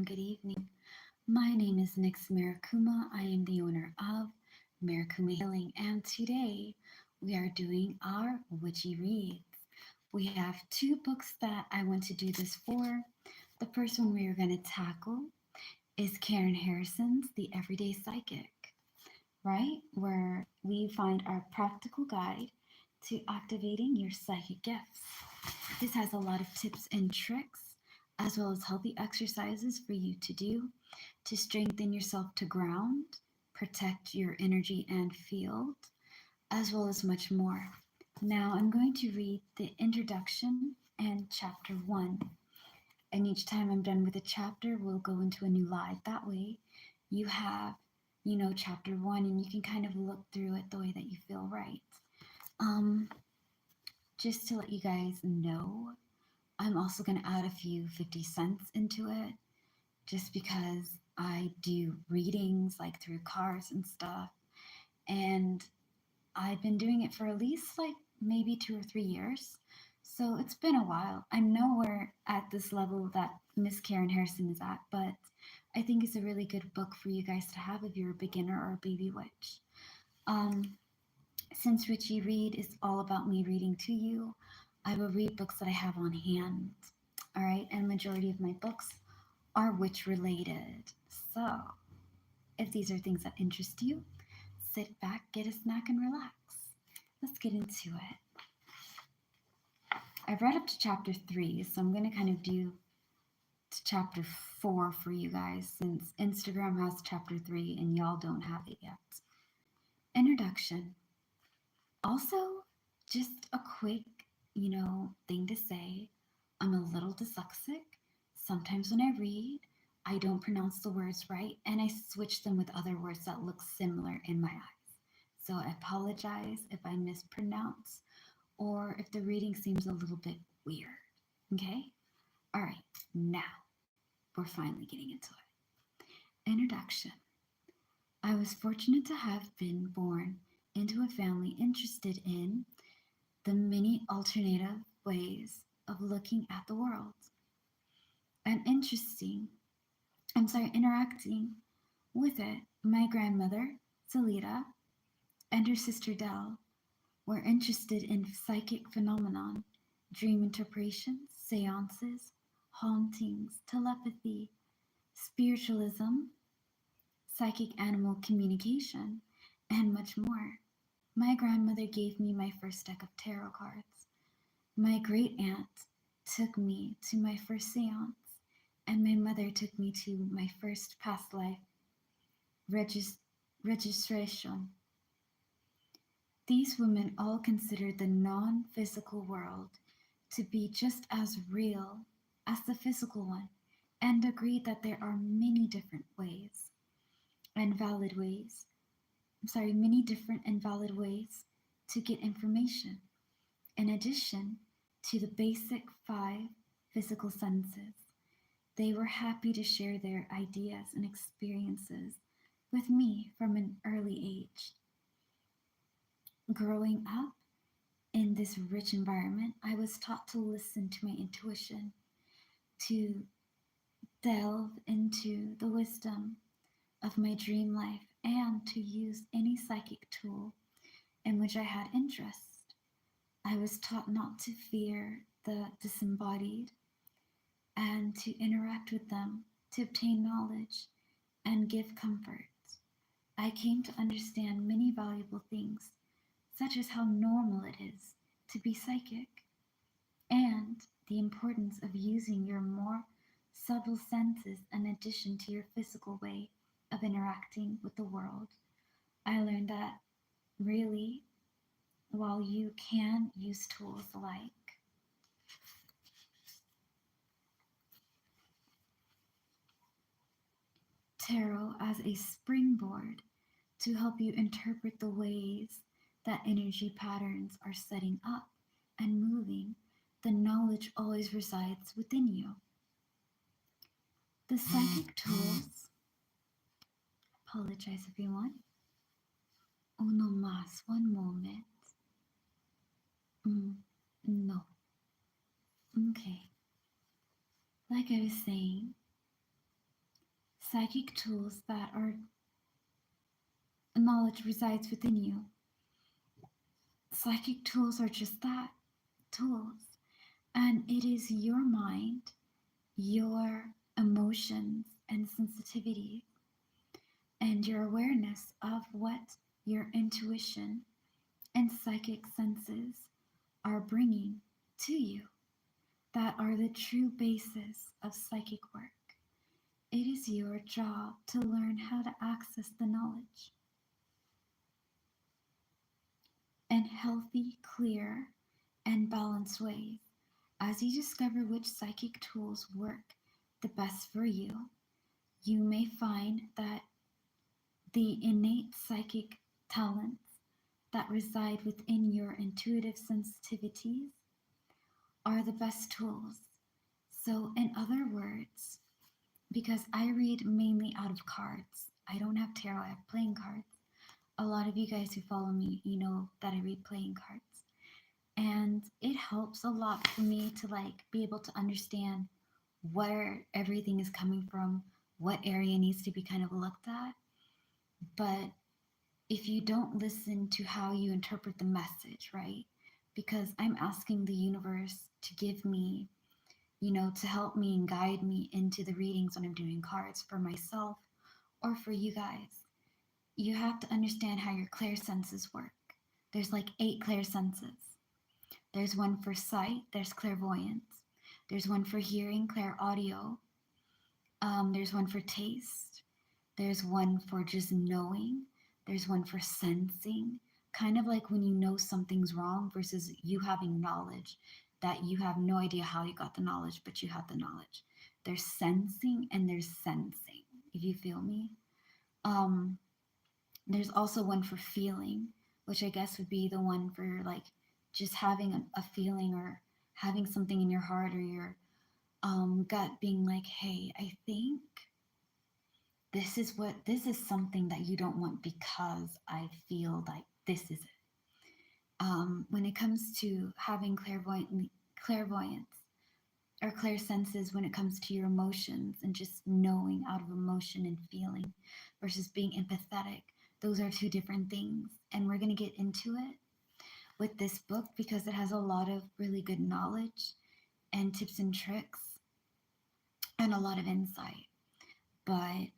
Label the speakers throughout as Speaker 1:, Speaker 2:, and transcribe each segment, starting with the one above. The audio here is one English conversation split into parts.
Speaker 1: everyone. Good evening. My name is Nix Marikuma. I am the owner of Marikuma Healing, and today we are doing our Witchy Reads. We have two books that I want to do this for. The first one we are going to tackle is Karen Harrison's The Everyday Psychic, right? Where we find our practical guide to activating your psychic gifts. This has a lot of tips and tricks, as well as healthy exercises for you to do to strengthen yourself to ground, protect your energy and field, as well as much more. Now, I'm going to read the introduction and chapter 1. And each time I'm done with a chapter, we'll go into a new live. That way, you have, chapter 1, and you can kind of look through it the way that you feel right. Um, just to let you guys know, I'm also going to add a few 50 cents into it just because I do readings like through cars and stuff. And I've been doing it for at least like maybe 2 or 3 years. So it's been a while. I'm nowhere at this level that Miss Karen Harrison is at, but I think it's a really good book for you guys to have if you're a beginner or a baby witch. Since Witchy Read is all about me reading to you, I will read books that I have on hand. All right, and majority of my books are witch related. So, if these are things that interest you, sit back, get a snack, and relax. Let's get into it. I've read up to chapter 3, so I'm going to kind of do to chapter 4 for you guys since Instagram has chapter 3 and y'all don't have it yet. Introduction. Also, just a quick, thing to say. I'm a little dyslexic. Sometimes when I read, I don't pronounce the words right and I switch them with other words that look similar in my eyes. So I apologize if I mispronounce or if the reading seems a little bit weird. Okay? All right, now we're finally getting into it. Introduction. I was fortunate to have been born into a family interested in the many alternative ways of looking at the world and interacting with it. My grandmother, Salita, and her sister Dell were interested in psychic phenomenon, dream interpretation, seances, hauntings, telepathy, spiritualism, psychic animal communication, and much more. My grandmother gave me my first deck of tarot cards. My great aunt took me to my first seance, and my mother took me to my first past life registration. These women all considered the non-physical world to be just as real as the physical one and agreed that there are many different and valid ways to get information, in addition to the basic 5 physical senses. They were happy to share their ideas and experiences with me from an early age. Growing up in this rich environment, I was taught to listen to my intuition, to delve into the wisdom of my dream life, and to use any psychic tool in which I had interest. I was taught not to fear the disembodied and to interact with them to obtain knowledge and give comfort. I came to understand many valuable things, such as how normal it is to be psychic and the importance of using your more subtle senses in addition to your physical way of interacting with the world. I learned that really, while you can use tools like tarot as a springboard to help you interpret the ways that energy patterns are setting up and moving, the knowledge always resides within you. The psychic tools, apologize everyone. Uno más, one moment. No. Okay. Like I was saying, psychic tools that are knowledge resides within you. Psychic tools are just that, tools. And it is your mind, your emotions and sensitivity, and your awareness of what your intuition and psychic senses are bringing to you that are the true basis of psychic work. It is your job to learn how to access the knowledge in healthy, clear, and balanced ways. As you discover which psychic tools work the best for you, you may find that the innate psychic talents that reside within your intuitive sensitivities are the best tools. So, in other words, because I read mainly out of cards, I don't have tarot, I have playing cards. A lot of you guys who follow me, you know that I read playing cards. And it helps a lot for me to like be able to understand where everything is coming from, what area needs to be kind of looked at. But if you don't listen to how you interpret the message, right? Because I'm asking the universe to give me, to help me and guide me into the readings when I'm doing cards for myself or for you guys. You have to understand how your clear senses work. There's like 8 clear senses. There's one for sight, there's clairvoyance. There's one for hearing, clair audio. There's one for taste. There's one for just knowing. There's one for sensing. Kind of like when you know something's wrong versus you having knowledge that you have no idea how you got the knowledge, but you have the knowledge. There's sensing and there's sensing, if you feel me. Um, there's also one for feeling, which I guess would be the one for like just having a feeling or having something in your heart or your gut being like, hey, I think this is something that you don't want because I feel like this is it. When it comes to having clairvoyance or clear senses, when it comes to your emotions and just knowing out of emotion and feeling versus being empathetic, those are two different things. And we're going to get into it with this book because it has a lot of really good knowledge and tips and tricks and a lot of insight. But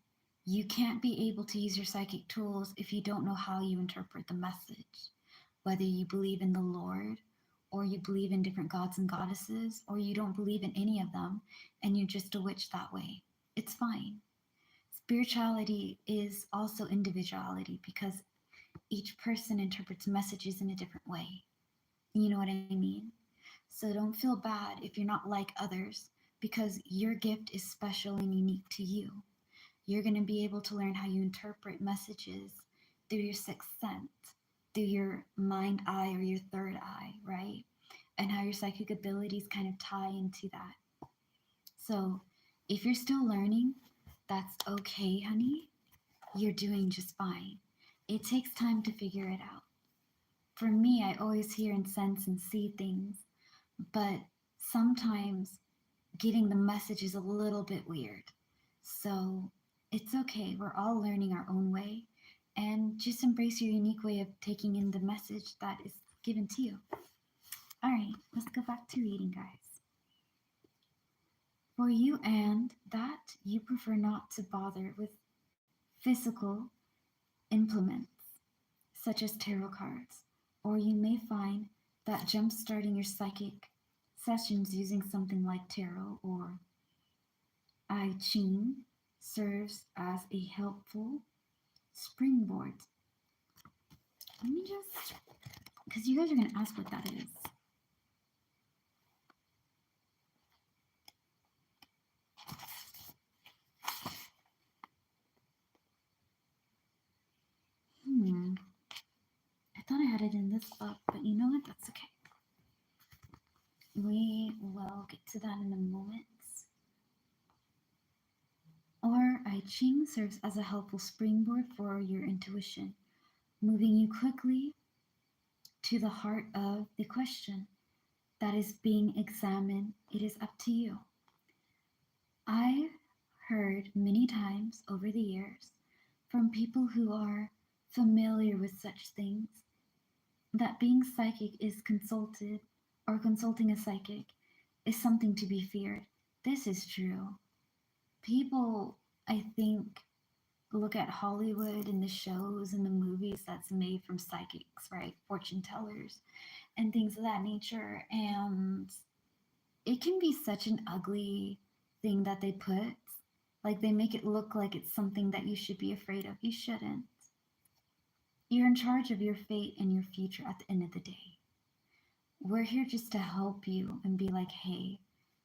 Speaker 1: you can't be able to use your psychic tools if you don't know how you interpret the message. Whether you believe in the Lord, or you believe in different gods and goddesses, or you don't believe in any of them and you're just a witch that way, it's fine. Spirituality is also individuality because each person interprets messages in a different way. You know what I mean? So don't feel bad if you're not like others because your gift is special and unique to you. You're going to be able to learn how you interpret messages through your sixth sense, through your mind eye or your third eye, right? And how your psychic abilities kind of tie into that. So if you're still learning, that's okay, honey. You're doing just fine. It takes time to figure it out. For me, I always hear and sense and see things, but sometimes getting the message is a little bit weird. So it's okay. We're all learning our own way and just embrace your unique way of taking in the message that is given to you. All right, let's go back to reading, guys. For you and that you prefer not to bother with physical implements such as tarot cards, or you may find that jump-starting your psychic sessions using something like tarot or I Ching serves as a helpful springboard. Let me just, because you guys are going to ask what that is. I thought I had it in this book, but you know what? That's okay. We will get to that in a moment. Or I Ching serves as a helpful springboard for your intuition, moving you quickly to the heart of the question that is being examined. It is up to you. I've heard heard many times over the years from people who are familiar with such things that being psychic is consulted or consulting a psychic is something to be feared. This is true. People, I think, look at Hollywood and the shows and the movies that's made from psychics, right? Fortune tellers and things of that nature. And it can be such an ugly thing that they put. Like they make it look like it's something that you should be afraid of. You shouldn't. You're in charge of your fate and your future at the end of the day. We're here just to help you and be like, hey,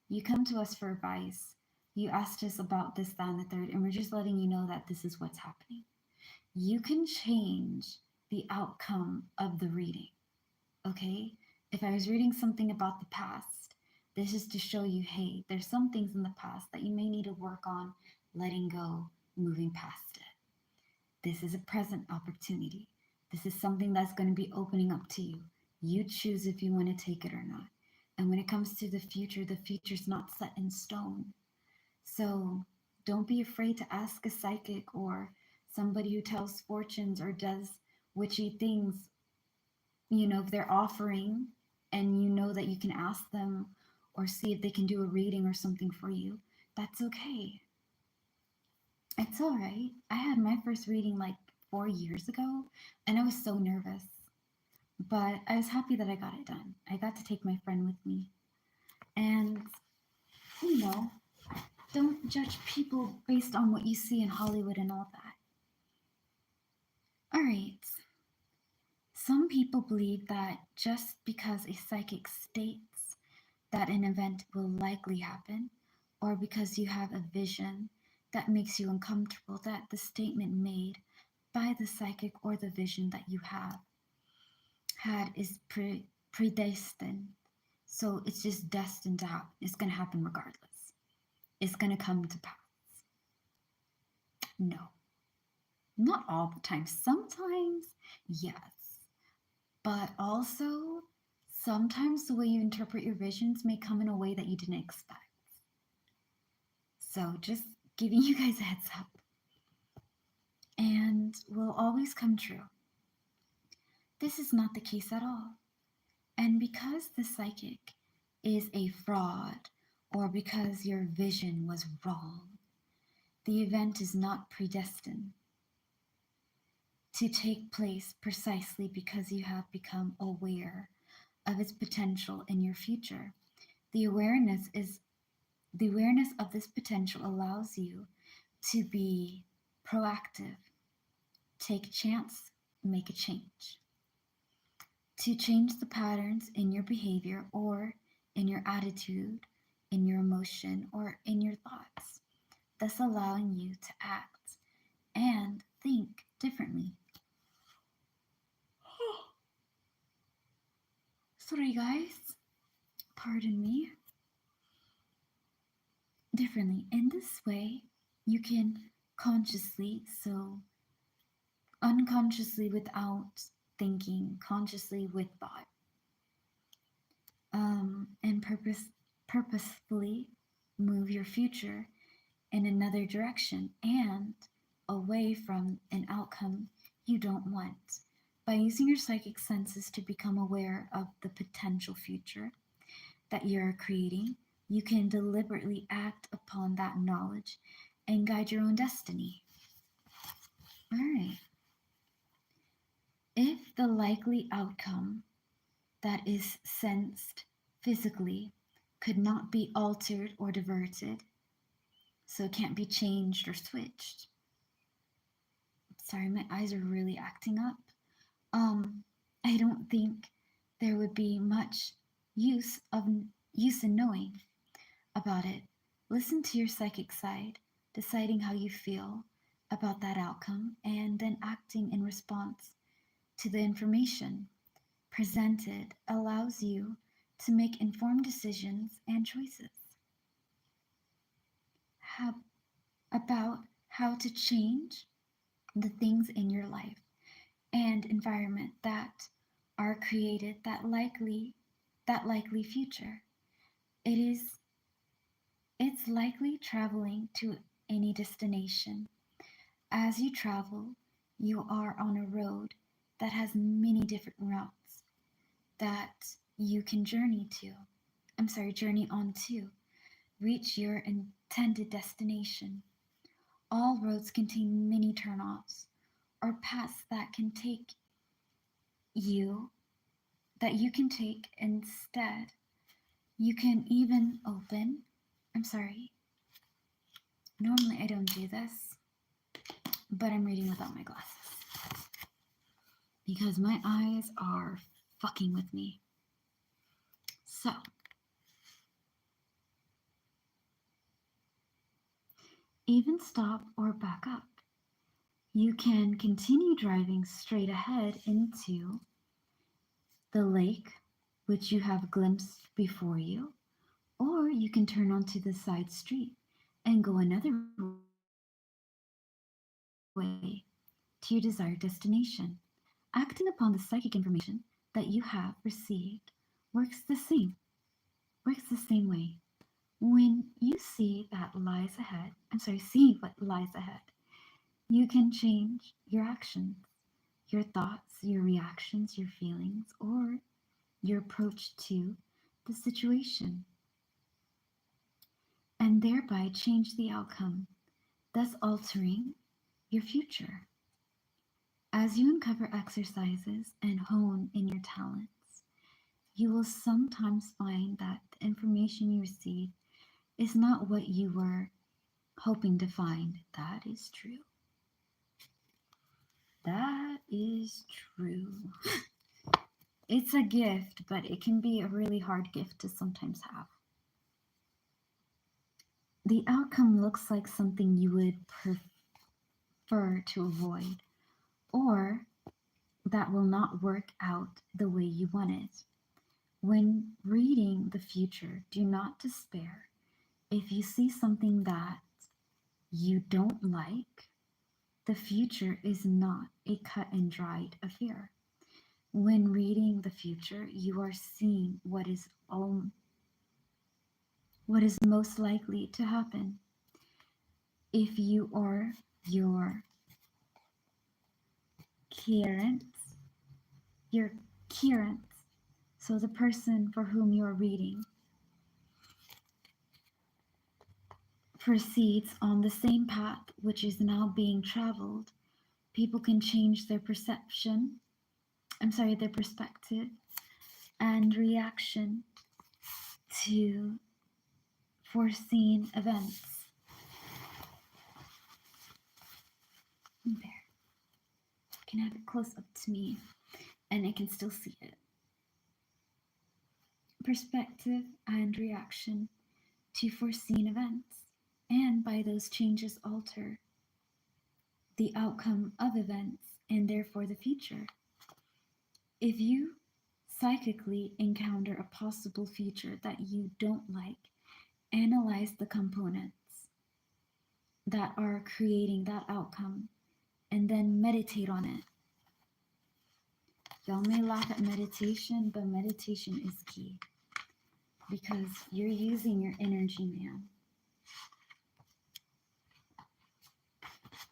Speaker 1: you come to us for advice. You asked us about this, that, and the third, and we're just letting you know that this is what's happening. You can change the outcome of the reading, okay? If I was reading something about the past, this is to show you, hey, there's some things in the past that you may need to work on letting go, moving past it. This is a present opportunity. This is something that's going to be opening up to you. You choose if you want to take it or not. And when it comes to the future's not set in stone. So don't be afraid to ask a psychic or somebody who tells fortunes or does witchy things. If they're offering and you know that you can ask them or see if they can do a reading or something for you, that's okay. It's all right. I had my first reading like 4 years ago and I was so nervous, but I was happy that I got it done. I got to take my friend with me. And, you know, don't judge people based on what you see in Hollywood and all that. All right. Some people believe that just because a psychic states that an event will likely happen, or because you have a vision that makes you uncomfortable, that the statement made by the psychic or the vision that you have had is predestined. So it's just destined to happen. It's going to happen regardless. It's going to come to pass. No, not all the time. Sometimes, yes. But also, sometimes the way you interpret your visions may come in a way that you didn't expect. So just giving you guys a heads up. And will always come true. This is not the case at all. And because the psychic is a fraud, or because your vision was wrong, the event is not predestined to take place precisely because you have become aware of its potential in your future. The awareness of this potential allows you to be proactive, take a chance, make a change. To change the patterns in your behavior or in your attitude, in your emotion, or in your thoughts, thus allowing you to act and think differently. Sorry, guys. Pardon me. Differently. In this way, you can consciously, so unconsciously without thinking, consciously with thought, and purposefully move your future in another direction and away from an outcome you don't want. By using your psychic senses to become aware of the potential future that you're creating, you can deliberately act upon that knowledge and guide your own destiny. All right. If the likely outcome that is sensed physically could not be altered or diverted, so it can't be changed or switched. Sorry, my eyes are really acting up. I don't think there would be much use in knowing about it. Listen to your psychic side, deciding how you feel about that outcome, and then acting in response to the information presented allows you to make informed decisions and choices about how to change the things in your life and environment that are created that likely future. It's likely traveling to any destination. As you travel, you are on a road that has many different routes that you can journey on to reach your intended destination. All roads contain many turnoffs or paths you that you can take instead. You can even open. I'm sorry. Normally I don't do this, but I'm reading without my glasses because my eyes are fucking with me. So, even stop or back up. You can continue driving straight ahead into the lake, which you have glimpsed before you, or you can turn onto the side street and go another way to your desired destination. Acting upon the psychic information that you have received works the same works the same way. When you see what lies ahead, you can change your actions, your thoughts, your reactions, your feelings, or your approach to the situation, and thereby change the outcome, thus altering your future. As you uncover exercises and hone in your talents, you will sometimes find that the information you receive is not what you were hoping to find. That is true. That is true. It's a gift, but it can be a really hard gift to sometimes have. The outcome looks like something you would prefer to avoid, or that will not work out the way you want it. When reading the future, do not despair. If you see something that you don't like, the future is not a cut and dried affair. When reading the future, you are seeing what is most likely to happen. If you are your current, your current, so the person for whom you are reading proceeds on the same path which is now being traveled, people can change their perspective and reaction to foreseen events. There. I can have it close up to me and I can still see it. Perspective and reaction to foreseen events, and by those changes alter the outcome of events and therefore the future. If you psychically encounter a possible future that you don't like, analyze the components that are creating that outcome and then meditate on it. Y'all may laugh at meditation, but meditation is key because you're using your energy, man.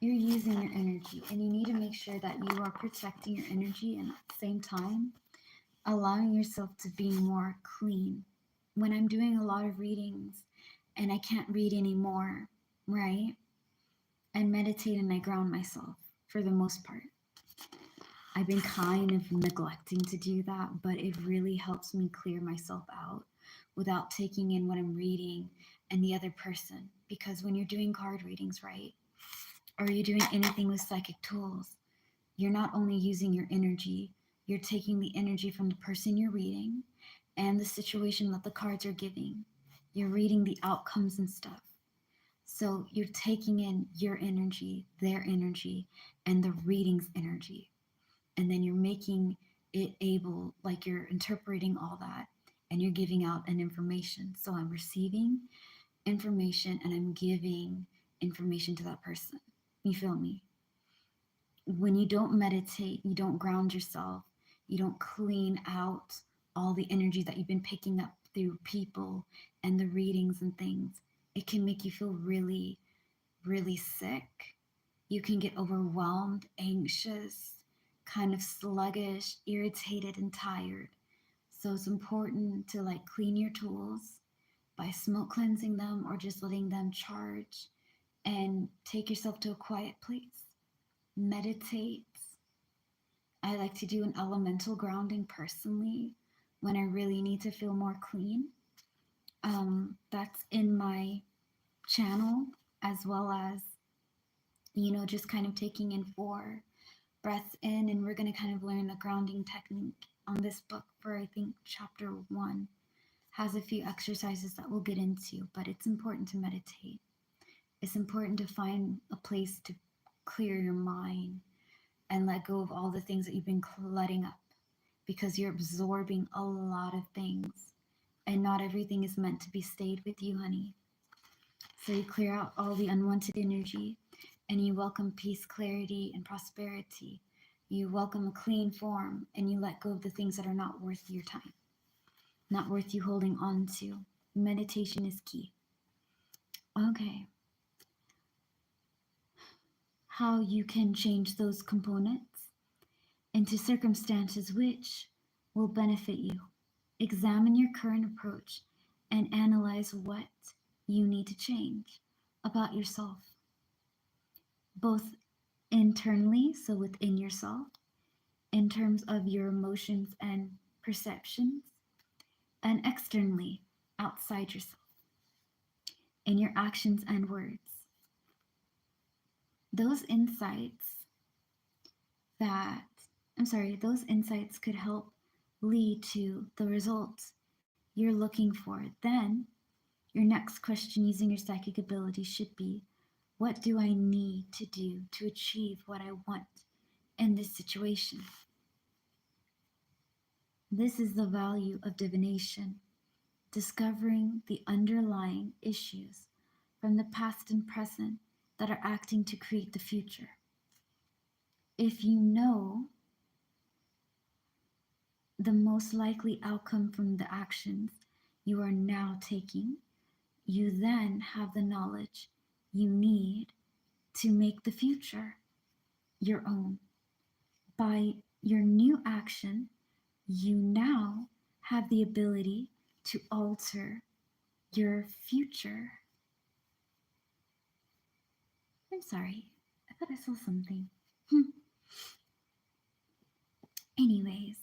Speaker 1: You're using your energy, and you need to make sure that you are protecting your energy and at the same time allowing yourself to be more clean. When I'm doing a lot of readings and I can't read anymore, right? I meditate and I ground myself for the most part. I've been kind of neglecting to do that, but it really helps me clear myself out without taking in what I'm reading and the other person. Because when you're doing card readings, right? Or you're doing anything with psychic tools, you're not only using your energy, you're taking the energy from the person you're reading and the situation that the cards are giving. You're reading the outcomes and stuff. So you're taking in your energy, their energy, and the reading's energy. And then you're making it able, like you're interpreting all that and you're giving out an information. So I'm receiving information and I'm giving information to that person. You feel me? When you don't meditate, you don't ground yourself, you don't clean out all the energy that you've been picking up through people and the readings and things, it can make you feel really, really sick. You can get overwhelmed, anxious, kind of sluggish, irritated, and tired. So it's important to like clean your tools by smoke cleansing them or just letting them charge, and take yourself to a quiet place. Meditate. I like to do an elemental grounding personally when I really need to feel more clean. That's in my channel, as well as, just kind of taking in 4 breaths in. And we're going to kind of learn the grounding technique on this book for, I think, chapter 1 has a few exercises that we'll get into, but it's important to meditate. It's important to find a place to clear your mind and let go of all the things that you've been clutting up, because you're absorbing a lot of things and not everything is meant to be stayed with you, honey. So you clear out all the unwanted energy and you welcome peace, clarity, and prosperity. You welcome a clean form and you let go of the things that are not worth your time, not worth you holding on to. Meditation is key. Okay. How you can change those components into circumstances which will benefit you. Examine your current approach and analyze what you need to change about yourself, both internally, so within yourself, in terms of your emotions and perceptions, and externally, outside yourself, in your actions and words. Those insights that, those insights could help lead to the results you're looking for. Then, your next question using your psychic ability should be, what do I need to do to achieve what I want in this situation? This is the value of divination, discovering the underlying issues from the past and present that are acting to create the future. If you know the most likely outcome from the actions you are now taking, you then have the knowledge you need to make the future your own. By your new action, you now have the ability to alter your future. I'm sorry, I thought I saw something. Anyways,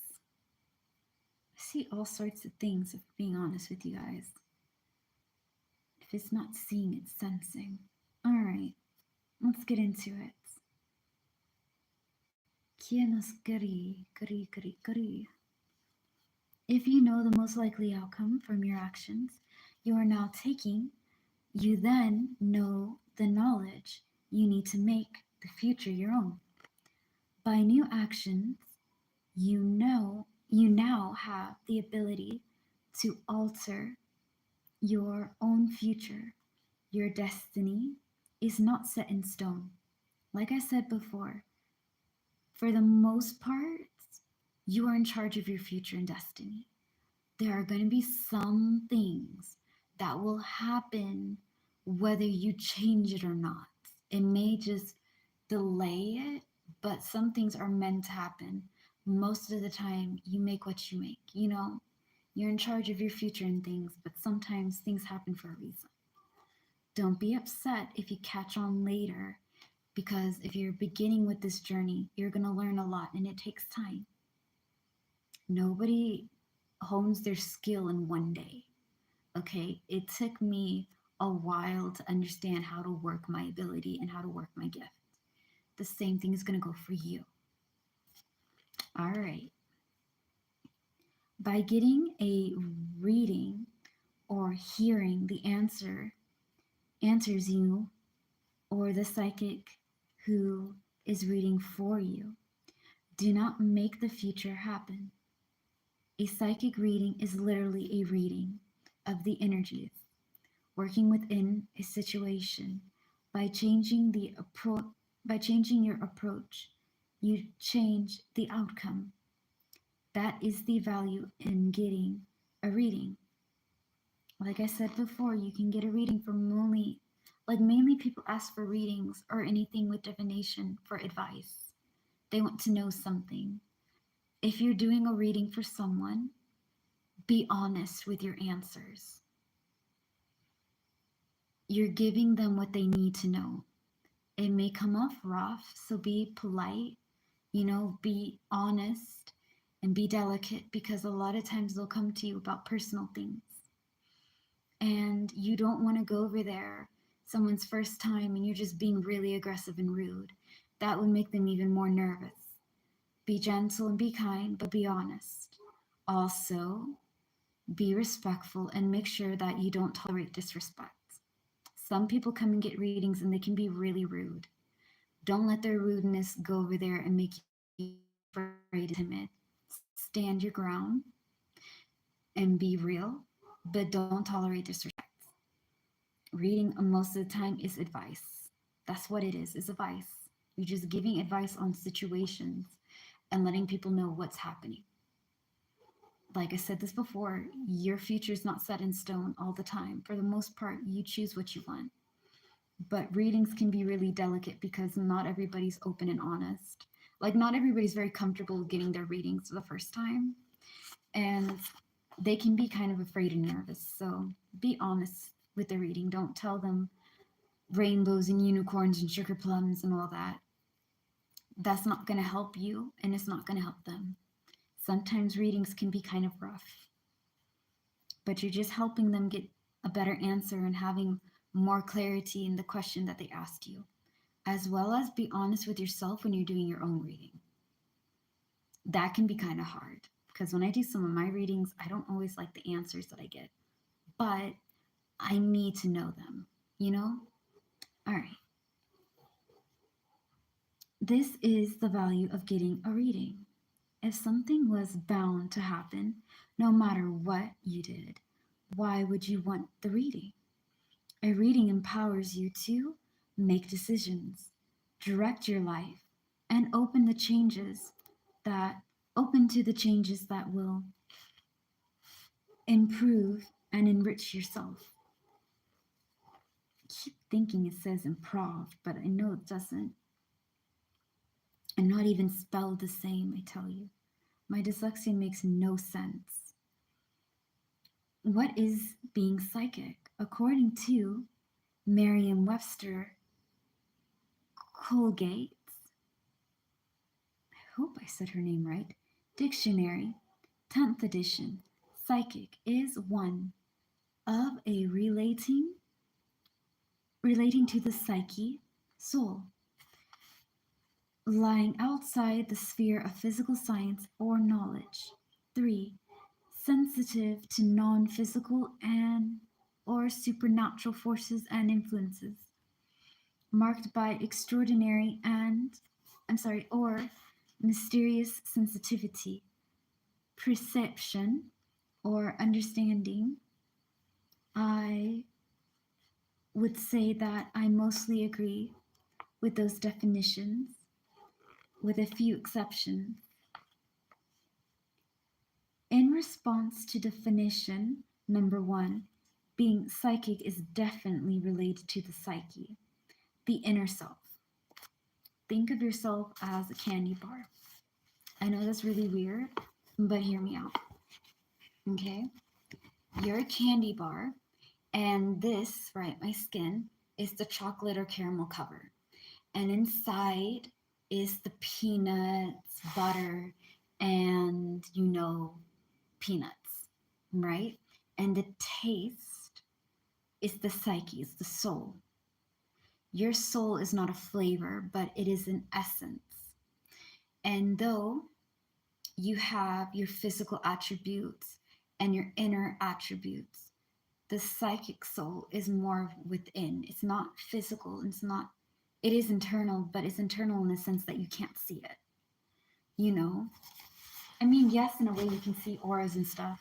Speaker 1: I see all sorts of things, if being honest with you guys. If it's not seeing, it's sensing. Alright, let's get into it. If you know the most likely outcome from your actions you are now taking, you then know the knowledge you need to make the future your own. By new actions, you now have the ability to alter your own future. Your destiny is not set in stone. Like I said before, for the most part, you are in charge of your future and destiny. There are going to be some things that will happen whether you change it or not. It may just delay it, but some things are meant to happen. Most of the time, you make what you make. You're in charge of your future and things, but sometimes things happen for a reason. Don't be upset if you catch on later, because if you're beginning with this journey, you're going to learn a lot and it takes time. Nobody hones their skill in one day. Okay, it took me a while to understand how to work my ability and how to work my gift. The same thing is going to go for you. All right. By getting a reading or hearing the answers you, or the psychic who is reading for you, do not make the future happen. A psychic reading is literally a reading of the energies working within a situation. By changing your approach, you change the outcome. That is the value in getting a reading. Like I said before, you can get a reading from only Like, mainly people ask for readings or anything with divination for advice. They want to know something. If you're doing a reading for someone, be honest with your answers. You're giving them what they need to know. It may come off rough, so be polite, be honest and be delicate, because a lot of times they'll come to you about personal things. And you don't want to go over there someone's first time and you're just being really aggressive and rude. That would make them even more nervous. Be gentle and be kind, but be honest. Also, be respectful and make sure that you don't tolerate disrespect. Some people come and get readings and they can be really rude. Don't let their rudeness go over there and make you afraid and timid. Stand your ground and be real, but don't tolerate disrespect. Reading most of the time is advice. That's what it is advice. You're just giving advice on situations and letting people know what's happening. Like I said this before, your future is not set in stone all the time. For the most part, you choose what you want. But readings can be really delicate because not everybody's open and honest. Like, not everybody's very comfortable getting their readings for the first time. And they can be kind of afraid and nervous. So be honest with the reading. Don't tell them rainbows and unicorns and sugar plums and all that. That's not going to help you and it's not going to help them. Sometimes readings can be kind of rough, but you're just helping them get a better answer and having more clarity in the question that they asked you, as well as be honest with yourself when you're doing your own reading. That can be kind of hard because when I do some of my readings, I don't always like the answers that I get, but I need to know them, you know? All right. This is the value of getting a reading. If something was bound to happen, no matter what you did, why would you want the reading? A reading empowers you to make decisions, direct your life, and that open to the changes that will improve and enrich yourself. I keep thinking it says improv, but I know it doesn't. And not even spelled the same, I tell you. My dyslexia makes no sense. What is being psychic? According to Merriam-Webster Colgate, I hope I said her name right, Dictionary, 10th edition, psychic is one of a relating to the psyche, soul, lying outside the sphere of physical science or knowledge. 3. Sensitive to non-physical and or supernatural forces and influences, marked by extraordinary or mysterious sensitivity, perception, or understanding. I would say that I mostly agree with those definitions, with a few exceptions. In response to definition number 1, being psychic is definitely related to the psyche, the inner self. Think of yourself as a candy bar. I know that's really weird, but hear me out. Okay? You're a candy bar, and this, right, my skin, is the chocolate or caramel cover. And inside is the peanuts, butter, and, peanuts, right? And the taste is the psyche, it's the soul. Your soul is not a flavor, but it is an essence. And though you have your physical attributes and your inner attributes, the psychic soul is more within. It's not physical. It is internal, but it's internal in the sense that you can't see it. I mean, yes, in a way you can see auras and stuff,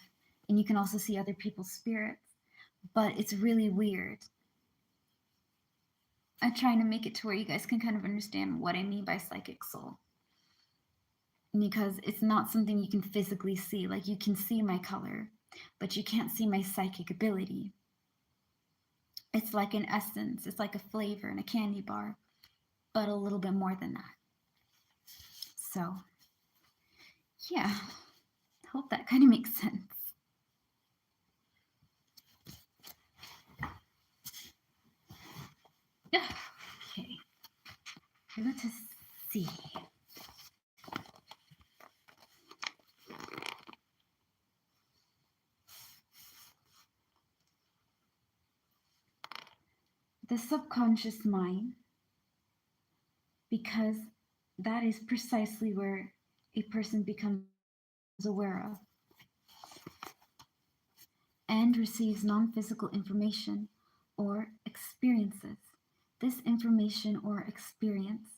Speaker 1: and you can also see other people's spirits, but it's really weird. I'm trying to make it to where you guys can kind of understand what I mean by psychic soul. Because it's not something you can physically see. Like, you can see my color, but you can't see my psychic ability. It's like an essence, it's like a flavor in a candy bar, but a little bit more than that. So, yeah, hope that kind of makes sense. Okay, let us see. The subconscious mind, because that is precisely where a person becomes aware of and receives non physical information or experiences. This information or experience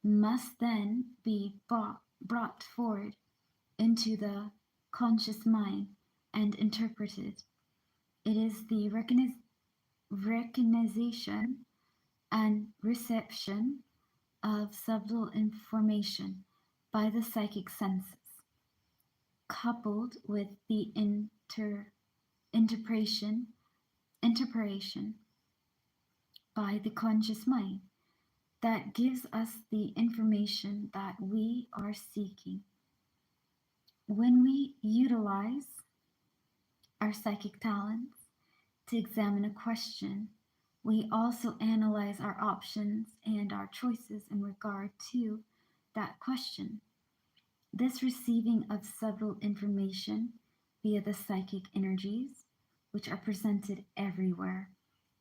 Speaker 1: must then be brought forward into the conscious mind and interpreted. It is the recognition and reception of subtle information by the psychic senses, coupled with the interpretation interpretation by the conscious mind that gives us the information that we are seeking. When we utilize our psychic talents to examine a question, we also analyze our options and our choices in regard to that question. This receiving of subtle information via the psychic energies, which are presented everywhere,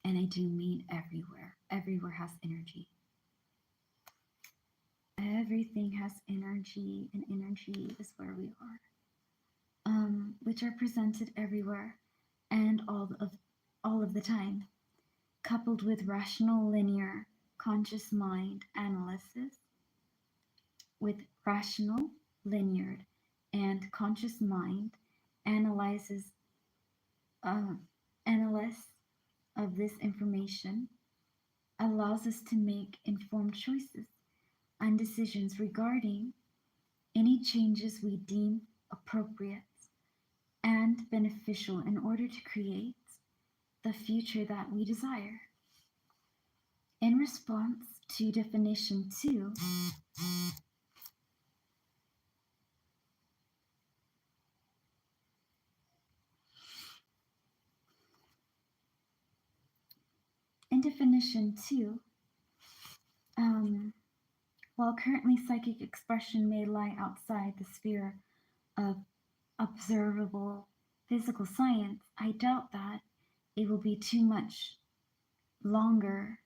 Speaker 1: and I do mean everywhere, everywhere has energy. Everything has energy, and energy is where we are. Which are presented everywhere and all of the time, coupled with rational linear conscious mind analysis, with rational linear and conscious mind analyzes uh, analysis of this information allows us to make informed choices and decisions regarding any changes we deem appropriate and beneficial in order to create the future that we desire. In response to definition 2, in definition 2, um, while currently psychic expression may lie outside the sphere of observable physical science, I doubt that it will be too much longer.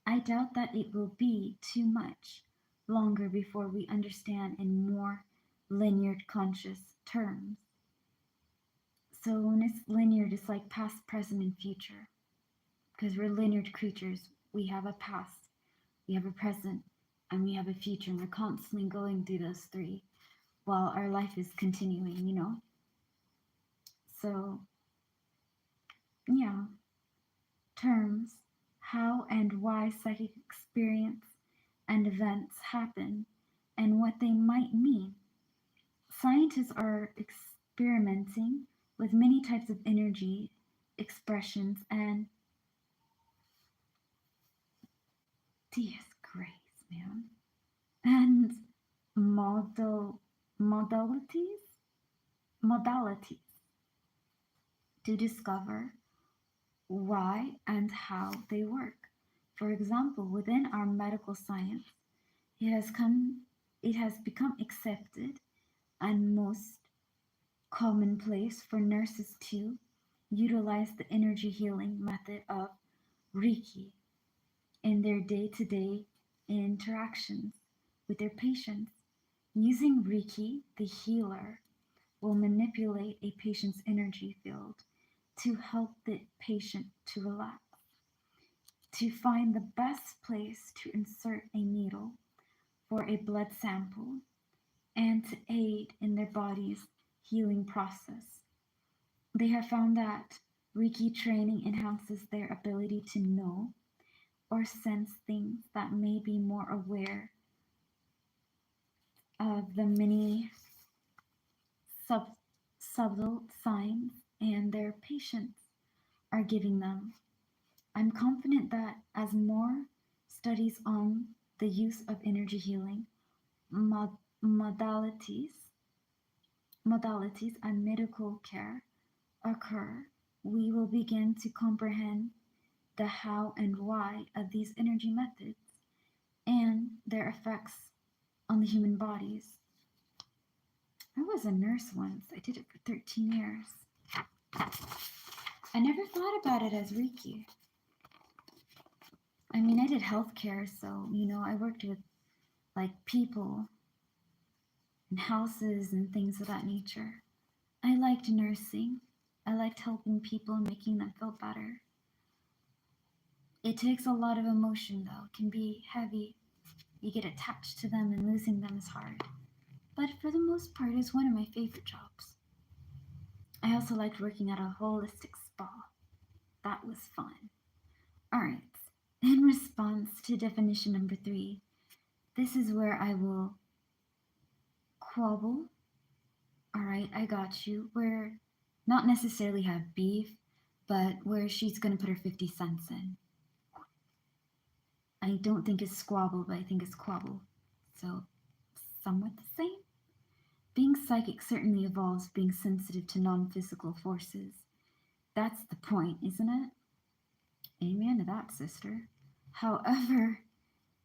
Speaker 1: I doubt that it will be too much longer before we understand in more linear conscious terms. So when it's linear, it's like past, present, and future. Because we're linear creatures. We have a past, we have a present, and we have a future, and we're constantly going through those three while our life is continuing. So, yeah, terms, how and why psychic experience and events happen, and what they might mean. Scientists are experimenting with many types of energy expressions and disgrace, man, and model modalities modalities to discover why and how they work. For example, within our medical science, it has come it has become accepted and most commonplace for nurses to utilize the energy healing method of Reiki in their day-to-day interactions with their patients. Using Reiki, the healer will manipulate a patient's energy field to help the patient to relax, to find the best place to insert a needle for a blood sample, and to aid in their body's healing process. They have found that Reiki training enhances their ability to know or sense things that may be more aware of the many sub- subtle signs and their patients. are giving them. I'm confident that as more studies on the use of energy healing mod- modalities, modalities and medical care occur, we will begin to comprehend the how and why of these energy methods and their effects on the human bodies. I was a nurse once. I did it for 13 years. I never thought about it as Reiki. I mean, I did healthcare, so, I worked with like people and houses and things of that nature. I liked nursing. I liked helping people and making them feel better. It takes a lot of emotion, though. It can be heavy. You get attached to them, and losing them is hard. But for the most part, it's one of my favorite jobs. I also liked working at a holistic spa. That was fun. All right. In response to definition number 3, this is where I will quabble. All right, I got you. Where not necessarily have beef, but where she's going to put her 50 cents in. I don't think it's squabble, but I think it's quabble. So, somewhat the same. Being psychic certainly involves being sensitive to non physical forces. That's the point, isn't it? Amen to that, sister. However,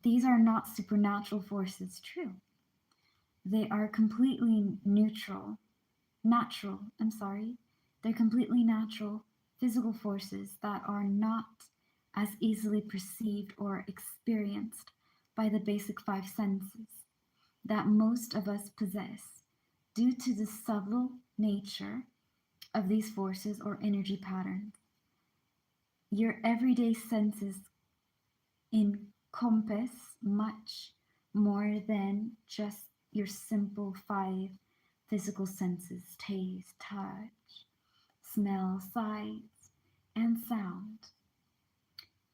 Speaker 1: these are not supernatural forces, true. They are completely I'm sorry. They're completely natural physical forces that are not as easily perceived or experienced by the basic 5 senses that most of us possess due to the subtle nature of these forces or energy patterns. Your everyday senses encompass much more than just your simple 5 physical senses: taste, touch, smell, sight, and sound.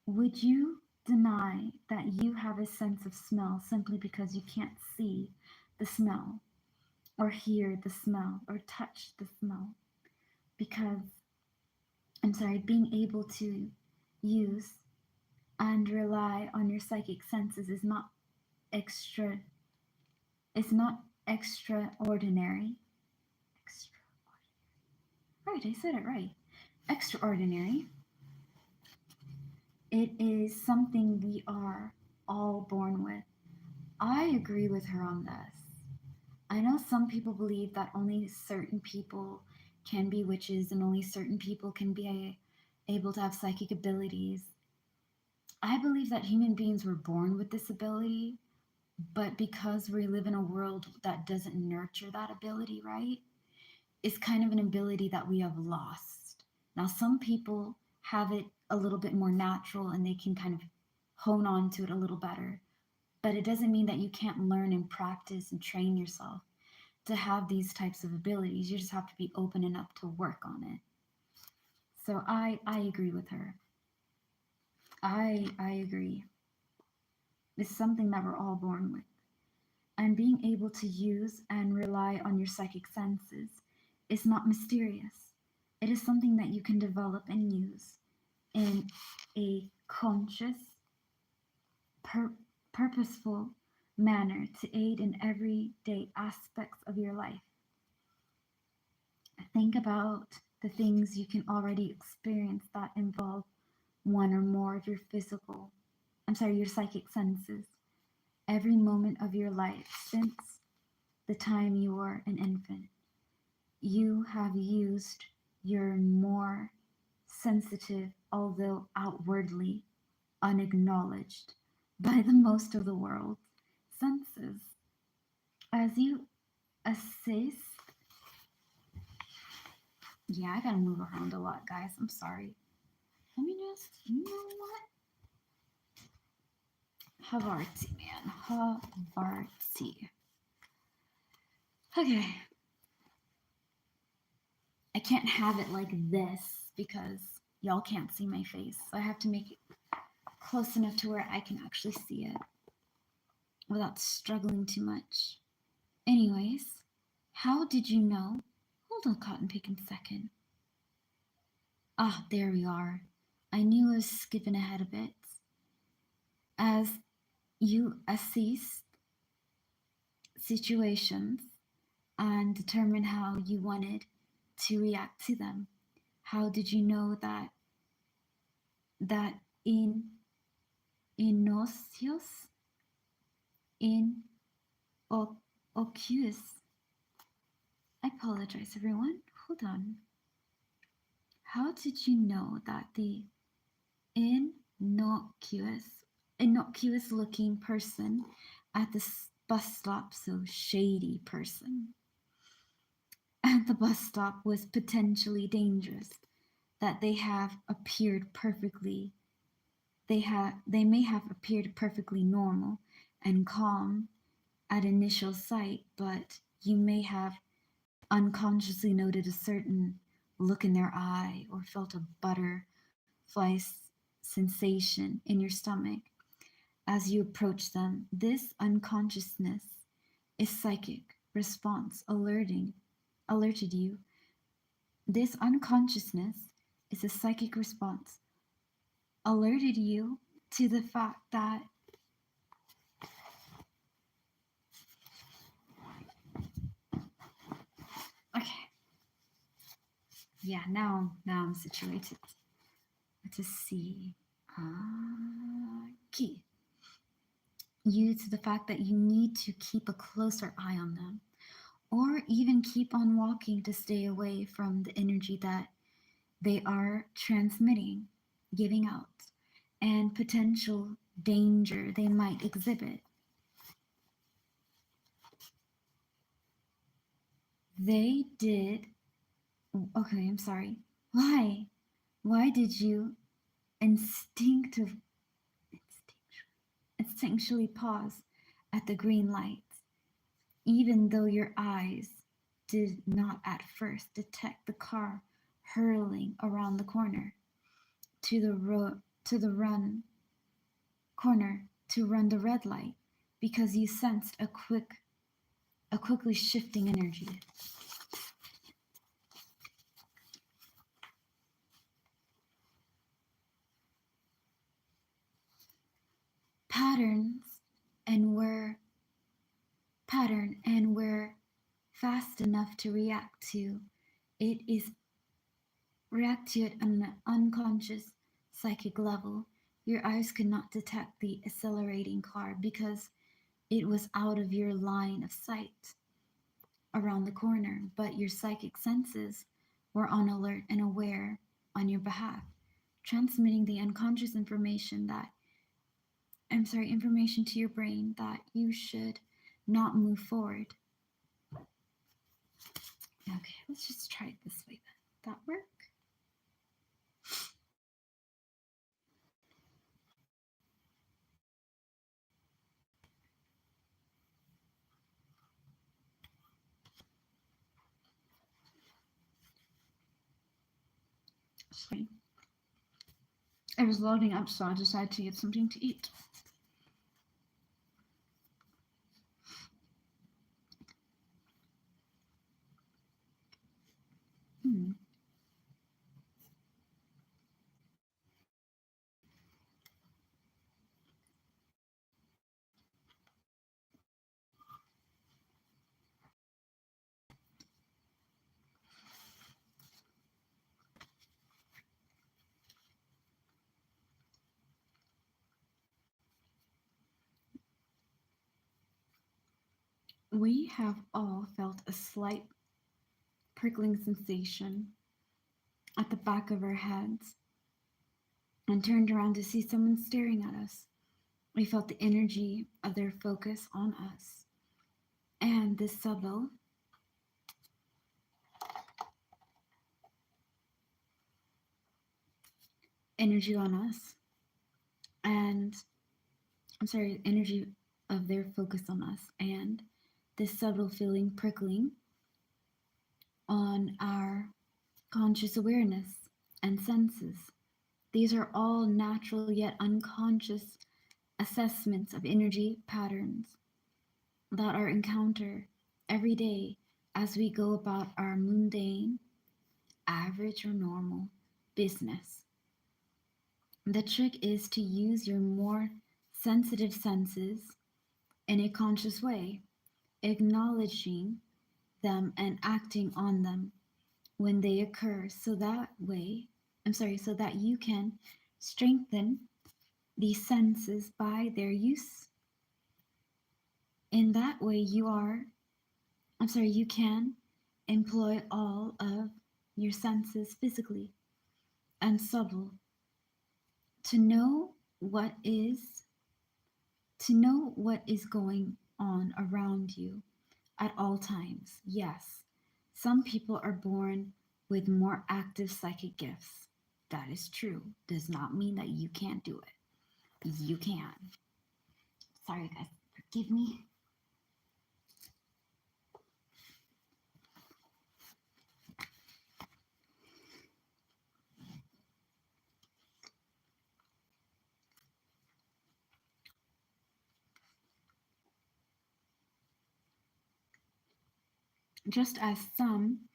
Speaker 1: Would you deny that you have a sense of smell simply because you can't see the smell, or hear the smell, or touch the smell? Because, being able to use and rely on your psychic senses is not extra, it's not extraordinary. Right, I said it right. Extraordinary. It is something we are all born with. I agree with her on this. I know some people believe that only certain people can be witches and only certain people can be able to have psychic abilities. I believe that human beings were born with this ability, but because we live in a world that doesn't nurture that ability, right? It's kind of an ability that we have lost. Now, some people have it a little bit more natural and they can kind of hone on to it a little better. But it doesn't mean that you can't learn and practice and train yourself to have these types of abilities. You just have to be open enough to work on it. So I agree with her. I agree. It's something that we're all born with. And being able to use and rely on your psychic senses is not mysterious. It is something that you can develop and use in a conscious, purposeful manner to aid in everyday aspects of your life. Think about the things you can already experience that involve one or more of your psychic senses, every moment of your life since the time you were an infant. You have used your more sensitive, although outwardly unacknowledged by the most of the world's senses. As you assess, yeah, I gotta move around a lot, guys. I'm sorry. Let me just, you know what? Havarti, man. Havarti. Okay. I can't have it like this because y'all can't see my face. So I have to make it close enough to where I can actually see it without struggling too much. Anyways, how did you know? Hold on, Cotton Pickin' second. Ah, there we are. I knew I was skipping ahead a bit. As you assess situations and determine how you wanted to react to them. How did you know that in inocius in oculus? I apologize, everyone. Hold on. How did you know that the innocuous innocuous looking person at the bus stop, so shady person at the bus stop, was potentially dangerous, that they may have appeared perfectly normal and calm at initial sight, but you may have unconsciously noted a certain look in their eye or felt a butterfly sensation in your stomach as you approach them. This unconsciousness is psychic response alerted you. This unconsciousness is a psychic response alerted you to the fact that okay, yeah, now I'm situated to see key you to the fact that you need to keep a closer eye on them, or even keep on walking to stay away from the energy that they are transmitting, giving out, and potential danger they might exhibit. They did. Okay, I'm sorry. Why? Why did you instinctive, instinctually pause at the green light, even though your eyes did not at first detect the car hurling around the corner to the to the run corner to run the red light, because you sensed a quickly shifting energy. Patterns and were and were fast enough to it is react to it on an unconscious psychic level. Your eyes could not detect the accelerating car because it was out of your line of sight around the corner, but your psychic senses were on alert and aware on your behalf, transmitting the unconscious information to your brain that you should not move forward. Okay, let's just try it this way then. That work? Sorry. It was loading up, so I decided to get something to eat. Hmm. We have all felt a slight prickling sensation at the back of our heads and turned around to see someone staring at us. We felt the energy of their focus on us, and this subtle energy on us, and energy of their focus on us, and this subtle feeling prickling on our conscious awareness and senses. These are all natural yet unconscious assessments of energy patterns that are encountered every day as we go about our mundane, average, or normal business. The trick is to use your more sensitive senses in a conscious way, acknowledging them and acting on them when they occur so that you can strengthen these senses by their use. In that way, you can employ all of your senses physically and subtle to know what is going on around you at all times. Yes, some people are born with more active psychic gifts. That is true. Does not mean that you can't do it. You can. Sorry, guys. Forgive me. Just as some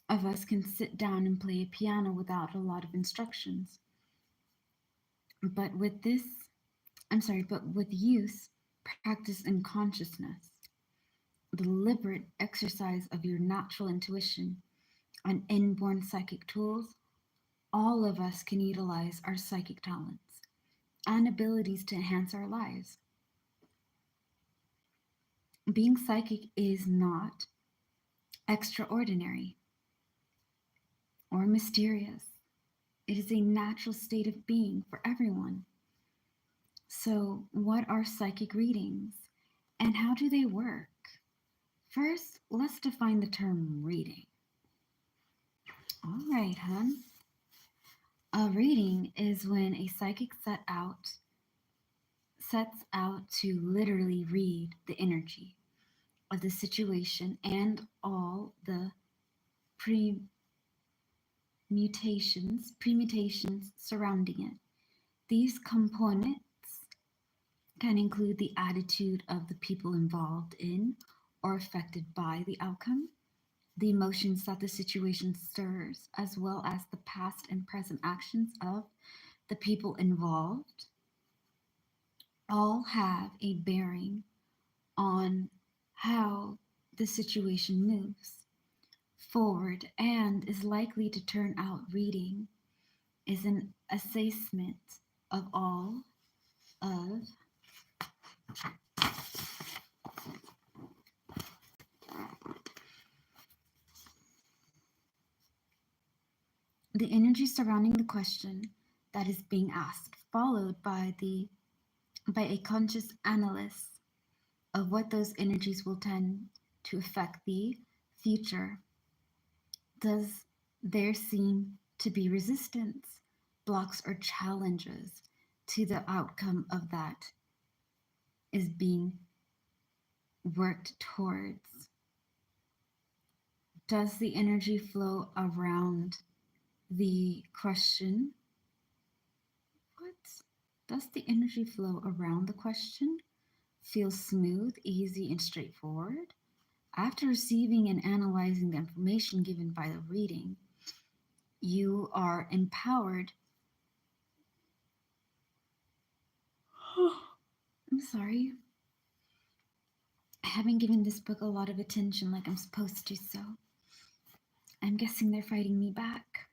Speaker 1: of us can sit down and play a piano without a lot of instructions. But with this, but with use, practice, and consciousness, the deliberate exercise of your natural intuition and inborn psychic tools, all of us can utilize our psychic talents and abilities to enhance our lives. Being psychic is not extraordinary or mysterious. It is a natural state of being for everyone. So, what are psychic readings and how do they work? First, let's define the term reading. All right, hun. A reading is when a psychic sets out to literally read the energy of the situation and all the premutations surrounding it. These components can include the attitude of the people involved in or affected by the outcome, the emotions that the situation stirs, as well as the past and present actions of the people involved, all have a bearing on how the situation moves forward and is likely to turn out. Reading is an assessment of all of the energy surrounding the question that is being asked, followed by a conscious analysis of what those energies will tend to affect the future. Does there seem to be resistance, blocks, or challenges to the outcome of that is being worked towards? Does the energy flow around the question? What? Does the energy flow around the question feel smooth, easy, and straightforward? After receiving and analyzing the information given by the reading, you are empowered. I'm sorry. I haven't given this book a lot of attention like I'm supposed to, so I'm guessing they're fighting me back.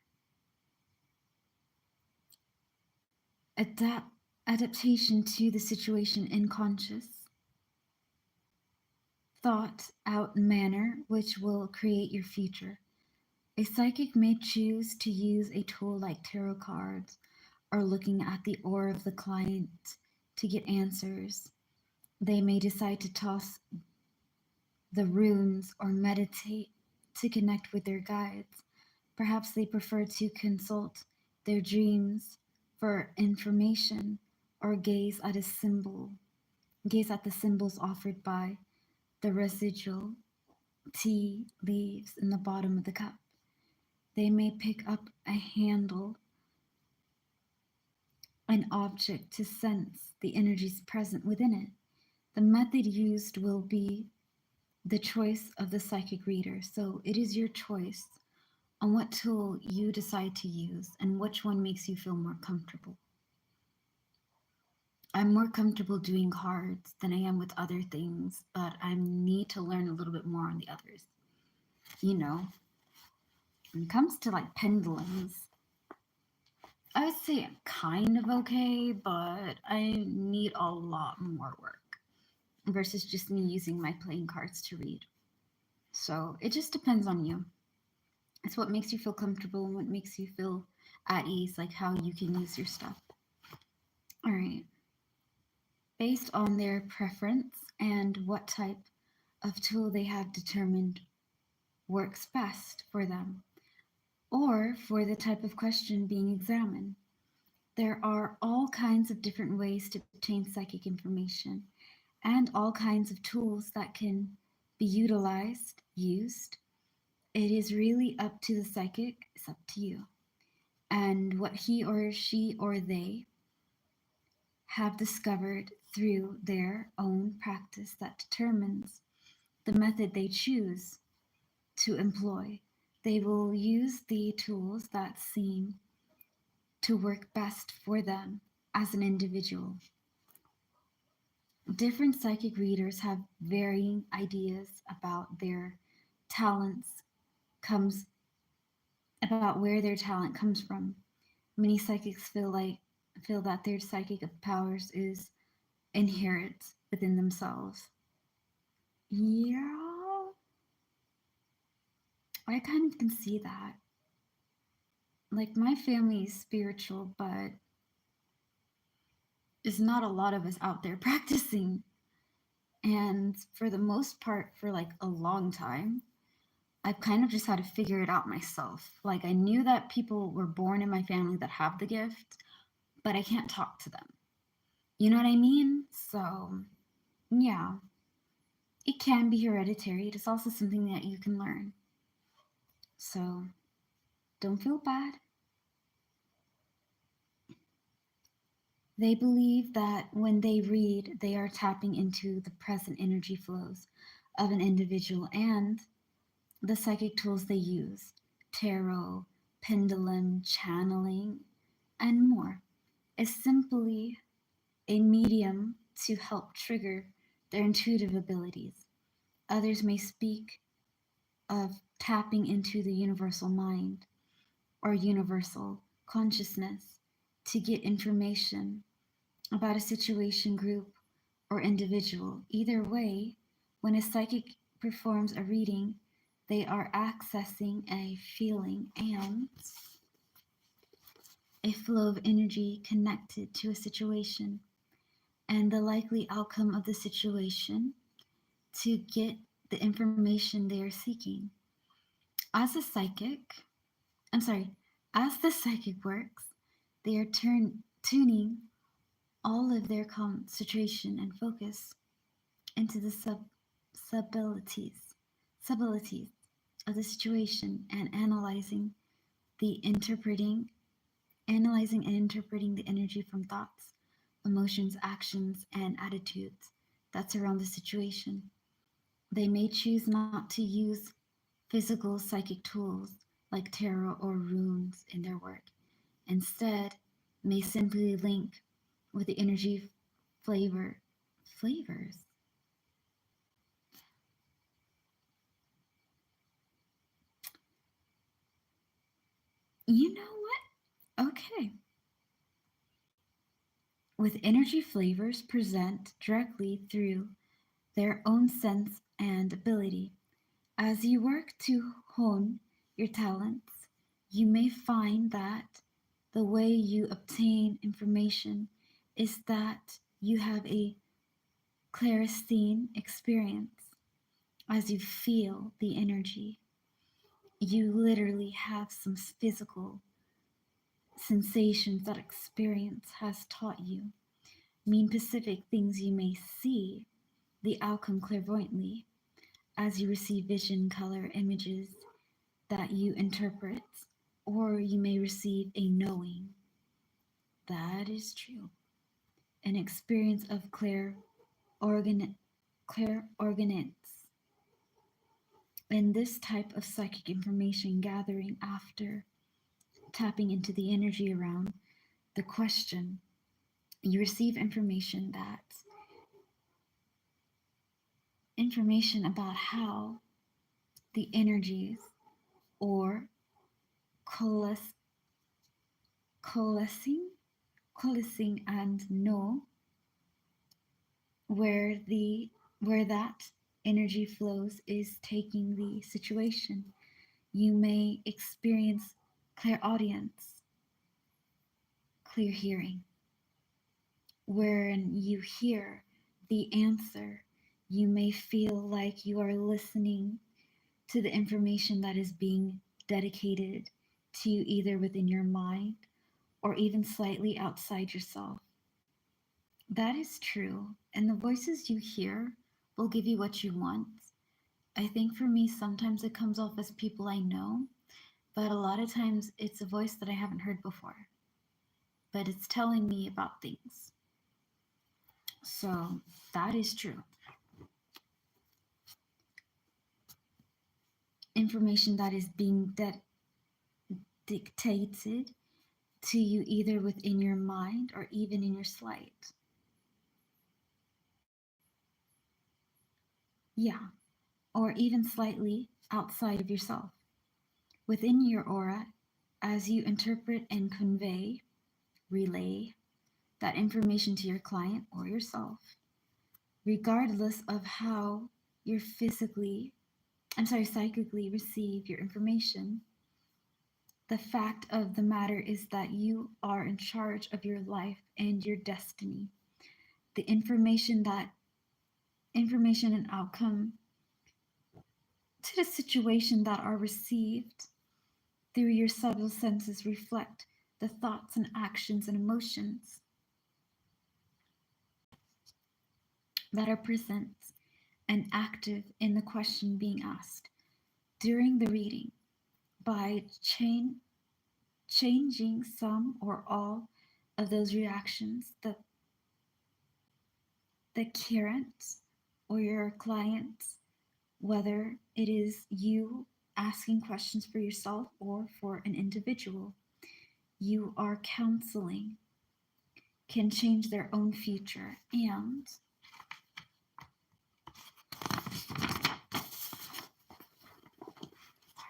Speaker 1: Adaptation to the situation in conscious, thought out manner which will create your future. A psychic may choose to use a tool like tarot cards or looking at the aura of the client to get answers. They may decide to toss the runes or meditate to connect with their guides. Perhaps they prefer to consult their dreams for information or gaze at the symbols offered by the residual tea leaves in the bottom of the cup. They may pick up a handle, an object to sense the energies present within it. The method used will be the choice of the psychic reader. So it is your choice on what tool you decide to use and which one makes you feel more comfortable. I'm more comfortable doing cards than I am with other things, but I need to learn a little bit more on the others. You know, when it comes to like pendulums, I would say I'm kind of okay, but I need a lot more work versus just me using my playing cards to read. So it just depends on you. It's what makes you feel comfortable and what makes you feel at ease, like how you can use your stuff. All right. Based on their preference and what type of tool they have determined works best for them, or for the type of question being examined. There are all kinds of different ways to obtain psychic information and all kinds of tools that can be used. It is really up to the psychic, it's up to you, and what he or she or they have discovered through their own practice that determines the method they choose to employ. They will use the tools that seem to work best for them as an individual. Different psychic readers have varying ideas about their talents comes about where their talent comes from. Many psychics feel that their psychic powers is inherent within themselves. Yeah, I kind of can see that. Like my family is spiritual, but there's not a lot of us out there practicing. And for the most part, for like a long time, I've kind of just had to figure it out myself. Like I knew that people were born in my family that have the gift, but I can't talk to them. You know what I mean? So, yeah, it can be hereditary. It is also something that you can learn. So, don't feel bad. They believe that when they read, they are tapping into the present energy flows of an individual and the psychic tools they use tarot, pendulum, channeling, and more is simply a medium to help trigger their intuitive abilities. Others may speak of tapping into the universal mind or universal consciousness to get information about a situation, group, or individual. Either way, when a psychic performs a reading, they are accessing a feeling and a flow of energy connected to a situation and the likely outcome of the situation to get the information they are seeking. As a psychic, I'm sorry, as the psychic works, they are tuning all of their concentration and focus into the subtleties, subtleties of the situation and the interpreting, analyzing and interpreting the energy from thoughts, emotions, actions, and attitudes that surround the situation. They may choose not to use physical psychic tools like tarot or runes in their work. Instead, may simply link with the energy flavors. You know what? Okay. With energy flavors present directly through their own sense and ability. As you work to hone your talents, you may find that the way you obtain information is that you have a clairvoyant experience. As you feel the energy, you literally have some physical sensations that experience has taught you. Mean specific things you may see the outcome clairvoyantly as you receive vision, color, images that you interpret, or you may receive a knowing. That is true. An experience of clairorganance. In this type of psychic information gathering after tapping into the energy around the question, you receive information about how the energies or coalesce, coalescing coalescing and know where the where that energy flows is taking the situation. You may experience clairaudience, clear hearing, wherein you hear the answer. You may feel like you are listening to the information that is being dedicated to you either within your mind or even slightly outside yourself. That is true. And the voices you hear will give you what you want. I think for me, sometimes it comes off as people I know, but a lot of times it's a voice that I haven't heard before, but it's telling me about things. So that is true. Information that is being dictated to you either within your mind or even in your slate. Yeah, or even slightly outside of yourself. Within your aura, as you interpret and relay that information to your client or yourself, regardless of how you're psychically receive your information, the fact of the matter is that you are in charge of your life and your destiny. The information and outcome to the situation that are received through your subtle senses reflect the thoughts and actions and emotions that are present and active in the question being asked during the reading. By changing some or all of those reactions, the current or your clients, whether it is you asking questions for yourself or for an individual you are counseling, can change their own future. And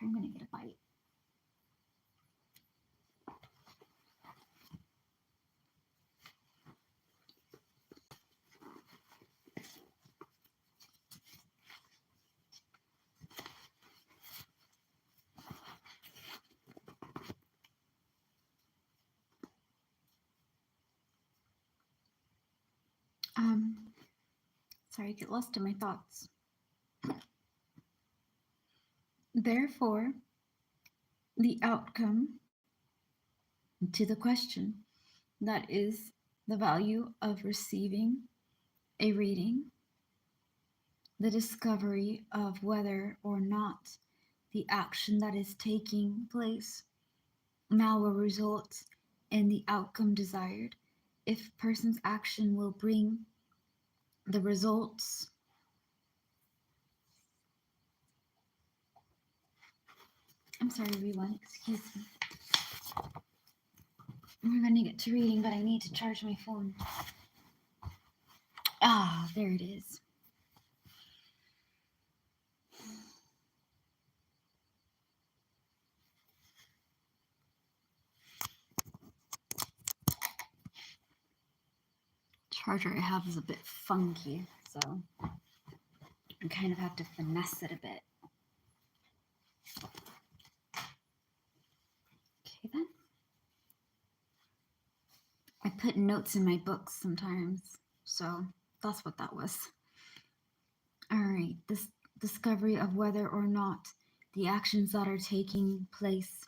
Speaker 1: I'm going to get a bite. Um, Sorry, I get lost in my thoughts. Therefore, the outcome to the question that is the value of receiving a reading, the discovery of whether or not the action that is taking place now will result in the outcome desired. If a person's action will bring the results, I'm sorry, everyone, excuse me. We're going to get to reading, but I need to charge my phone. Ah, there it is. Charger I have is a bit funky, so I kind of have to finesse it a bit. Okay then. I put notes in my books sometimes, so that's what that was. All right, this discovery of whether or not the actions that are taking place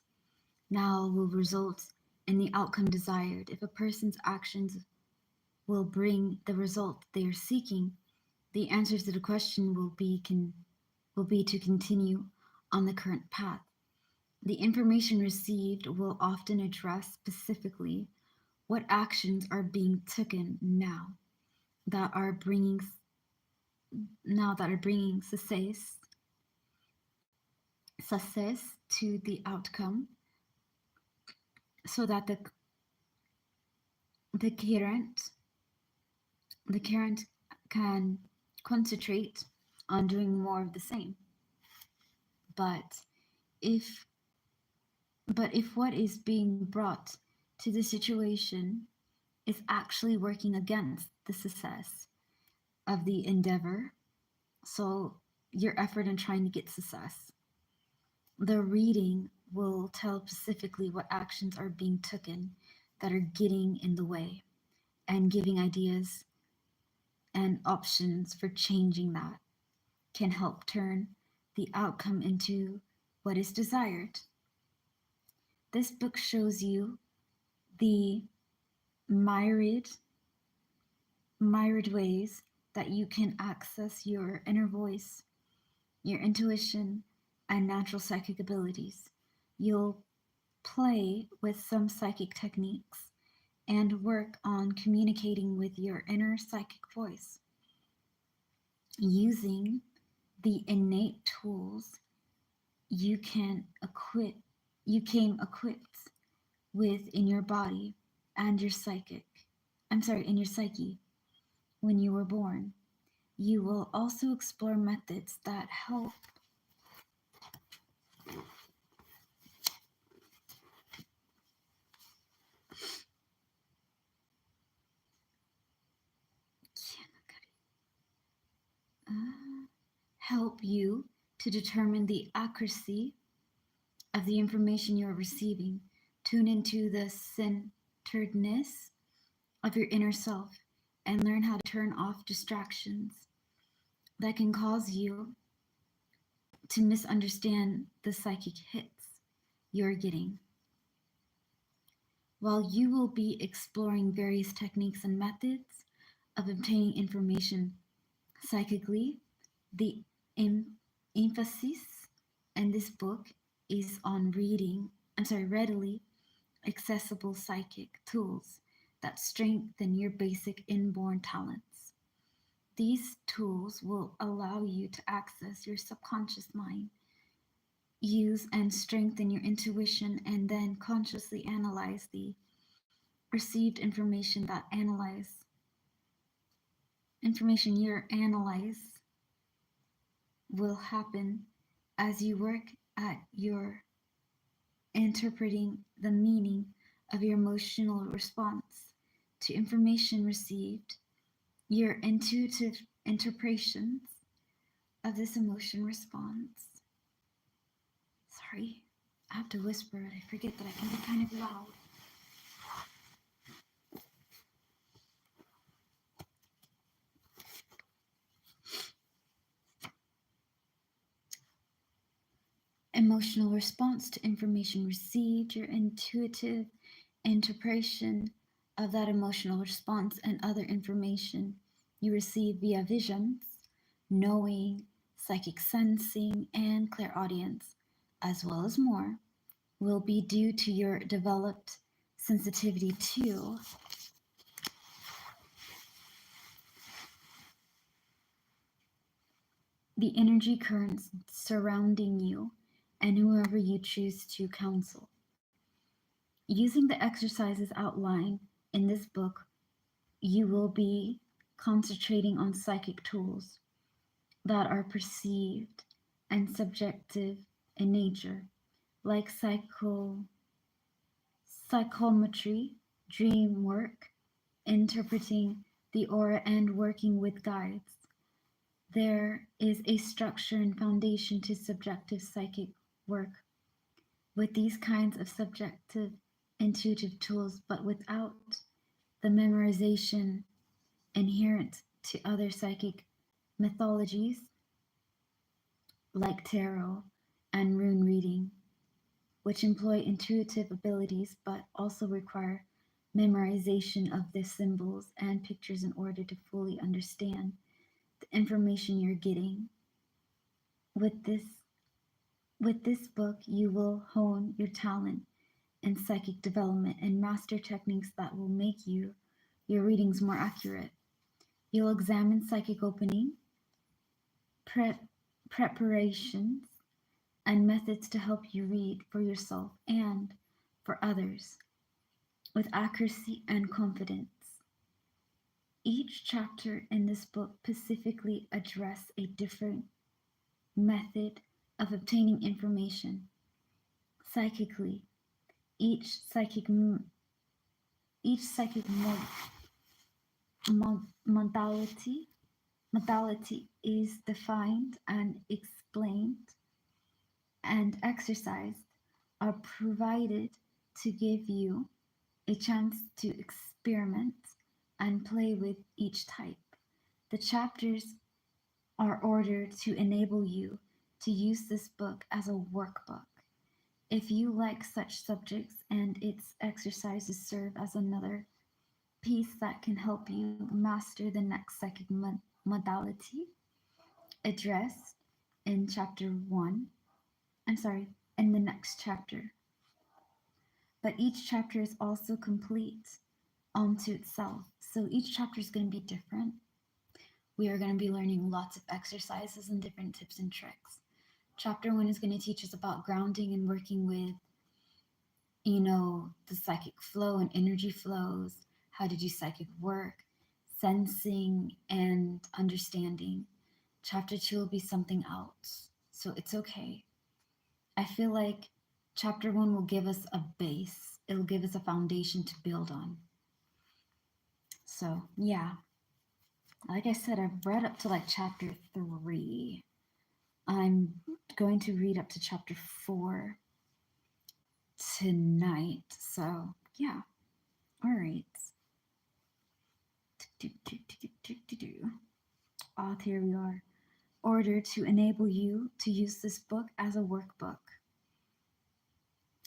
Speaker 1: now will result in the outcome desired. If a person's actions will bring the result they are seeking, the answer to the question will be to continue on the current path. The information received will often address specifically what actions are being taken that are bringing success success to the outcome so that the current the current can concentrate on doing more of the same. But if if what is being brought to the situation is actually working against the success of the endeavor, so your effort in trying to get success, the reading will tell specifically what actions are being taken that are getting in the way and giving ideas and options for changing that can help turn the outcome into what is desired. This book shows you the myriad ways that you can access your inner voice, your intuition, and natural psychic abilities. You'll play with some psychic techniques and work on communicating with your inner psychic voice using the innate tools you can equip you came equipped with in your body and your in your psyche when you were born. You will also explore methods that help help you to determine the accuracy of the information you are receiving. Tune into the centeredness of your inner self and learn how to turn off distractions that can cause you to misunderstand the psychic hits you're getting. While you will be exploring various techniques and methods of obtaining information psychically, the emphasis in this book is on readily accessible psychic tools that strengthen your basic inborn talents. These tools will allow you to access your subconscious mind, use and strengthen your intuition, and then consciously analyze the received information you analyze will happen as you work at your interpreting the meaning of your emotional response to information received, your intuitive interpretations of this emotion response. Sorry, I have to whisper. I forget that I can be kind of loud. Emotional response to information received, your intuitive interpretation of that emotional response, and other information you receive via visions, knowing, psychic sensing, and clairaudience, as well as more, will be due to your developed sensitivity to the energy currents surrounding you and whoever you choose to counsel. Using the exercises outlined in this book, you will be concentrating on psychic tools that are perceived and subjective in nature, like psychometry, dream work, interpreting the aura, and working with guides. There is a structure and foundation to subjective psychic work with these kinds of subjective intuitive tools, but without the memorization inherent to other psychic mythologies like tarot and rune reading, which employ intuitive abilities but also require memorization of the symbols and pictures in order to fully understand the information you're getting. With this book, you will hone your talent in psychic development and master techniques that will make your readings more accurate. You'll examine psychic opening, preparations, and methods to help you read for yourself and for others with accuracy and confidence. Each chapter in this book specifically address a different method of obtaining information psychically. Each psychic each psychic modality is defined and explained, and exercised are provided to give you a chance to experiment and play with each type. The chapters are ordered to enable you to use this book as a workbook. If you like such subjects, and its exercises serve as another piece that can help you master the next psychic modality addressed in chapter 1. I'm sorry, in the next chapter. But each chapter is also complete onto itself. So each chapter is going to be different. We are going to be learning lots of exercises and different tips and tricks. Chapter 1 is going to teach us about grounding and working with, the psychic flow and energy flows, how to do psychic work, sensing, and understanding. Chapter 2 will be something else. So it's okay. I feel like chapter 1 will give us a base, it'll give us a foundation to build on. So, yeah. Like I said, I've read up to like chapter 3. I'm going to read up to chapter 4 tonight. So, yeah. All right. Here we are. Order to enable you to use this book as a workbook.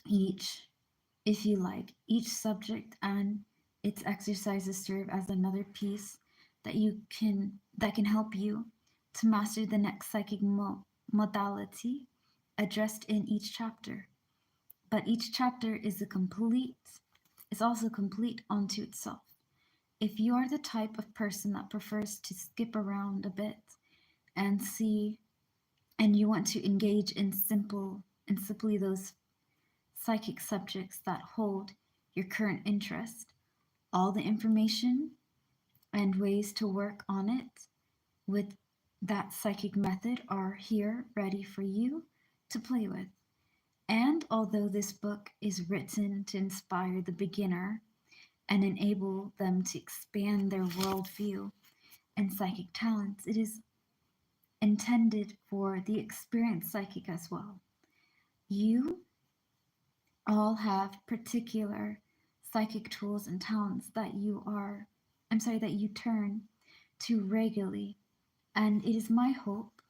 Speaker 1: If you like, each subject and its exercises serve as another piece that can help you to master the next psychic modality addressed in each chapter. But each chapter is also complete unto itself. If you are the type of person that prefers to skip around a bit and you want to engage in simply those psychic subjects that hold your current interest, all the information and ways to work on it with that psychic method are here ready for you to play with. And although this book is written to inspire the beginner and enable them to expand their worldview and psychic talents, it is intended for the experienced psychic as well. You all have particular psychic tools and talents that you turn to regularly, and it is my hope.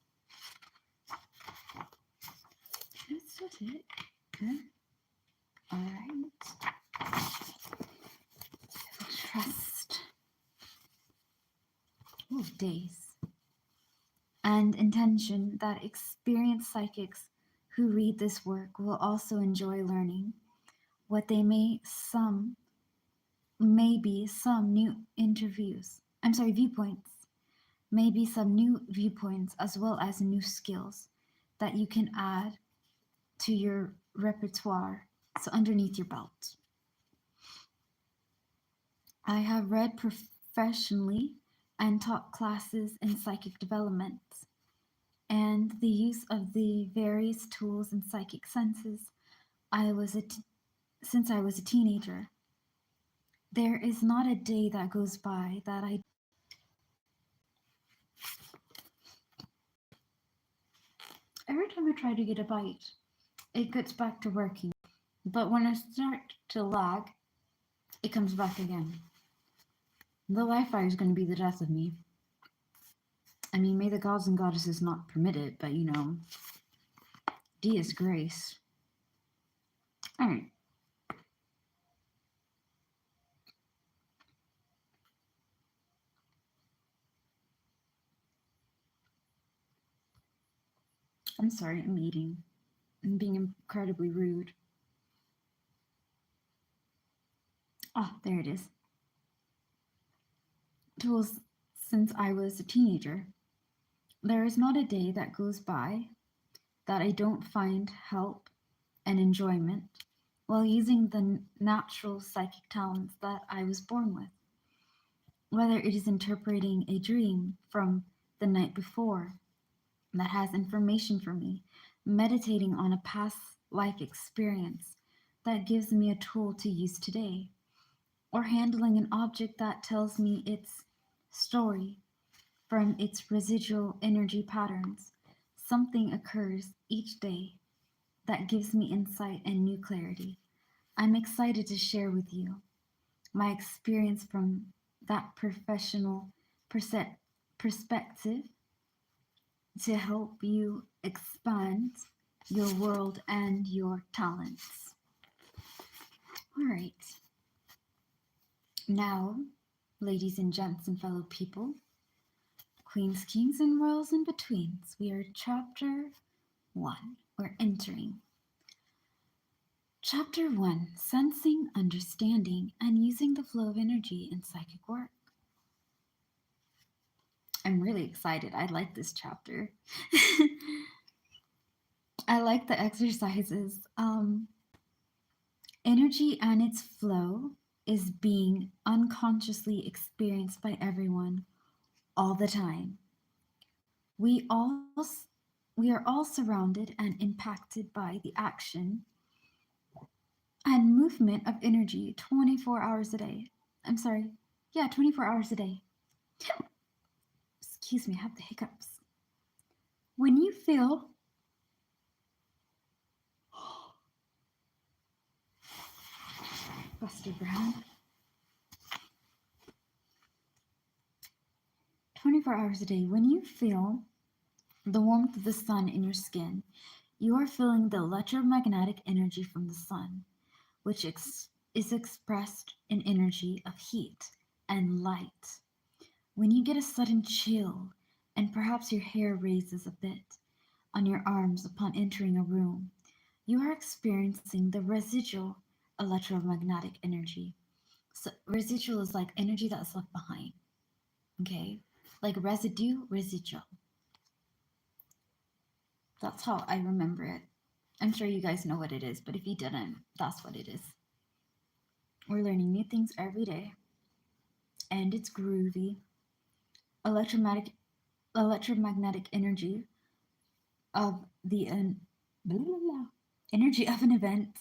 Speaker 1: That's it. Good. All right. Trust. Days. And intention that experienced psychics who read this work will also enjoy learning what maybe some new viewpoints, maybe some new viewpoints as well as new skills that you can add to your repertoire, so underneath your belt. I have read professionally and taught classes in psychic development and the use of the various tools and psychic senses since I was a teenager. There is not a day that goes by that every time I try to get a bite, it gets back to working. But when I start to lag, it comes back again. The Wi-Fi is going to be the death of me. I mean, may the gods and goddesses not permit it, but Dia's grace. Alright. I'm sorry, I'm eating. I'm being incredibly rude. There it is. Tools since I was a teenager. There is not a day that goes by that I don't find help and enjoyment while using the natural psychic talents that I was born with. Whether it is interpreting a dream from the night before that has information for me, meditating on a past life experience that gives me a tool to use today, or handling an object that tells me its story from its residual energy patterns. Something occurs each day that gives me insight and new clarity. I'm excited to share with you my experience from that professional perspective to help you expand your world and your talents. All right, now, ladies and gents and fellow people, queens, kings, and royals in betweens, we are chapter 1. We're entering chapter 1, sensing, understanding, and using the flow of energy in psychic work. I'm really excited. I like this chapter. I like the exercises. Energy and its flow is being unconsciously experienced by everyone all the time. We all we are all surrounded and impacted by the action and movement of energy 24 hours a day. I'm sorry. Yeah, 24 hours a day. Excuse me, I have the hiccups. When you feel Buster Brown, 24 hours a day, when you feel the warmth of the sun in your skin, you are feeling the electromagnetic energy from the sun, which is expressed in energy of heat and light. When you get a sudden chill and perhaps your hair raises a bit on your arms upon entering a room, you are experiencing the residual electromagnetic energy. So residual is like energy that's left behind. Okay? Like residue, residual. That's how I remember it. I'm sure you guys know what it is, but if you didn't, that's what it is. We're learning new things every day, and it's groovy. Electromagnetic energy of the blah, blah, blah, energy of an event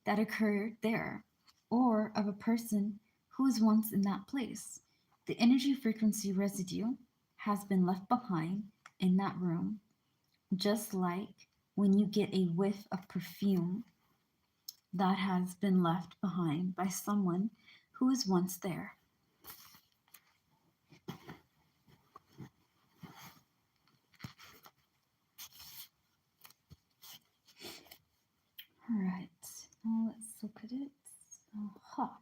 Speaker 1: that occurred there, or of a person who was once in that place. The energy frequency residue has been left behind in that room, just like when you get a whiff of perfume that has been left behind by someone who was once there. All right, now let's look at it. Aha.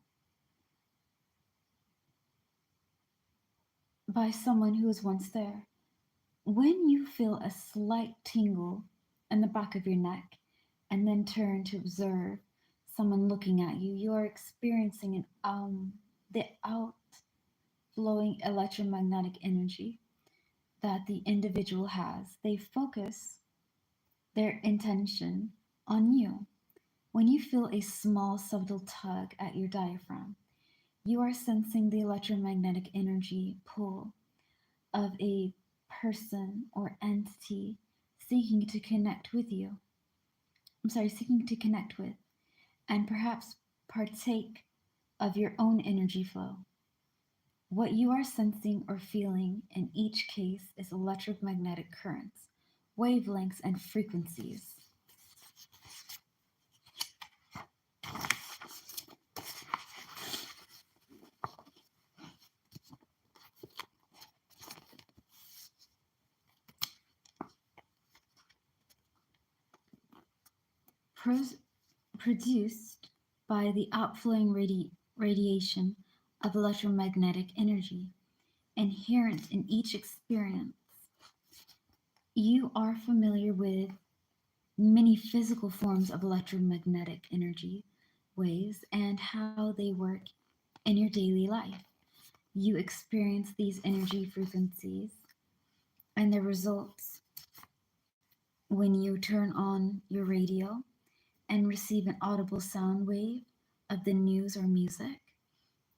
Speaker 1: By someone who was once there. When you feel a slight tingle in the back of your neck and then turn to observe someone looking at you, you are experiencing the outflowing electromagnetic energy that the individual has. They focus their intention on you. When you feel a small subtle tug at your diaphragm, you are sensing the electromagnetic energy pull of a person or entity seeking to connect with you. Seeking to connect with and perhaps partake of your own energy flow. What you are sensing or feeling in each case is electromagnetic currents, wavelengths, and frequencies. Produced by the outflowing radiation of electromagnetic energy inherent in each experience. You are familiar with many physical forms of electromagnetic energy waves and how they work in your daily life. You experience these energy frequencies and their results when you turn on your radio and receive an audible sound wave of the news or music,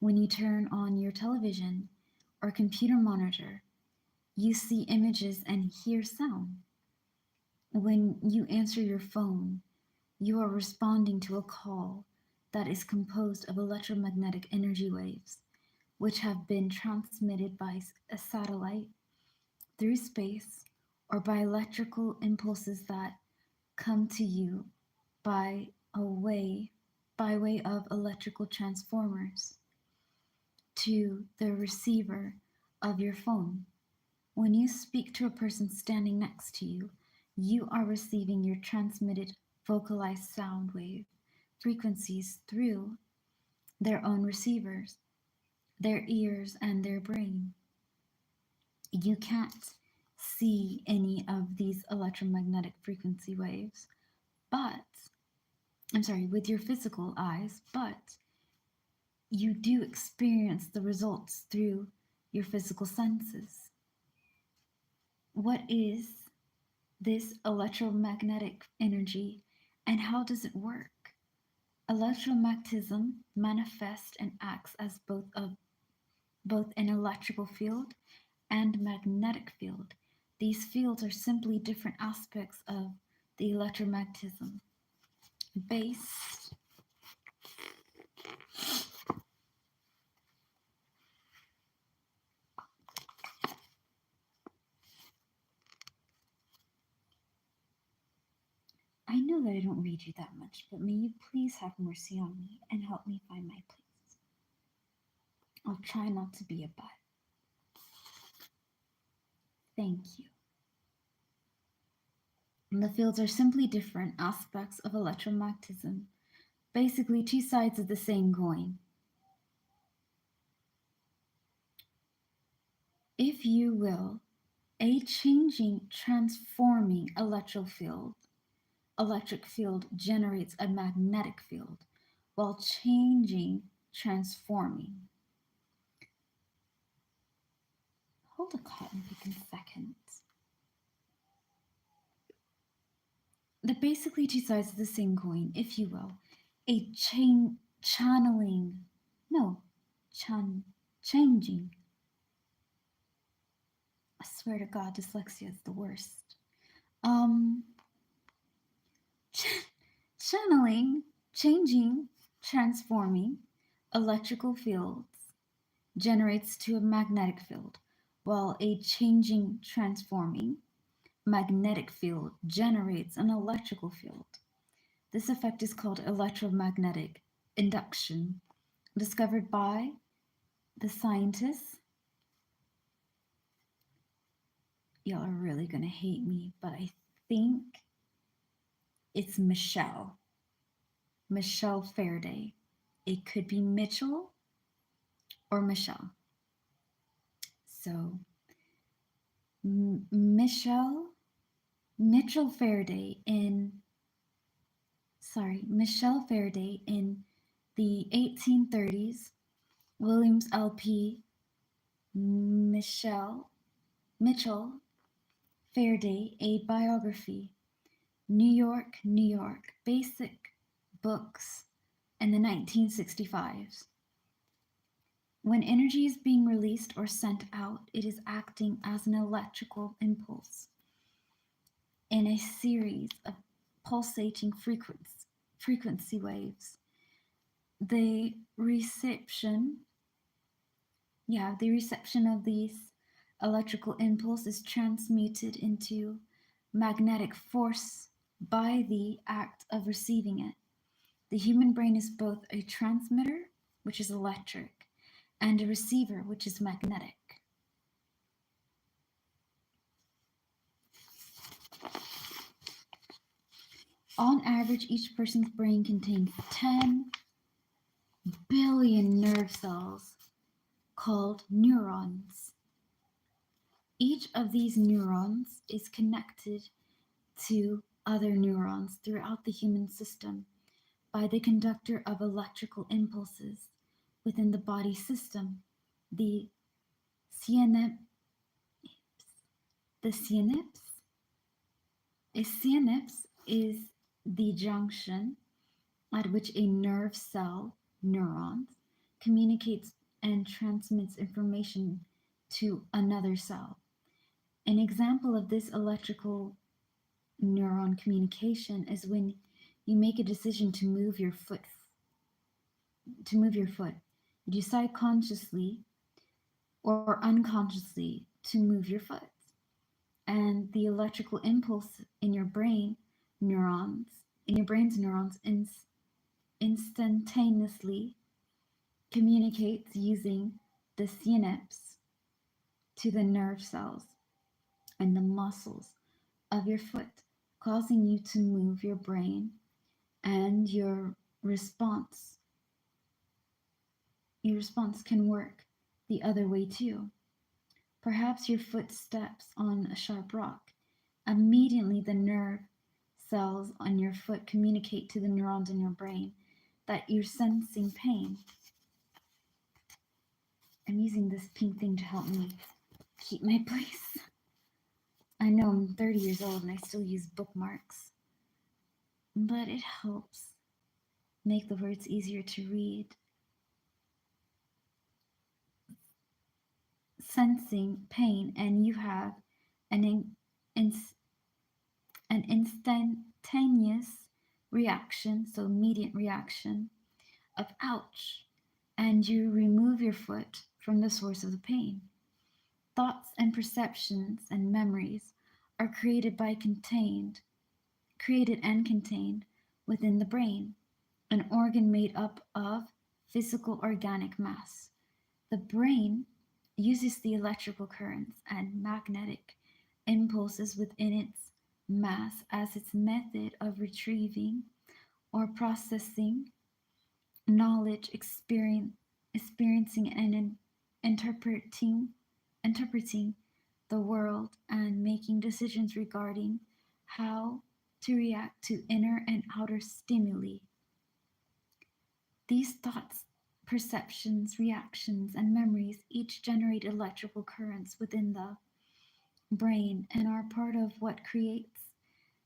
Speaker 1: when you turn on your television or computer monitor, you see images and hear sound. When you answer your phone, you are responding to a call that is composed of electromagnetic energy waves, which have been transmitted by a satellite through space or by electrical impulses that come to you by a way by way of electrical transformers to the receiver of your phone. When you speak to a person standing next to you, you are receiving your transmitted vocalized sound wave frequencies through their own receivers, their ears, and their brain. You can't see any of these electromagnetic frequency waves, but with your physical eyes, but you do experience the results through your physical senses. What is this electromagnetic energy and how does it work? Electromagnetism manifests and acts as both an electrical field and magnetic field. These fields are simply different aspects of the electromagnetism. Based I know that I don't read you that much, but may you please have mercy on me and help me find my place. I'll try not to be a butt. Thank you. And the fields are simply different aspects of electromagnetism, basically two sides of the same coin. If you will, a changing, transforming electric field generates a magnetic field, while changing, transforming. Hold a cotton picking second. They're basically two sides of the same coin, if you will. A channeling, no, changing. I swear to God, dyslexia is the worst. Um, channeling, changing, transforming electrical fields generates to a magnetic field, while a changing, transforming magnetic field generates an electrical field. This effect is called electromagnetic induction, discovered by the scientists. Y'all are really gonna hate me, but I think it's Michelle Faraday. It could be Mitchell or Michelle. So Mitchell Faraday Michelle Faraday in the 1830s, Williams LP Mitchell Faraday, a biography, New York, basic books in the 1965s. When energy is being released or sent out, it is acting as an electrical impulse in a series of pulsating frequency waves. The reception of these electrical impulse is transmuted into magnetic force by the act of receiving it. The human brain is both a transmitter, which is electric, and a receiver, which is magnetic. On average, each person's brain contains 10 billion nerve cells called neurons. Each of these neurons is connected to other neurons throughout the human system by the conductor of electrical impulses within the body system, the synapse. A synapse is the junction at which a nerve cell, neurons, communicates and transmits information to another cell. An example of this electrical neuron communication is when you make a decision to move your foot. You decide consciously or unconsciously to move your foot. And the electrical impulse neurons, in your brain's neurons, instantaneously communicates using the synapse to the nerve cells and the muscles of your foot, causing you to move your brain, and your response can work the other way too. Perhaps your foot steps on a sharp rock. Immediately, the nerve cells on your foot communicate to the neurons in your brain that you're sensing pain. I'm using this pink thing to help me keep my place. I know I'm 30 years old and I still use bookmarks, but it helps make the words easier to read. Sensing pain, and you have an, an instantaneous reaction, so immediate reaction of ouch, and you remove your foot from the source of the pain. Thoughts and perceptions and memories are created and contained within the brain, an organ made up of physical organic mass. The brain uses the electrical currents and magnetic impulses within its mass as its method of retrieving or processing knowledge, experiencing and interpreting the world, and making decisions regarding how to react to inner and outer stimuli. These thoughts, perceptions, reactions, and memories each generate electrical currents within the brain and are part of what creates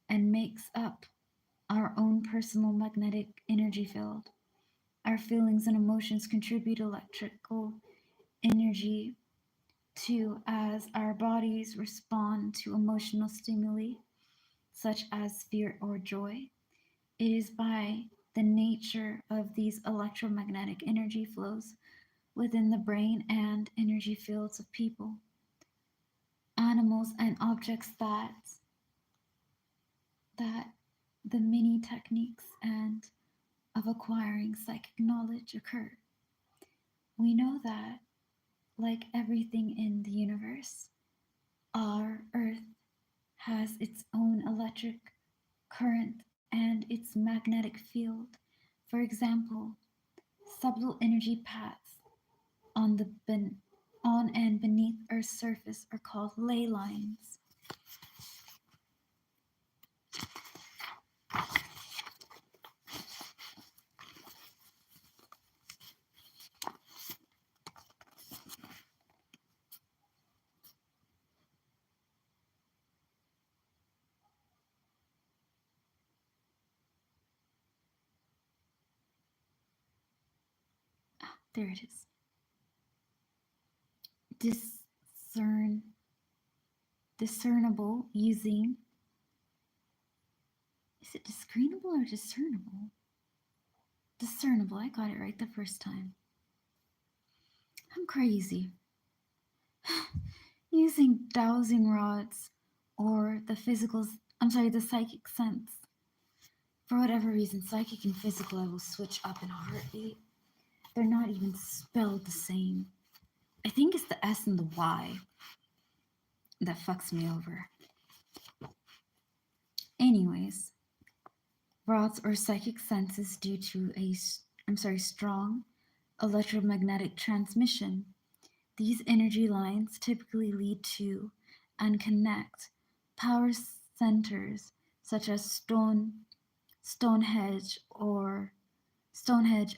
Speaker 1: and makes up our own personal magnetic energy field. Our feelings and emotions contribute electrical energy too, as our bodies respond to emotional stimuli such as fear or joy. It is by the nature of these electromagnetic energy flows within the brain and energy fields of people, animals, and objects that the many techniques and of acquiring psychic knowledge occur. We know that, like everything in the universe, our Earth has its own electric current and its magnetic field. For example, subtle energy paths on on and beneath Earth's surface are called ley lines. There it is. Discernible using, is it discernible or discernible? Discernible, I got it right the first time. I'm crazy. Using dowsing rods or the psychic sense. For whatever reason, psychic and physical, I will switch up in a heartbeat. They're not even spelled the same. I think it's the S and the Y that fucks me over. Anyways, rods or psychic senses due to strong electromagnetic transmission. These energy lines typically lead to and connect power centers such as Stonehenge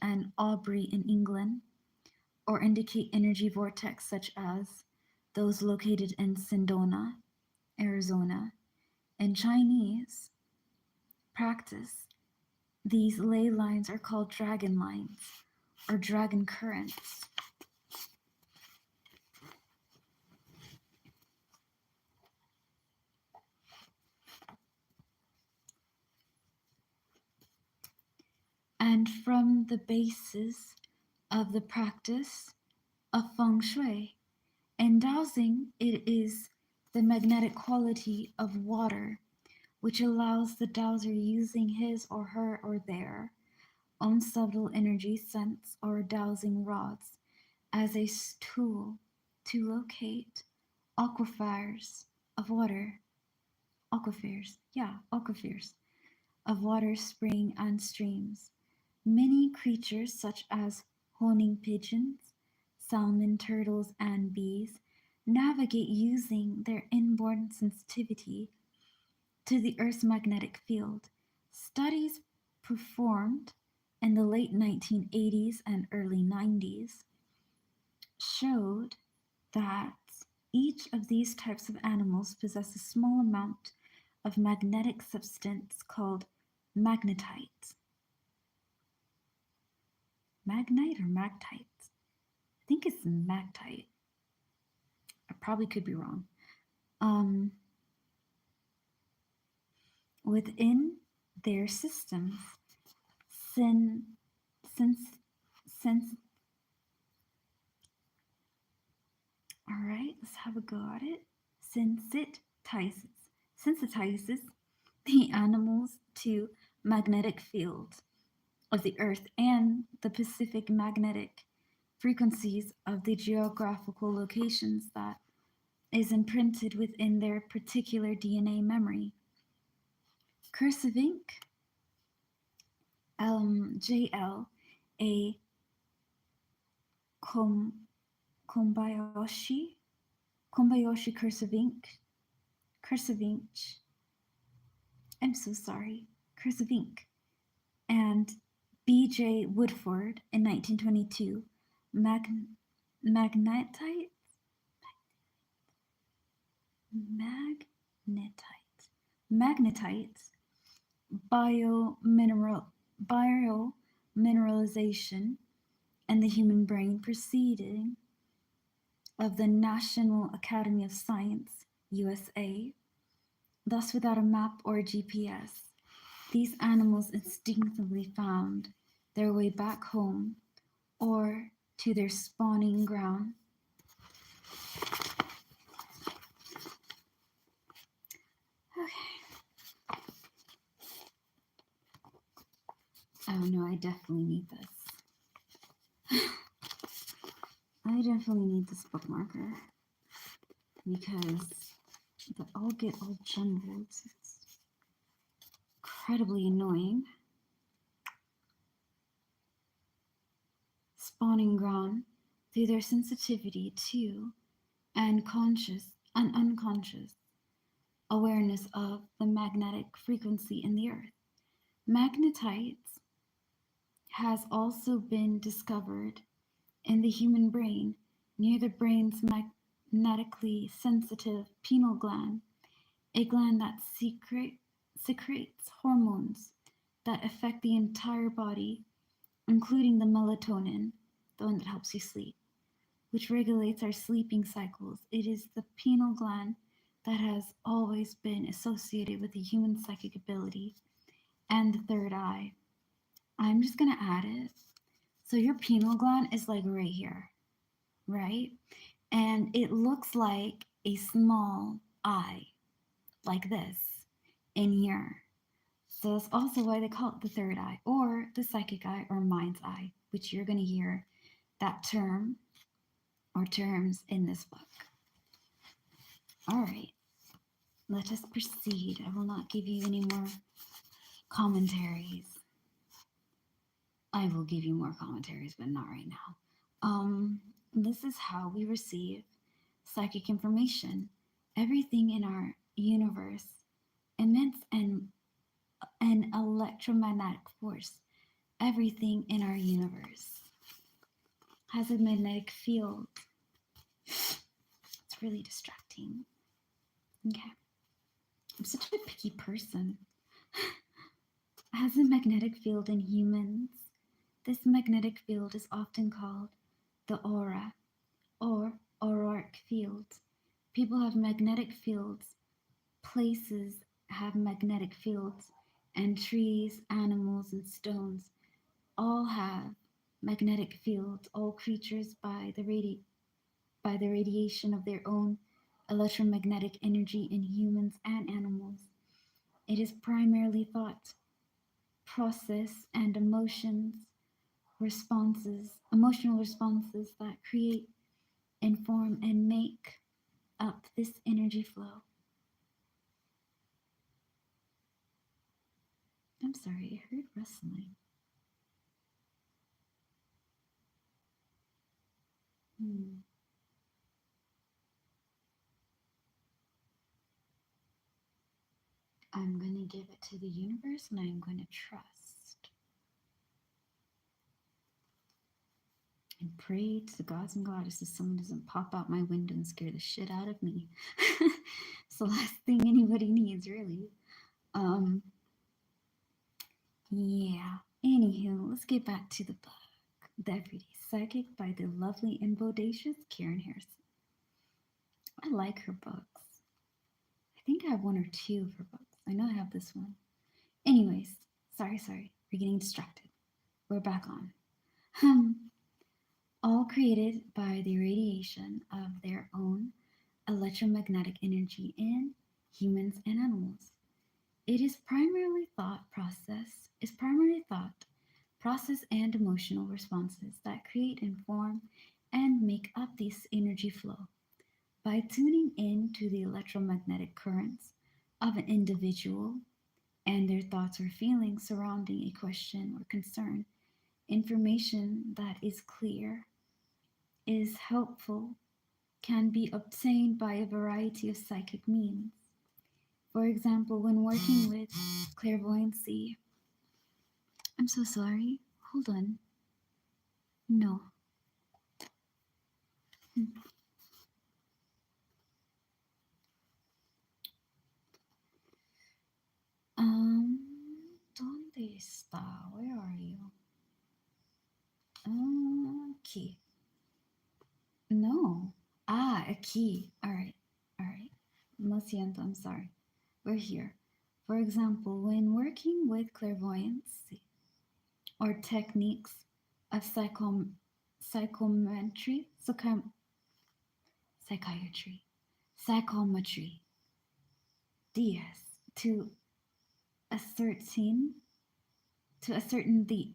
Speaker 1: and Aubrey in England, or indicate energy vortex such as those located in Sedona, Arizona, In Chinese practice, these ley lines are called dragon lines or dragon currents. And from the basis of the practice of feng shui and dowsing, it is the magnetic quality of water which allows the dowser using his or her or their own subtle energy sense or dowsing rods as a tool to locate aquifers of water, aquifers of water, spring and streams. Many creatures such as honing pigeons, salmon, turtles, and bees navigate using their inborn sensitivity to the Earth's magnetic field. Studies performed in the late 1980s and early 90s showed that each of these types of animals possess a small amount of magnetic substance called magnetite. Magnite or magtite? I think it's magtite. I probably could be wrong. Within their systems, sin, since, since, all right, let's have a go at it. Sensitizes the animals to magnetic fields of the earth and the specific magnetic frequencies of the geographical locations that is imprinted within their particular DNA memory. Cursive ink, JL, a Kombayashi cursive ink, I'm so sorry, cursive ink, and B.J. Woodford in 1922, magnetite, biomineralization, and the human brain proceeding of the National Academy of Science, USA, thus without a map or a GPS. These animals instinctively found their way back home or to their spawning ground. Okay. Oh no, I definitely need this. I definitely need this bookmarker because I'll get all jumbled. It's incredibly annoying. Spawning ground through their sensitivity to and conscious and unconscious awareness of the magnetic frequency in the earth. Magnetite has also been discovered in the human brain near the brain's magnetically sensitive pineal gland, a gland that secretes hormones that affect the entire body, including the melatonin, the one that helps you sleep, which regulates our sleeping cycles. It is the pineal gland that has always been associated with the human psychic ability and the third eye. I'm just going to add it. So your pineal gland is like right here, right? And it looks like a small eye, like this, in here. So that's also why they call it the third eye, or the psychic eye, or mind's eye, which you're going to hear that term or terms in this book. All right, let us proceed. I will not give you any more commentaries. I will give you more commentaries, but not right now. This is how we receive psychic information. Everything in our universe emits an electromagnetic force. Everything in our universe has a magnetic field. It's really distracting. Okay. I'm such a picky person. Has a magnetic field in humans. This magnetic field is often called the aura or auroric field. People have magnetic fields, places have magnetic fields, and trees, animals, and stones all have magnetic fields. All creatures by the radiation of their own electromagnetic energy in humans and animals. It is primarily thought, process, and emotional responses that create, inform, and make up this energy flow. I'm sorry, I heard rustling. Hmm. I'm going to give it to the universe and I'm going to trust and pray to the gods and goddesses someone doesn't pop out my window and scare the shit out of me. It's the last thing anybody needs, really. Um, yeah. Anywho, let's get back to the book. The Everyday Psychic by the lovely and bodacious Karen Harrison. I like her books. I think I have one or two of her books. I know I have this one. Anyways, sorry. We're getting distracted. We're back on. All created by the radiation of their own electromagnetic energy in humans and animals. It is primarily thought, process, and emotional responses that create, inform, and make up this energy flow. By tuning in to the electromagnetic currents of an individual and their thoughts or feelings surrounding a question or concern, information that is clear, is helpful, can be obtained by a variety of psychic means. For example, when working with clairvoyancy, I'm so sorry. Hold on. No. Um, ¿Dónde está? Where are you? Key. No. A key. All right. Lo siento, I'm sorry. We're here. For example, when working with clairvoyancy or techniques of psychometry, psychiatry, psychometry, DS, ascertain, to ascertain the.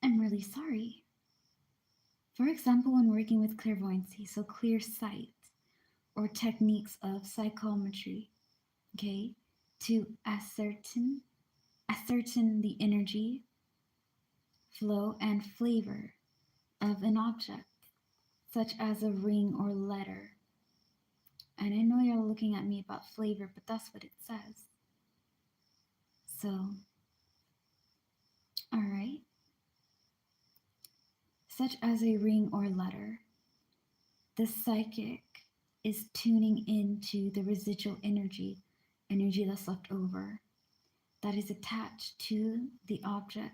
Speaker 1: I'm really sorry. For example, when working with clairvoyancy, so clear sight, or techniques of psychometry, okay, to ascertain the energy, flow, and flavor of an object, such as a ring or letter. And I know you're looking at me about flavor, but that's what it says. So, all right, such as a ring or letter, the psychic is tuning into the residual energy that's left over, that is attached to the object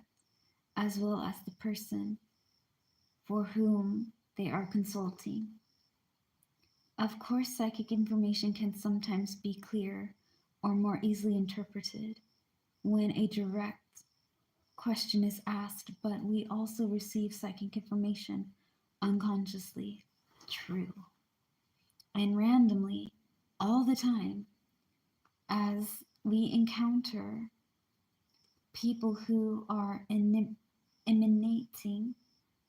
Speaker 1: as well as the person for whom they are consulting. Of course, psychic information can sometimes be clearer or more easily interpreted when a direct question is asked, but we also receive psychic information unconsciously. True. And randomly, all the time, as we encounter people who are emanating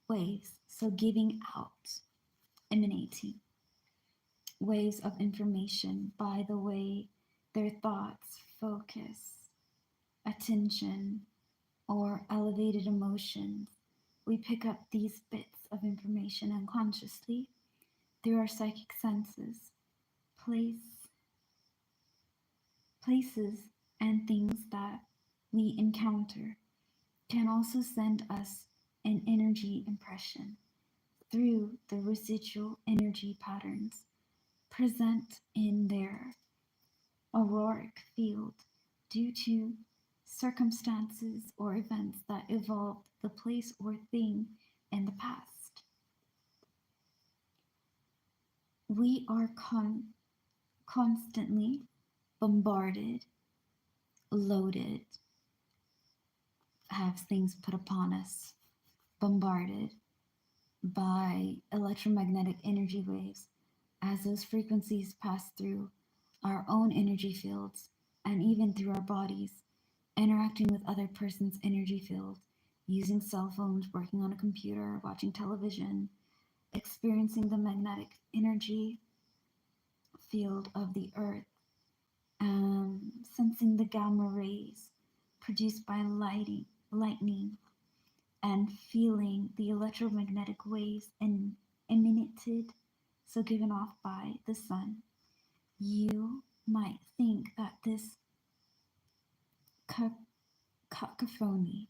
Speaker 1: waves, so giving out, emanating waves of information by the way their thoughts, focus, attention, or elevated emotions. We pick up these bits of information unconsciously through our psychic senses, place, places, and things that we encounter can also send us an energy impression through the residual energy patterns present in there. auroric field due to circumstances or events that evolved the place or thing in the past. We are constantly bombarded, loaded, have things put upon us, bombarded by electromagnetic energy waves as those frequencies pass through our own energy fields and even through our bodies, interacting with other person's energy field, using cell phones, working on a computer, watching television, experiencing the magnetic energy field of the earth, sensing the gamma rays produced by lightning, and feeling the electromagnetic waves emitted, so given off by the sun. You might think that this cacophony,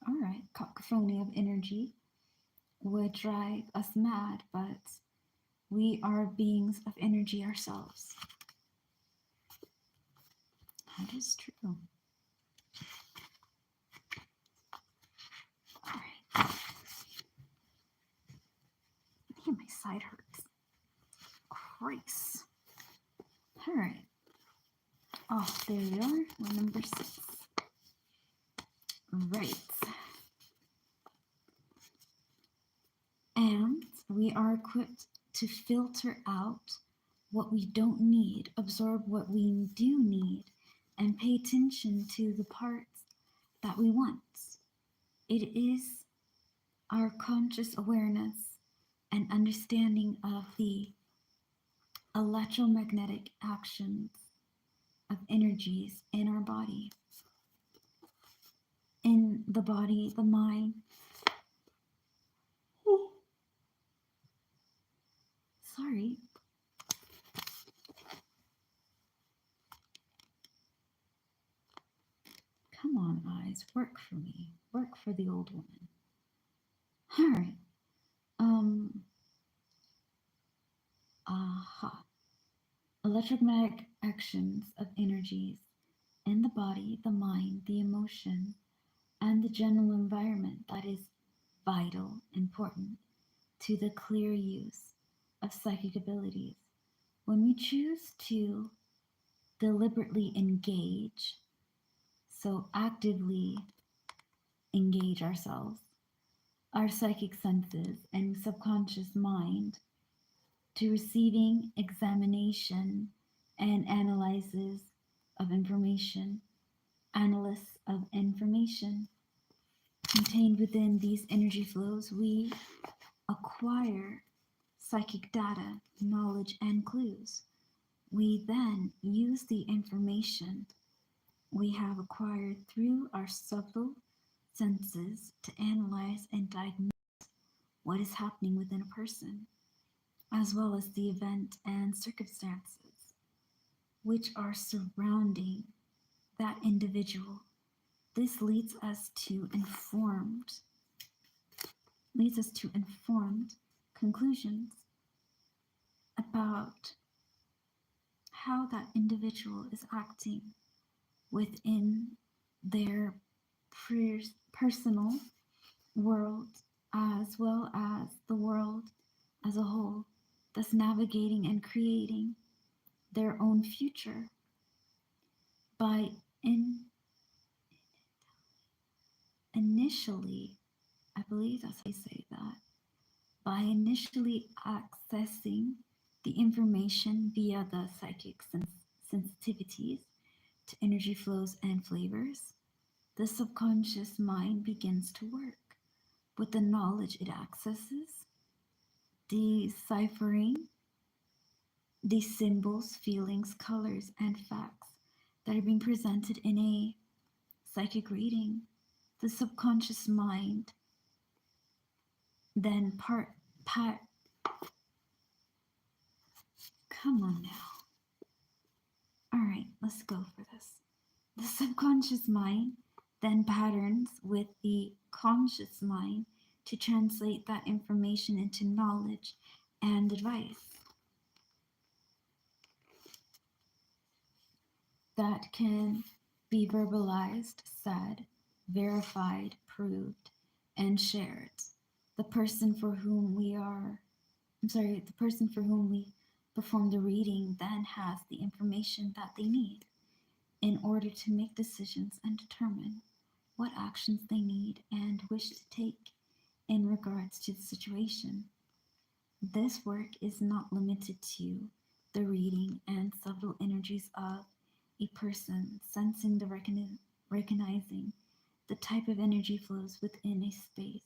Speaker 1: all right, cacophony of energy would drive us mad, but we are beings of energy ourselves. That is true. All right. Man, my side hurts. Christ. All right. Oh, there we are. We're number 6. Right. And we are equipped to filter out what we don't need, absorb what we do need, and pay attention to the parts that we want. It is our conscious awareness and understanding of the electromagnetic actions of energies in our body, in the body, the mind. Sorry. Come on, eyes, work for me. Work for the old woman. All right. Electromagnetic actions of energies in the body, the mind, the emotion, and the general environment that is vital, important to the clear use of psychic abilities. When we choose to deliberately engage, so actively engage ourselves, our psychic senses and subconscious mind to receiving examination and analysts of information contained within these energy flows, we acquire psychic data, knowledge, and clues. We then use the information we have acquired through our subtle senses to analyze and diagnose what is happening within a person, as well as the event and circumstances which are surrounding that individual. This leads us to informed conclusions about how that individual is acting within their personal world as well as the world as a whole, thus navigating and creating their own future by initially, I believe that's how you say that, by initially accessing the information via the psychic sensitivities to energy flows and flavors, the subconscious mind begins to work with the knowledge it accesses, deciphering the symbols, feelings, colors, and facts that are being presented in a psychic reading. The subconscious mind then come on now. All right, let's go for this. The subconscious mind then patterns with the conscious mind to translate that information into knowledge and advice. that can be verbalized, said, verified, proved, and shared. The person for whom we are, the person for whom we perform the reading then has the information that they need in order to make decisions and determine what actions they need and wish to take in regards to the situation. This work is not limited to the reading and subtle energies of a person, sensing the recognizing the type of energy flows within a space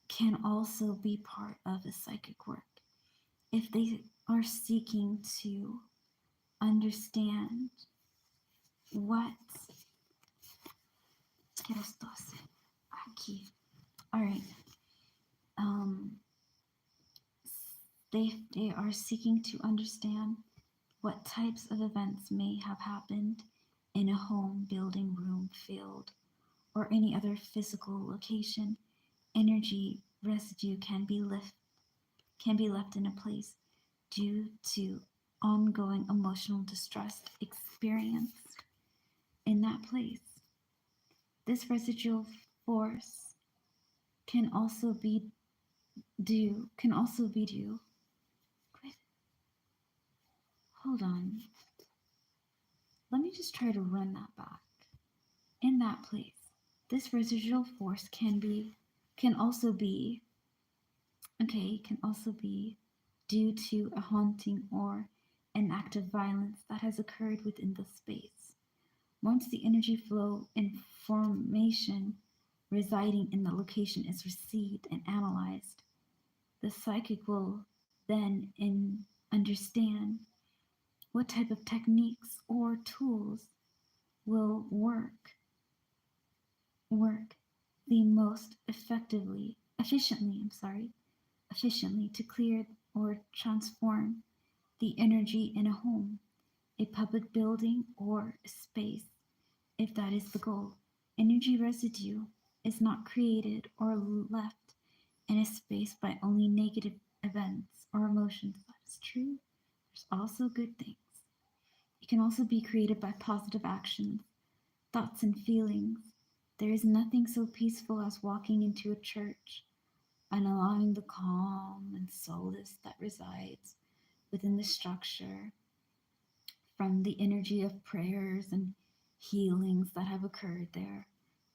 Speaker 1: can also be part of a psychic work. If they are seeking to understand what aqui. All right. Um, they are seeking to understand what types of events may have happened in a home, building, room, field, or any other physical location. Energy residue can be left in a place due to ongoing emotional distress experienced in that place. This residual force can also be due. Wait, hold on. Let me just try to run that back. In that place, this residual force can also be can also be due to a haunting or an act of violence that has occurred within the space. Once the energy flow information residing in the location is received and analyzed, the psychic will then understand what type of techniques or tools will work the most efficiently to clear or transform the energy in a home, a public building, or a space, if that is the goal. Energy residue is not created or left in a space by only negative events or emotions. That is true. There's also good things. It can also be created by positive actions, thoughts, and feelings. There is nothing so peaceful as walking into a church and allowing the calm and solace that resides within the structure from the energy of prayers and healings that have occurred there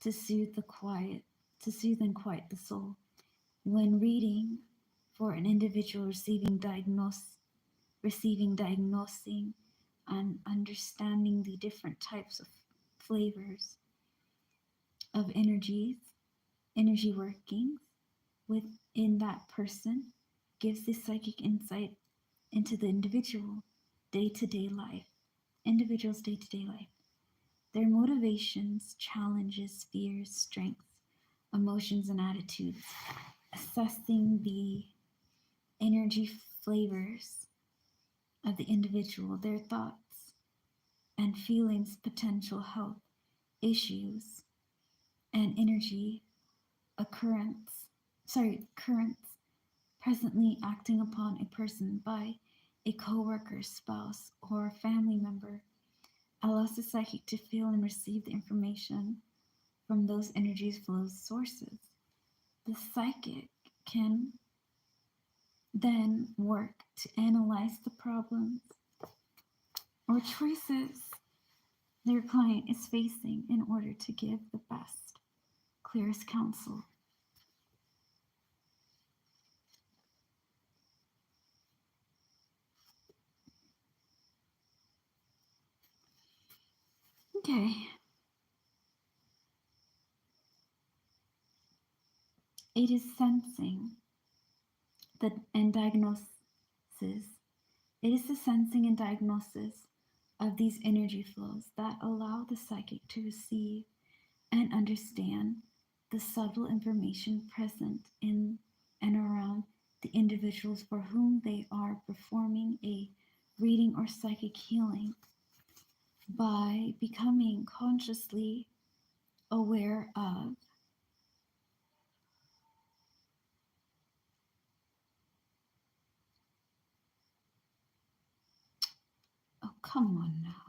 Speaker 1: to soothe and quiet the soul. When reading for an individual diagnosing and understanding the different types of flavors of energy workings within that person gives this psychic insight into the day-to-day life, individual's day-to-day life, their motivations, challenges, fears, strengths, emotions, and attitudes, assessing the energy flavors of the individual, their thoughts and feelings, potential health issues, and energy currents presently acting upon a person by a co-worker, spouse, or family member allows the psychic to feel and receive the information from those energies flows sources. The psychic can then work to analyze the problems or choices their client is facing in order to give the best, clearest counsel. Okay. It is sensing and diagnosis. It is the sensing and diagnosis of these energy flows that allow the psychic to receive and understand the subtle information present in and around the individuals for whom they are performing a reading or psychic healing by becoming consciously aware of oh come on now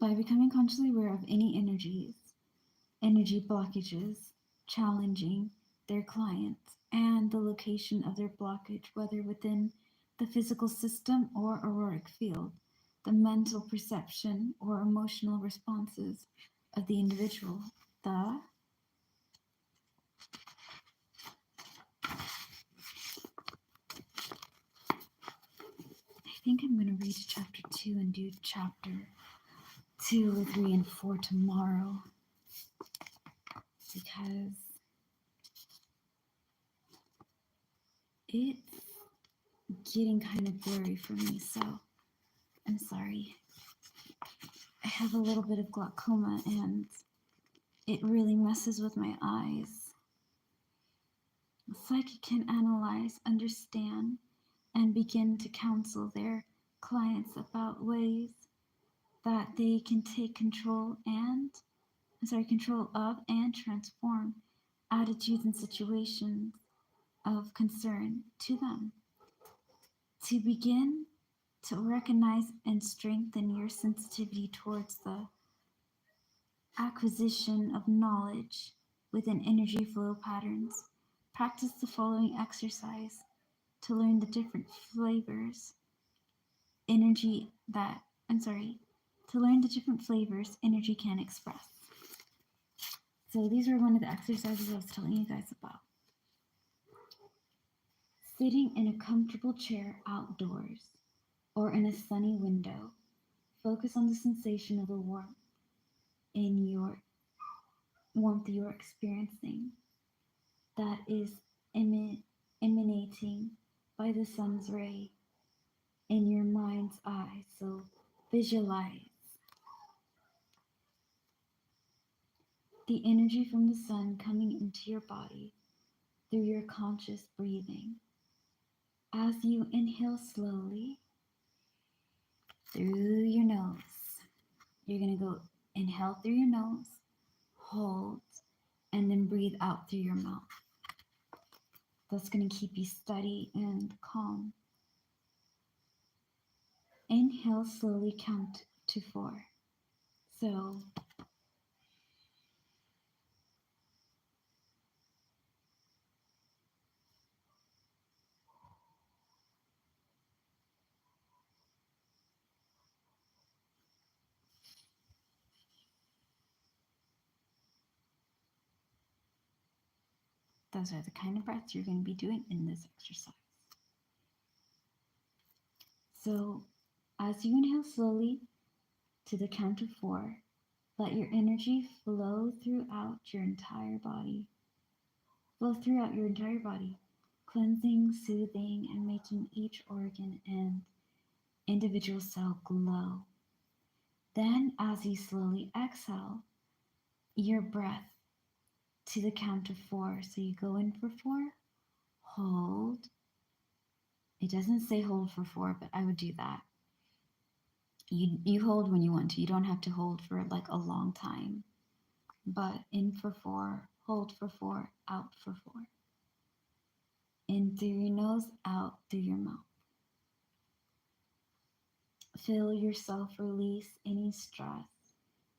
Speaker 1: By becoming consciously aware of any energy blockages challenging their clients, and the location of their blockage, whether within the physical system or auroric field, the mental perception or emotional responses of the individual. I think I'm going to read chapter 2 and do chapter 2, 3, and 4 tomorrow because it's getting kind of blurry for me, so I'm sorry. I have a little bit of glaucoma and it really messes with my eyes. The psychic can analyze, understand, and begin to counsel their clients about ways that they can take control of and transform attitudes and situations of concern to them. To begin to recognize and strengthen your sensitivity towards the acquisition of knowledge within energy flow patterns, practice the following exercise to learn the different flavors energy that to learn the different flavors energy can express. So these are one of the exercises I was telling you guys about. Sitting in a comfortable chair outdoors or in a sunny window, focus on the sensation of the warmth you're experiencing that is emanating by the sun's ray in your mind's eye. So visualize the energy from the sun coming into your body through your conscious breathing. As you inhale slowly through your nose, you're going to go inhale through your nose, hold, and then breathe out through your mouth. That's going to keep you steady and calm. Inhale slowly, count to 4. So those are the kind of breaths you're going to be doing in this exercise. So as you inhale slowly to the count of 4, let your energy flow throughout your entire body. Cleansing, soothing, and making each organ and individual cell glow. Then, as you slowly exhale your breath to the count of 4, so you go in for 4, hold. It doesn't say hold for 4, but I would do that. You hold when you want to. You don't have to hold for like a long time. But in for 4, hold for 4, out for 4. In through your nose, out through your mouth. Feel yourself release any stress,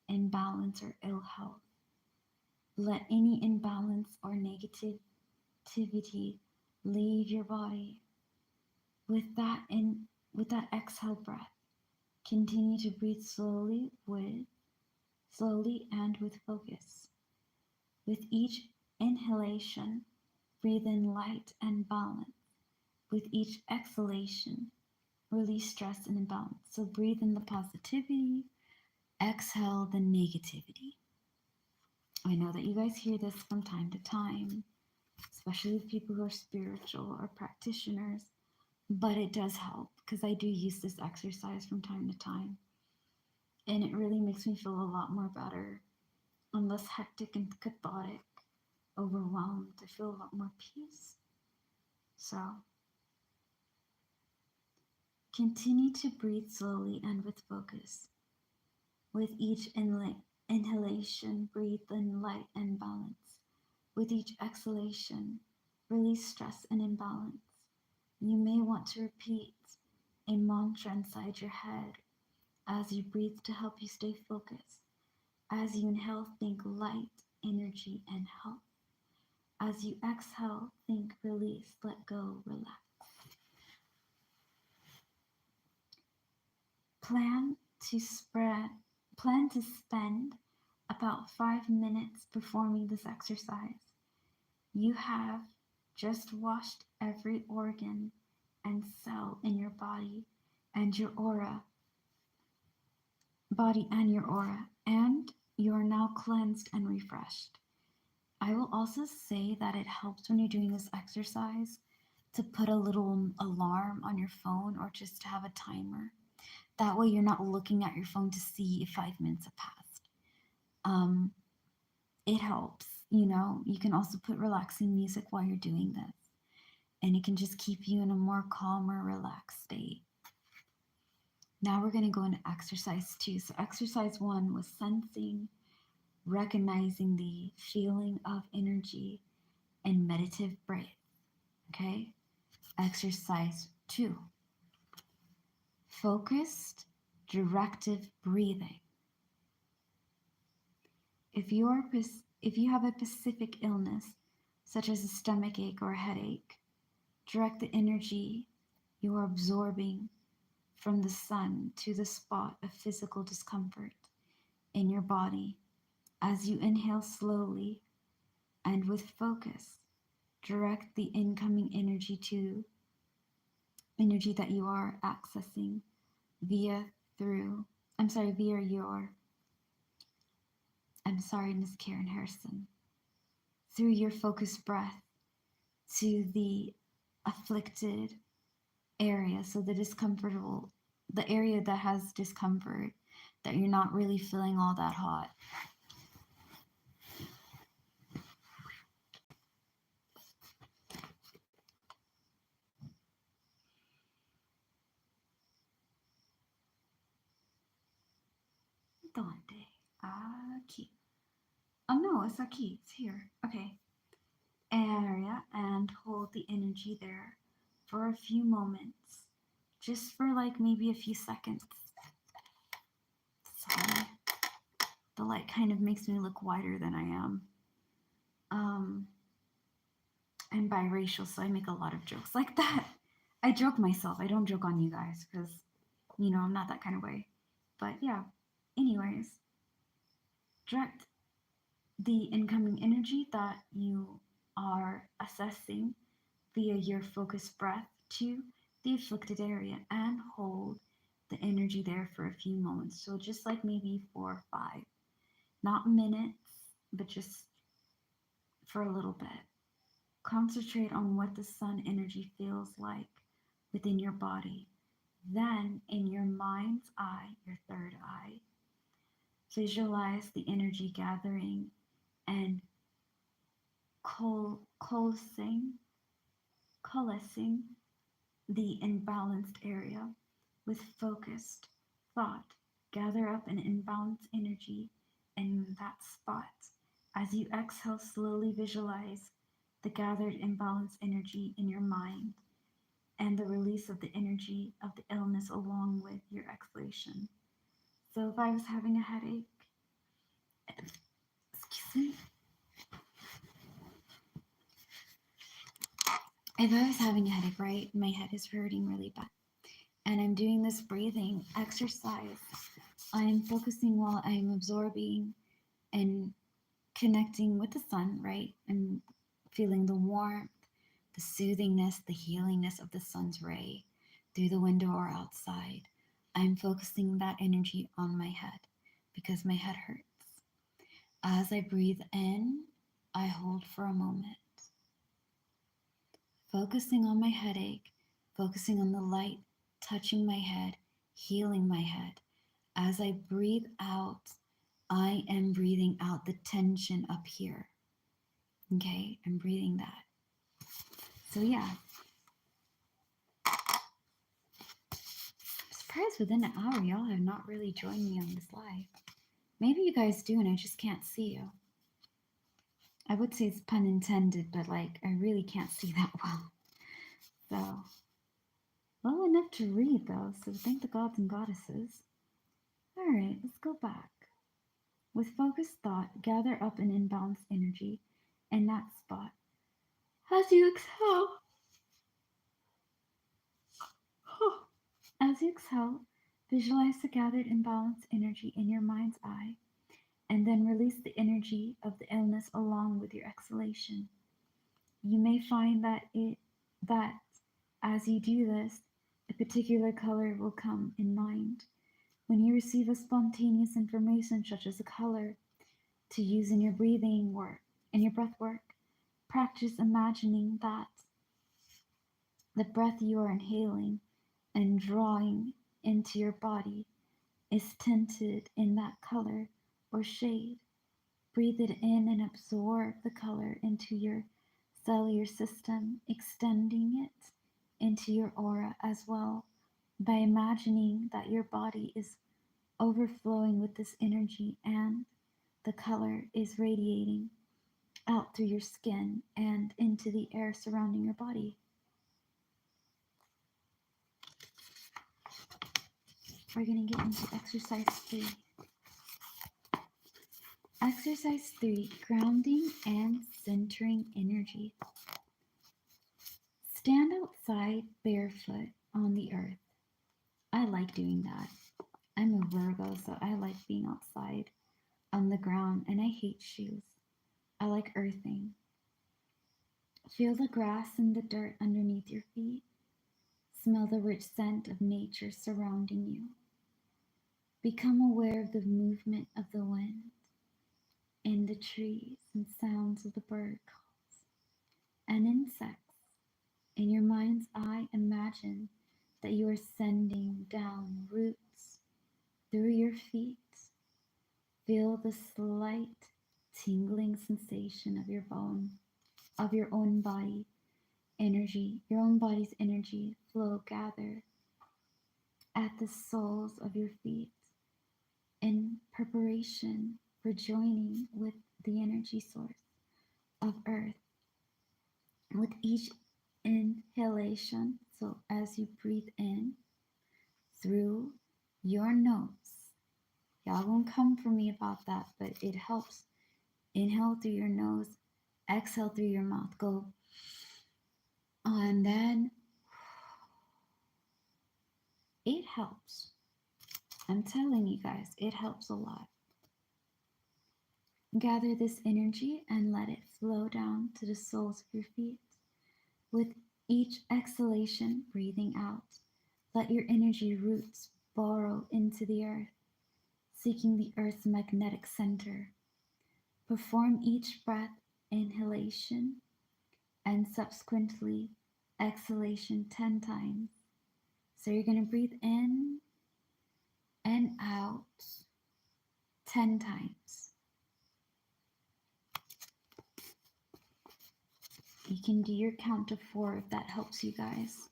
Speaker 1: imbalance, or ill health. Let any imbalance or negativity leave your body. With that exhale breath, continue to breathe slowly and with focus. With each inhalation, breathe in light and balance. With each exhalation, release stress and imbalance. So breathe in the positivity, exhale the negativity. I know that you guys hear this from time to time, especially with people who are spiritual or practitioners, but it does help because I do use this exercise from time to time. And it really makes me feel a lot more better. I'm less hectic and chaotic, overwhelmed. I feel a lot more peace. So continue to breathe slowly and with focus. With each inhalation, breathe in light and balance. With each exhalation, release stress and imbalance. You may want to repeat a mantra inside your head As you breathe to help you stay focused. As you inhale, think light, energy, and health. As you exhale, think release, let go, relax. Plan to spread Plan to spend about 5 minutes performing this exercise. You have just washed every organ and cell in your and your aura, and you are now cleansed and refreshed. I will also say that it helps when you're doing this exercise to put a little alarm on your phone or just to have a timer. That way you're not looking at your phone to see if 5 minutes have passed. Um, it helps, You can also put relaxing music while you're doing this, and it can just keep you in a more calmer, relaxed state. Now we're going to go into exercise 2. So exercise 1 was sensing, recognizing the feeling of energy and meditative breath. Okay? Exercise 2, focused, directive breathing. If you have a specific illness, such as a stomach ache or a headache, direct the energy you are absorbing from the sun to the spot of physical discomfort in your body. As you inhale slowly and with focus, direct the incoming energy to energy that you are accessing via through, I'm sorry, via your, I'm sorry, Miss Karen Harrison, through your focused breath to the afflicted area. So the area that has discomfort, that you're not really feeling all that hot. Donde? Aquí. Oh no, it's aquí. It's here. Okay. Area, and hold the energy there for a few moments. Just for like maybe a few seconds. Sorry. The light kind of makes me look whiter than I am. I'm biracial, so I make a lot of jokes like that. I joke myself. I don't joke on you guys because, I'm not that kind of way. But yeah, anyways, direct the incoming energy that you are assessing via your focused breath to the afflicted area and hold the energy there for a few moments. So just like maybe 4 or 5, not minutes, but just for a little bit. Concentrate on what the sun energy feels like within your body. Then, in your mind's eye, your third eye, visualize the energy gathering and coalescing the imbalanced area with focused thought. Gather up an imbalanced energy in that spot. As you exhale, slowly visualize the gathered imbalanced energy in your mind and the release of the energy of the illness along with your exhalation. So if I was having a headache, excuse me, if I was having a headache, right, my head is hurting really bad, and I'm doing this breathing exercise, I'm focusing while I'm absorbing and connecting with the sun, right? I'm feeling the warmth, the soothingness, the healingness of the sun's ray through the window or outside. I'm focusing that energy on my head because my head hurts. As I breathe in, I hold for a moment, focusing on my headache, focusing on the light touching my head, healing my head. As I breathe out, I am breathing out the tension up here. Okay, I'm breathing that. So yeah. I'm surprised within an hour y'all have not really joined me on this live. Maybe you guys do and I just can't see you. I would say it's pun intended, but like I really can't see that well. So, well enough to read though, so thank the gods and goddesses. Alright, let's go back. With focused thought, gather up an imbalanced energy in that spot. As you exhale, as you exhale, visualize the gathered imbalanced energy in your mind's eye, and then release the energy of the illness along with your exhalation. You may find that as you do this, a particular color will come in mind. When you receive a spontaneous information such as a color to use in your breathing work, in your breath work, practice imagining that the breath you are inhaling and drawing into your body is tinted in that color or shade. Breathe it in and absorb the color into your cellular system, extending it into your aura as well by imagining that your body is overflowing with this energy and the color is radiating out through your skin and into the air surrounding your body. We're going to get into exercise 3. Exercise 3, grounding and centering energy. Stand outside barefoot on the earth. I like doing that. I'm a Virgo, so I like being outside on the ground, and I hate shoes. I like earthing. Feel the grass and the dirt underneath your feet. Smell the rich scent of nature surrounding you. Become aware of the movement of the wind in the trees and sounds of the bird calls and insects. In your mind's eye, imagine that you are sending down roots through your feet. Feel the slight tingling sensation of your own body energy, your own body's energy flow gather at the soles of your feet in preparation for joining with the energy source of earth. With each inhalation, so as you breathe in through your nose, y'all won't come for me about that, but it helps. Inhale through your nose, exhale through your mouth. Go. And then it helps. I'm telling you guys, it helps a lot. Gather this energy and let it flow down to the soles of your feet. With each exhalation, breathing out, let your energy roots burrow into the earth, seeking the earth's magnetic center. Perform each breath inhalation and subsequently exhalation 10 times. So you're going to breathe in and out 10 times. You can do your count to 4 if that helps you guys.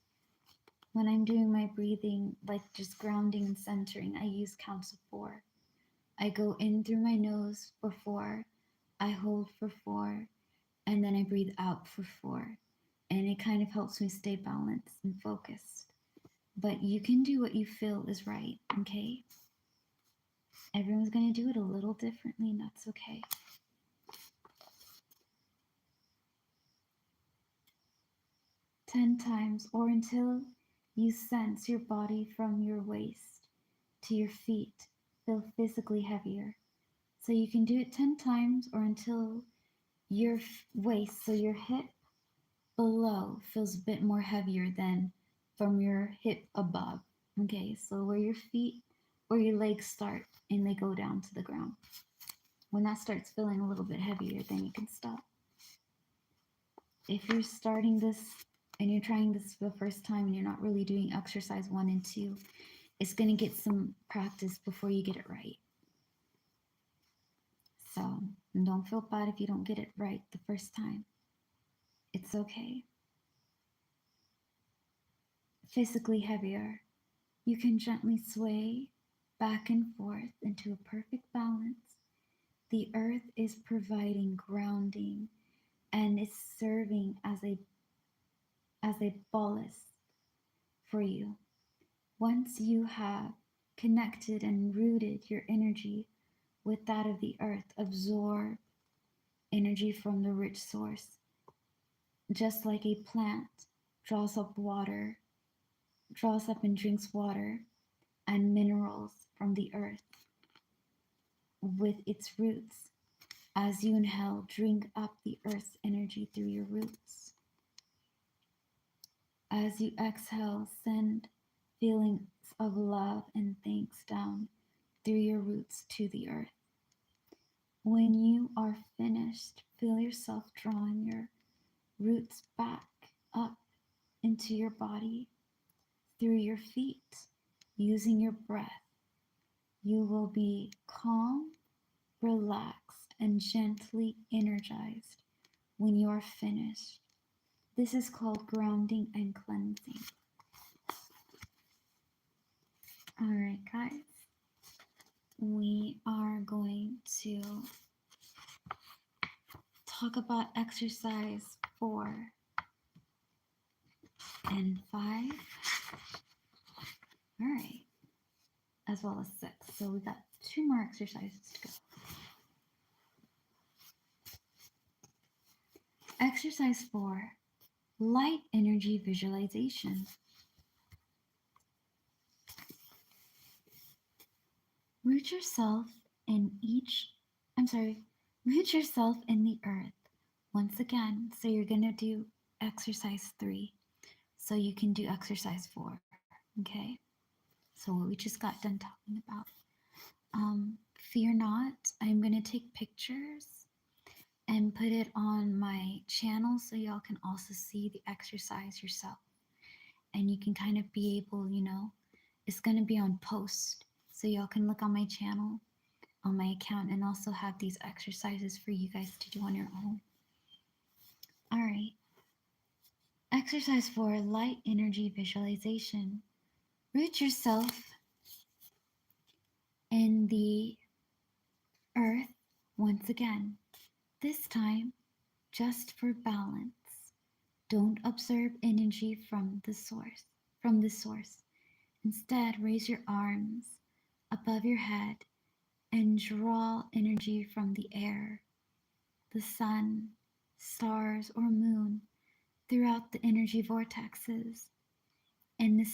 Speaker 1: When I'm doing my breathing, like just grounding and centering, I use counts of 4. I go in through my nose for 4, I hold for 4, and then I breathe out for 4. And it kind of helps me stay balanced and focused. But you can do what you feel is right, okay? Everyone's going to do it a little differently, and that's okay. Ten times, or until you sense your body from your waist to your feet feel physically heavier. So you can do it 10 times or until your waist, so your hip below feels a bit more heavier than from your hip above. Okay, so where your feet or your legs start and they go down to the ground. When that starts feeling a little bit heavier, then you can stop. If you're starting this and you're trying this for the first time and you're not really doing exercise 1 and 2, it's going to get some practice before you get it right. So don't feel bad if you don't get it right the first time. It's okay. Physically heavier, you can gently sway back and forth into a perfect balance. The earth is providing grounding and is serving as a ballast for you. Once you have connected and rooted your energy with that of the earth. Absorb energy from the rich source, just like a plant draws up water, draws up and drinks water and minerals from the earth with its roots. As you inhale, drink up the earth's energy through your roots. As you exhale, send feelings of love and thanks down through your roots to the earth. When you are finished, feel yourself drawing your roots back up into your body through your feet. Using your breath, you will be calm, relaxed, and gently energized when you are finished. This is called grounding and cleansing. All right, guys, we are going to talk about exercise 4 and 5. All right, as well as 6. So we got 2 more exercises to go. Exercise 4, light energy visualization. Root yourself in root yourself in the earth once again. So you're going to do exercise 3. So you can do exercise 4. Okay? So what we just got done talking about. Fear not, I'm going to take pictures and put it on my channel so y'all can also see the exercise yourself. And you can kind of be able, it's going to be on post. So y'all can look on my channel, on my account, and also have these exercises for you guys to do on your own. All right. Exercise 4, light energy visualization. Root yourself in the earth once again. This time, just for balance. Don't observe energy from the source. Instead, raise your arms above your head and draw energy from the air, the sun, stars, or moon throughout the energy vortexes in the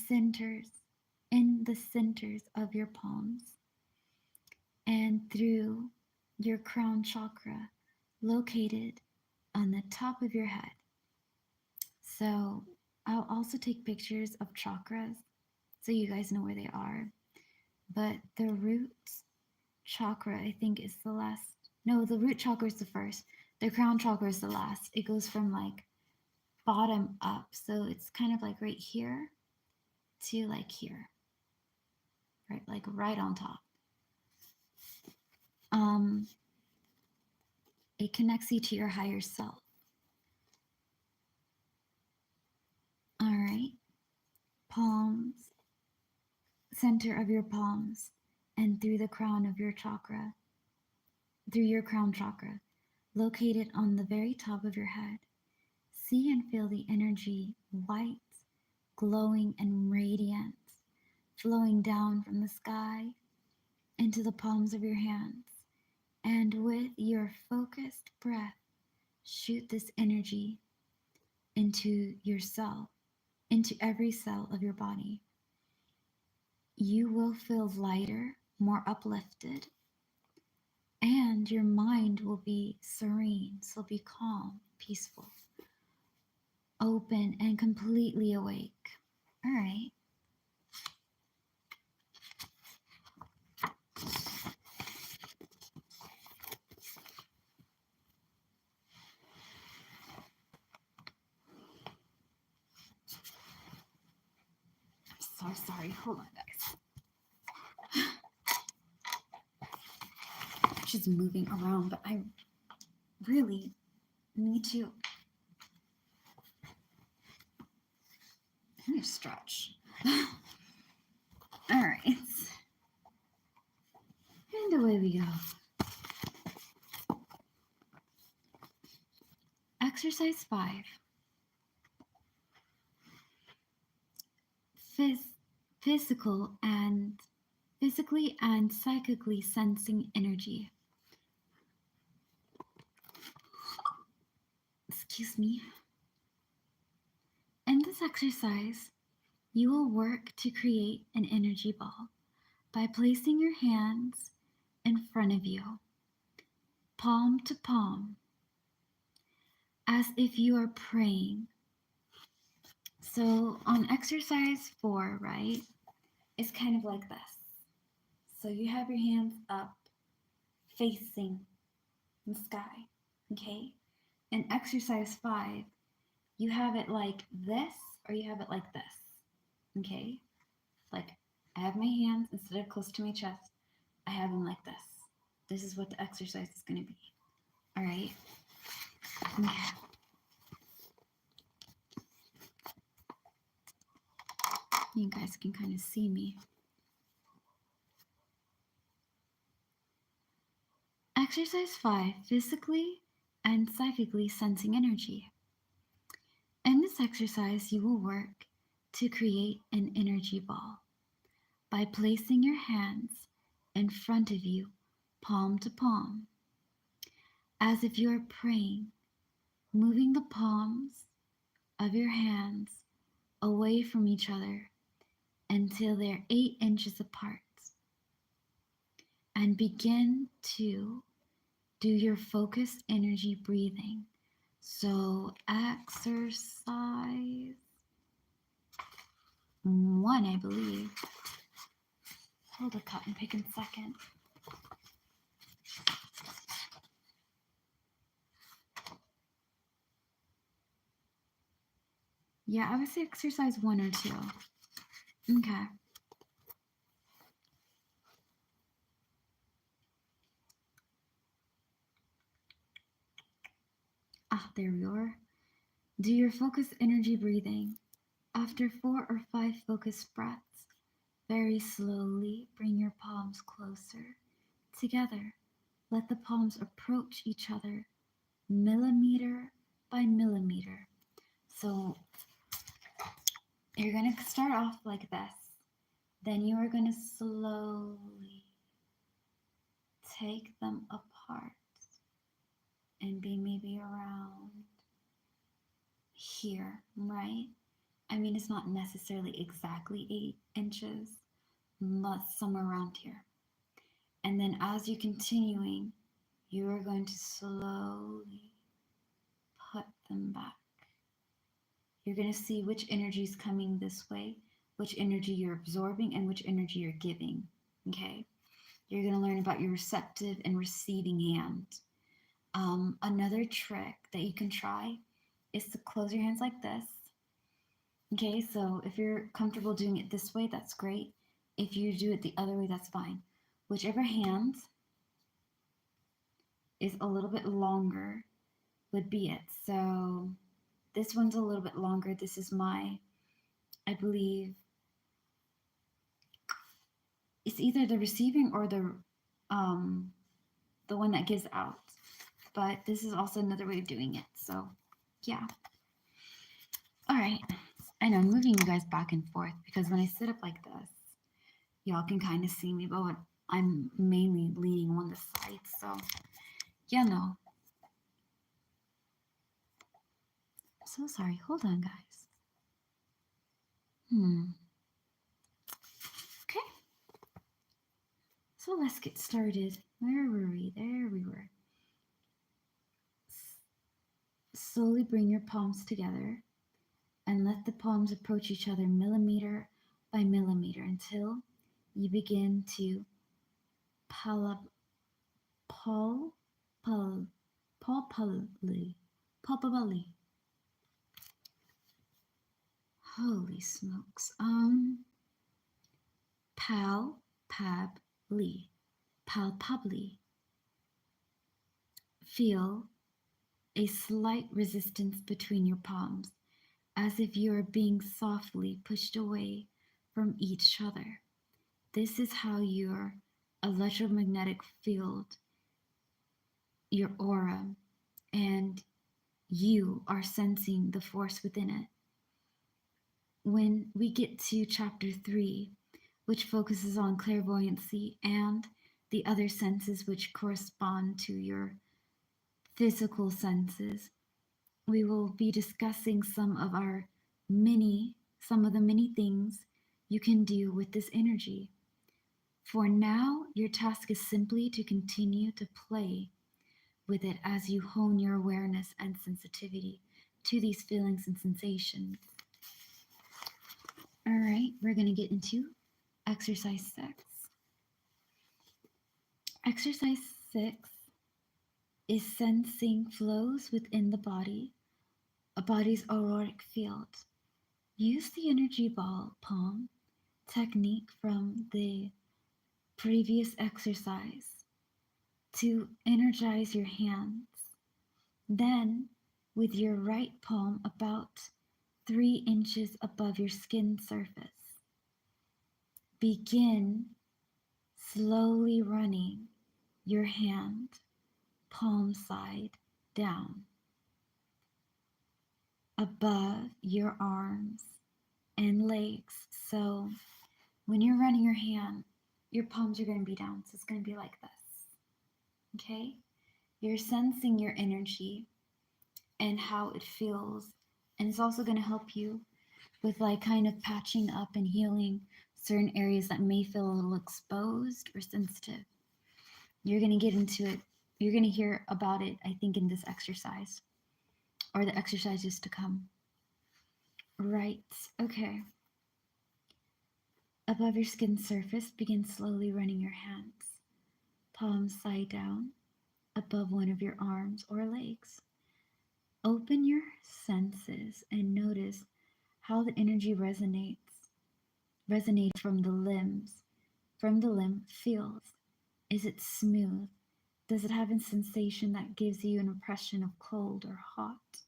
Speaker 1: centers of your palms and through your crown chakra located on the top of your head. So I'll also take pictures of chakras so you guys know where they are. But the root chakra, I think, is the last. No, the root chakra is the first. The crown chakra is the last. It goes from like bottom up. So it's kind of like right here to like here. Right, like right on top. It connects you to your higher self. All right. Palms, center of your palms, and through the crown of your chakra, through your crown chakra, located on the very top of your head. See and feel the energy, white, glowing, and radiant, flowing down from the sky into the palms of your hands. And with your focused breath, shoot this energy into yourself, into every cell of your body. You will feel lighter, more uplifted, and your mind will be serene, so be calm, peaceful, open, and completely awake. All right. I'm so sorry. Hold on, guys. She's moving around, but I really need to stretch. All right. And away we go. Exercise 5. Physical and physically and psychically sensing energy. Excuse me. In this exercise, you will work to create an energy ball by placing your hands in front of you, palm to palm, as if you are praying. So on exercise 4, right, it's kind of like this. So you have your hands up facing the sky, okay? In exercise 5, you have it like this or you have it like this, okay? Like I have my hands instead of close to my chest, I have them like this. This is what the exercise is going to be. All right? Okay. You guys can kind of see me. Exercise 5, physically and psychically sensing energy. In this exercise, you will work to create an energy ball by placing your hands in front of you, palm to palm, as if you are praying, moving the palms of your hands away from each other until they're 8 inches apart, and begin to do your focused energy breathing. So, exercise 1, I believe. Hold a cotton pick in a second. Yeah, I would say exercise 1 or 2. Okay. There we are. Do your focused energy breathing. After 4 or 5 focused breaths, very slowly bring your palms closer together. Let the palms approach each other millimeter by millimeter. So you're going to start off like this. Then you are going to slowly take them apart and be maybe around here, right? I mean, it's not necessarily exactly 8 inches, but somewhere around here. And then as you're continuing, you are going to slowly put them back. You're going to see which energy is coming this way, which energy you're absorbing, and which energy you're giving. Okay? You're going to learn about your receptive and receiving hand. Another trick that you can try is to close your hands like this. Okay, so if you're comfortable doing it this way, that's great. If you do it the other way, that's fine. Whichever hand is a little bit longer would be it. So this one's a little bit longer. This is my, I believe, it's either the receiving or the one that gives out. But this is also another way of doing it. So yeah. All right. I know I'm moving you guys back and forth because when I sit up like this, y'all can kind of see me, but I'm mainly leaning on the side. So yeah, no. So sorry. Hold on, guys. Okay. So let's get started. Where were we? There we were. Slowly bring your palms together and let the palms approach each other millimeter by millimeter until you begin to palpably, palpably. Holy smokes. Palpably, palpably. Feel a slight resistance between your palms, as if you are being softly pushed away from each other. This is how your electromagnetic field, your aura, and you are sensing the force within it. When we get to chapter 3, which focuses on clairvoyancy, and the other senses, which correspond to your physical senses. We will be discussing some of the many things you can do with this energy. For now, your task is simply to continue to play with it as you hone your awareness and sensitivity to these feelings and sensations. All right, we're going to get into exercise 6. Exercise 6 is sensing flows within the body, a body's auroric field. Use the energy ball palm technique from the previous exercise to energize your hands. Then, with your right palm about 3 inches above your skin surface, begin slowly running your hand palm side down above your arms and legs. So when you're running your hand, your palms are going to be down. So it's going to be like this. Okay? You're sensing your energy and how it feels. And it's also going to help you with like kind of patching up and healing certain areas that may feel a little exposed or sensitive. You're going to get into it. You're going to hear about it, I think, in this exercise or the exercises to come. Right. Okay. Above your skin surface, begin slowly running your hands, palms side down, above one of your arms or legs. Open your senses and notice how the energy resonates from the limb feels. Is it smooth? Does it have a sensation that gives you an impression of cold or hot,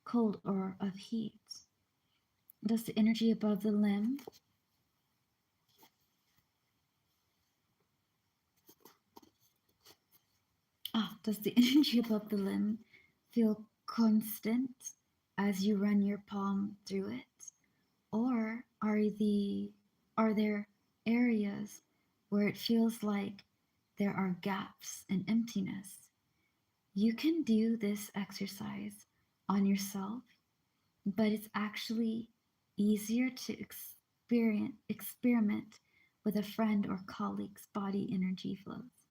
Speaker 1: cold or of heat? Does the energy above the limb does the energy above the limb feel constant as you run your palm through it? Or are there areas where it feels like there are gaps and emptiness? You can do this exercise on yourself, but it's actually easier to experiment with a friend or colleague's body energy flows.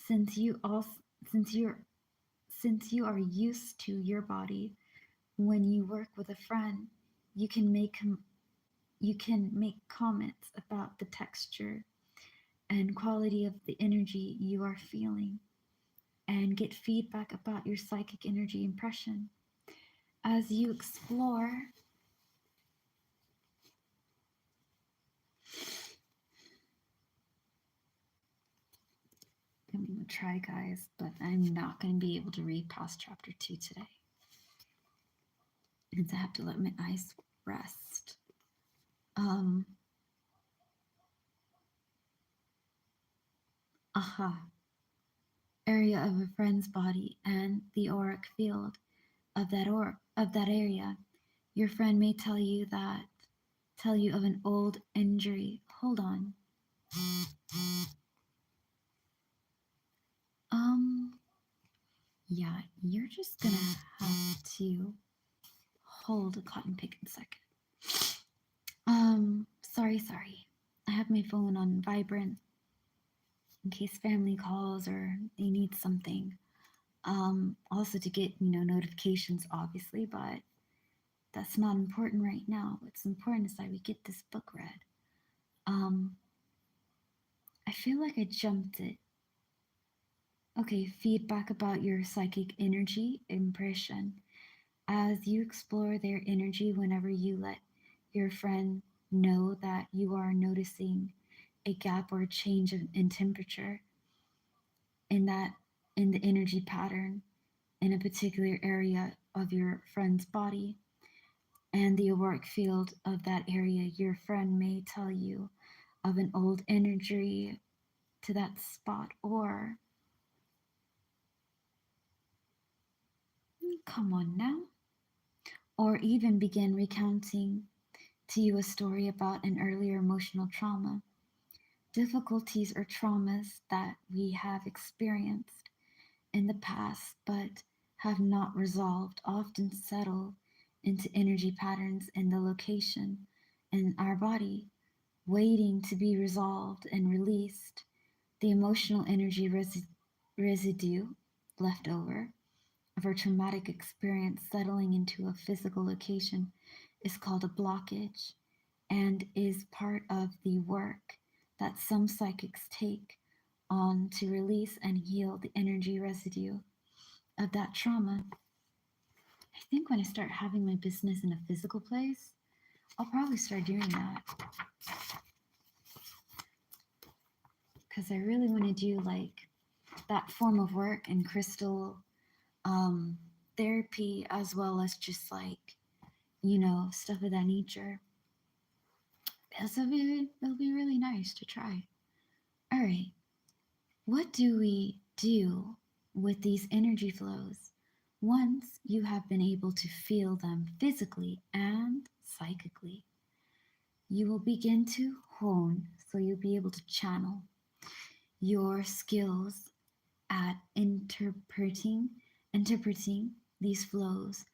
Speaker 1: Since you also since you're since you are used to your body, when you work with a friend, you can make comments about the texture and quality of the energy you are feeling and get feedback about your psychic energy impression. As you explore, I'm going to try, guys, but I'm not going to be able to read past chapter 2 today. Because I have to let my eyes rest. Area of a friend's body and the auric field of that area. Your friend may tell you of an old injury. Hold on. Yeah, you're just gonna have to hold a cotton pick in a second. Sorry. I have my phone on vibrant in case family calls or they need something. Also to get, notifications, obviously, but that's not important right now. What's important is that we get this book read. I feel like I jumped it. Okay, feedback about your psychic energy impression. As you explore their energy, whenever you let your friend know that you are noticing a gap or a change in temperature in the energy pattern in a particular area of your friend's body and the auric field of that area, your friend may tell you of an old energy to that spot, or come on now, or even begin recounting to you a story about an earlier emotional trauma, difficulties or traumas that we have experienced in the past but have not resolved often settle into energy patterns in the location in our body, waiting to be resolved and released. The emotional energy residue left over of our traumatic experience settling into a physical location is called a blockage and is part of the work that some psychics take on to release and heal the energy residue of that trauma. I think when I start having my business in a physical place, I'll probably start doing that because I really want to do like that form of work and crystal um, therapy as well as just like, stuff of that nature. It'll be really nice to try. All right, what do we do with these energy flows once you have been able to feel them physically and psychically? You will begin to hone, so you'll be able to channel your skills at interpreting these flows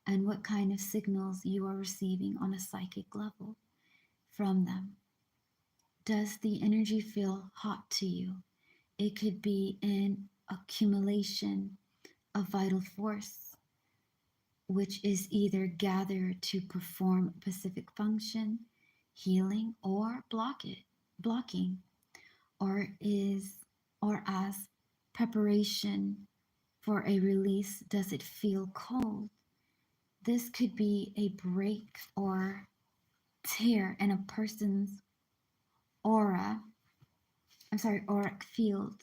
Speaker 1: and what kind of signals you are receiving on a psychic level from them. Does the energy feel hot to you? It could be an accumulation of vital force, which is either gathered to perform a specific function, healing, or blocking, or is or as preparation for a release. Does it feel cold? This could be a break or tear in a person's aura, auric field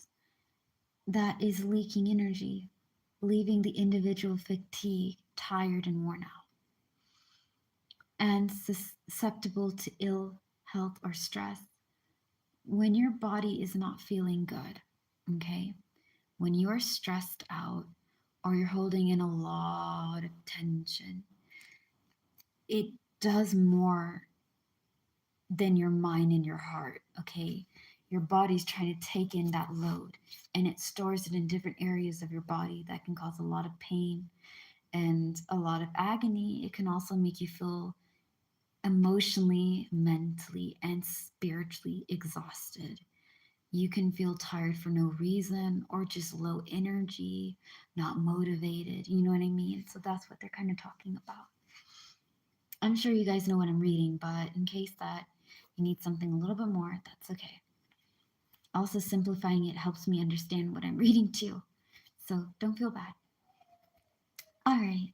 Speaker 1: that is leaking energy, leaving the individual fatigued, tired, and worn out, and susceptible to ill health or stress. When your body is not feeling good, okay, when you are stressed out or you're holding in a lot of tension, it does more than your mind and your heart, okay? Your body's trying to take in that load and it stores it in different areas of your body that can cause a lot of pain and a lot of agony. It can also make you feel emotionally, mentally, and spiritually exhausted. You can feel tired for no reason or just low energy, not motivated. You know what I mean? So that's what they're kind of talking about. I'm sure you guys know what I'm reading, but in case that you need something a little bit more, that's okay. Also, simplifying it helps me understand what I'm reading too. So don't feel bad. All right.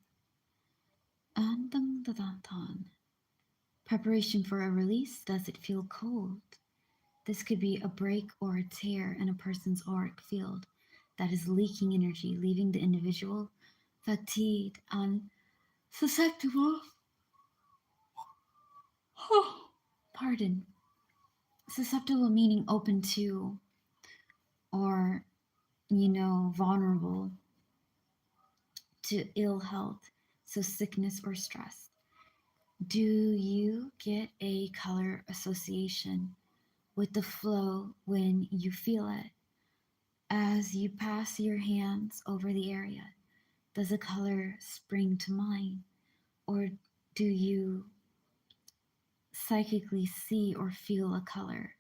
Speaker 1: Preparation for a release. Does it feel cold? This could be a break or a tear in a person's auric field that is leaking energy, leaving the individual fatigued and susceptible. Pardon. Susceptible meaning open to or, vulnerable to ill health, so sickness or stress. Do you get a color association with the flow when you feel it? As you pass your hands over the area, does a color spring to mind? Or do you psychically see or feel a color?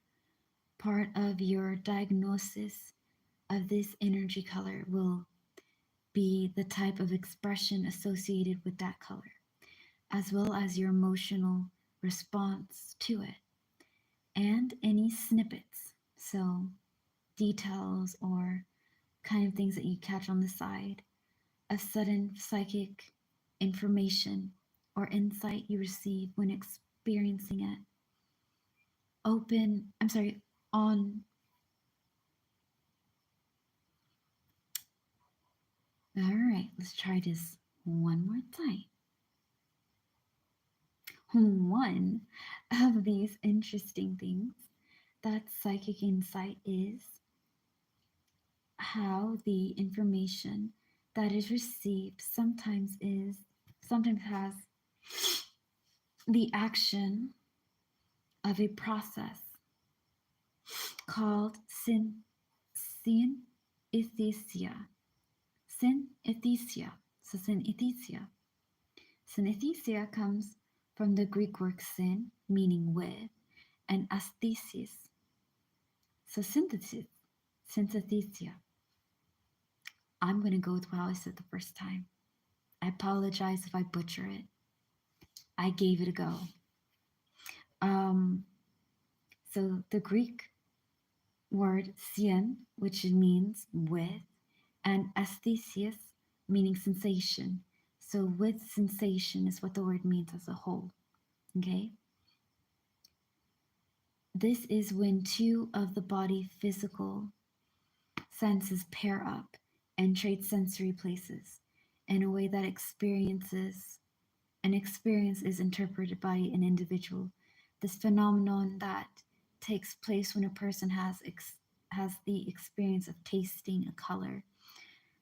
Speaker 1: Part of your diagnosis of this energy color will be the type of expression associated with that color, as well as your emotional response to it, and any snippets, so details or kind of things that you catch on the side, a sudden psychic information or insight you receive when experiencing it. On. All right, let's try this one more time. One of these interesting things that psychic insight is how the information that is received sometimes has the action of a process called synesthesia. Synesthesia. So synesthesia comes from the Greek word syn, meaning with, and aesthesis. So synesthesia. I'm going to go with how I said the first time. I apologize if I butcher it. I gave it a go. Um, so the Greek word sien, which means with, and aesthesis, meaning sensation. So with sensation is what the word means as a whole. Okay? This is when two of the body physical senses pair up and trade sensory places in a way that an experience is interpreted by an individual. This phenomenon that takes place when a person has the experience of tasting a color,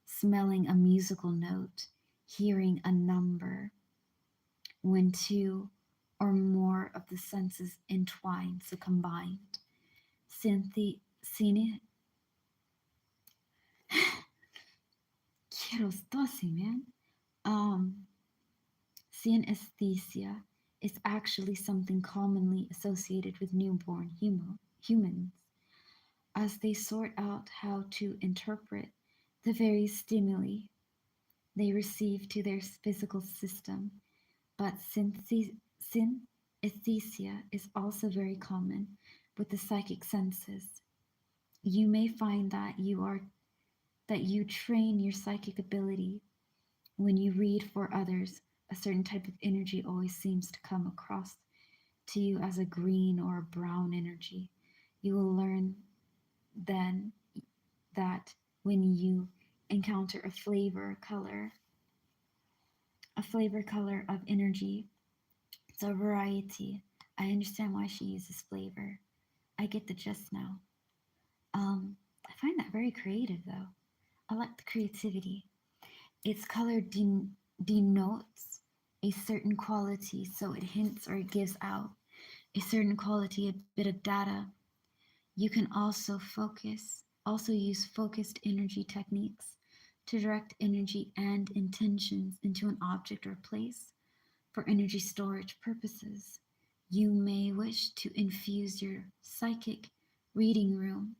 Speaker 1: smelling a musical note, hearing a number, when two or more of the senses entwine, so combined. Cine, quiero stosi, man. Um, Synesthesia is actually something commonly associated with newborn humans as they sort out how to interpret the various stimuli they receive to their physical system. But synesthesia is also very common with the psychic senses. You may find that you train your psychic ability when you read for others. A certain type of energy always seems to come across to you as a green or a brown energy. You will learn then that when you encounter a flavor color of energy, it's a variety. I understand why she uses flavor. I get the gist now. I find that very creative though. I like the creativity. Its color denotes a certain quality, so it hints or it gives out a certain quality, a bit of data. You can also use focused energy techniques to direct energy and intentions into an object or place for energy storage purposes. You may wish to infuse your psychic reading room,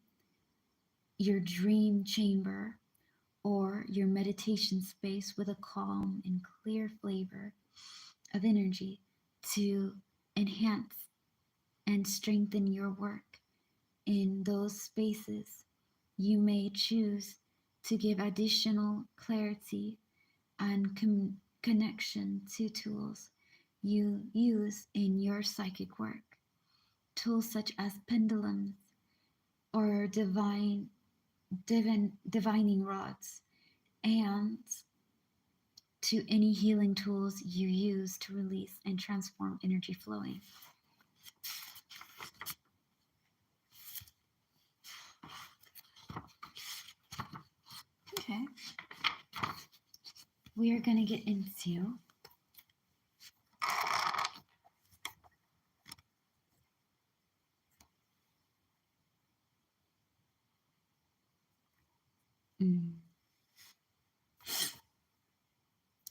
Speaker 1: your dream chamber, or your meditation space with a calm and clear flavor of energy to enhance and strengthen your work in those spaces. You may choose to give additional clarity and connection to tools you use in your psychic work. Tools such as pendulums or divining rods, and to any healing tools you use to release and transform energy flowing. Okay. We are going to get into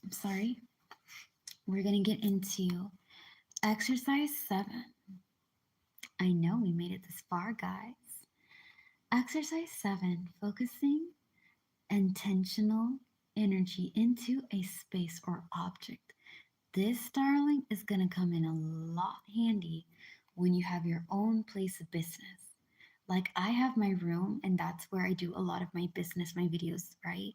Speaker 1: I'm sorry. We're going to get into exercise 7. I know we made it this far, guys. Exercise 7, focusing intentional energy into a space or object. This, darling, is going to come in a lot handy when you have your own place of business. Like I have my room, and that's where I do a lot of my business, my videos, right?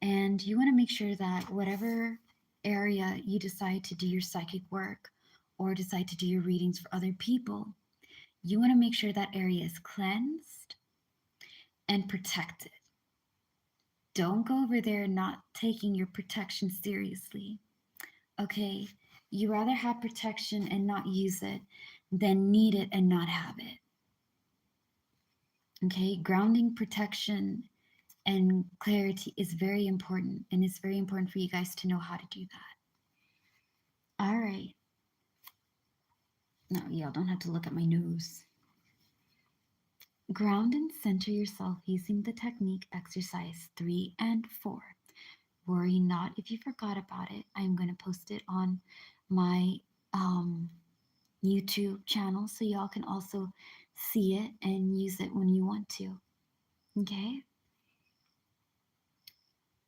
Speaker 1: And you want to make sure that whatever area you decide to do your psychic work or decide to do your readings for other people, you want to make sure that area is cleansed and protected. Don't go over there not taking your protection seriously. Okay? You rather have protection and not use it than need it and not have it. Okay? Grounding, protection, and clarity is very important, and it's very important for you guys to know how to do that. All right. No, y'all don't have to look at my nose. Ground and center yourself using the technique exercise 3 and 4. Worry not if you forgot about it. I'm going to post it on my um, YouTube channel so y'all can also see it and use it when you want to. Okay?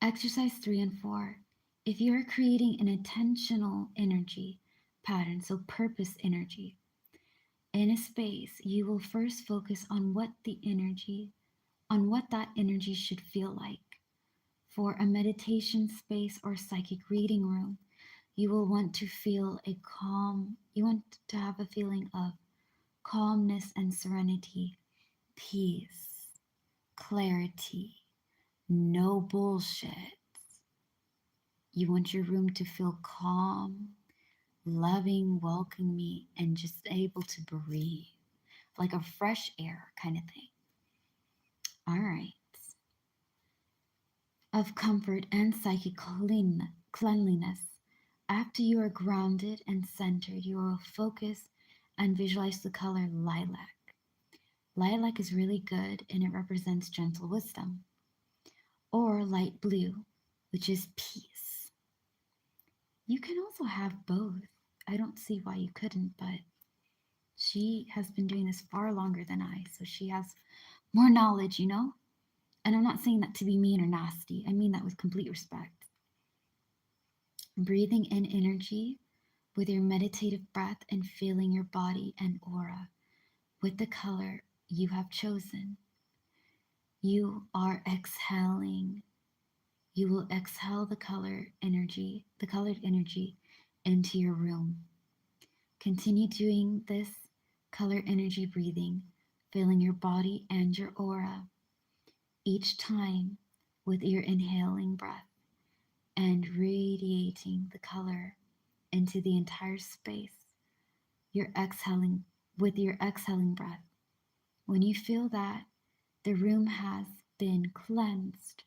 Speaker 1: Exercise 3 and 4. If you're creating an intentional energy pattern, so purpose energy, in a space, you will first focus on what that energy should feel like. For a meditation space or psychic reading room, you will want to feel you want to have a feeling of calmness and serenity, peace, clarity, no bullshit. You want your room to feel calm, loving, welcoming, and just able to breathe like a fresh air kind of thing. All right. Of comfort and psychic cleanliness. After you are grounded and centered, you will focus and visualize the color lilac. Lilac is really good and it represents gentle wisdom. Or light blue, which is peace. You can also have both. I don't see why you couldn't, but she has been doing this far longer than I, so she has more knowledge, you know? And I'm not saying that to be mean or nasty. I mean that with complete respect. Breathing in energy with your meditative breath and filling your body and aura with the color you have chosen. You are exhaling. You will exhale the colored energy into your room. Continue doing this color energy breathing, filling your body and your aura each time with your inhaling breath and radiating the color into the entire space. You're exhaling with your exhaling breath. When you feel that the room has been cleansed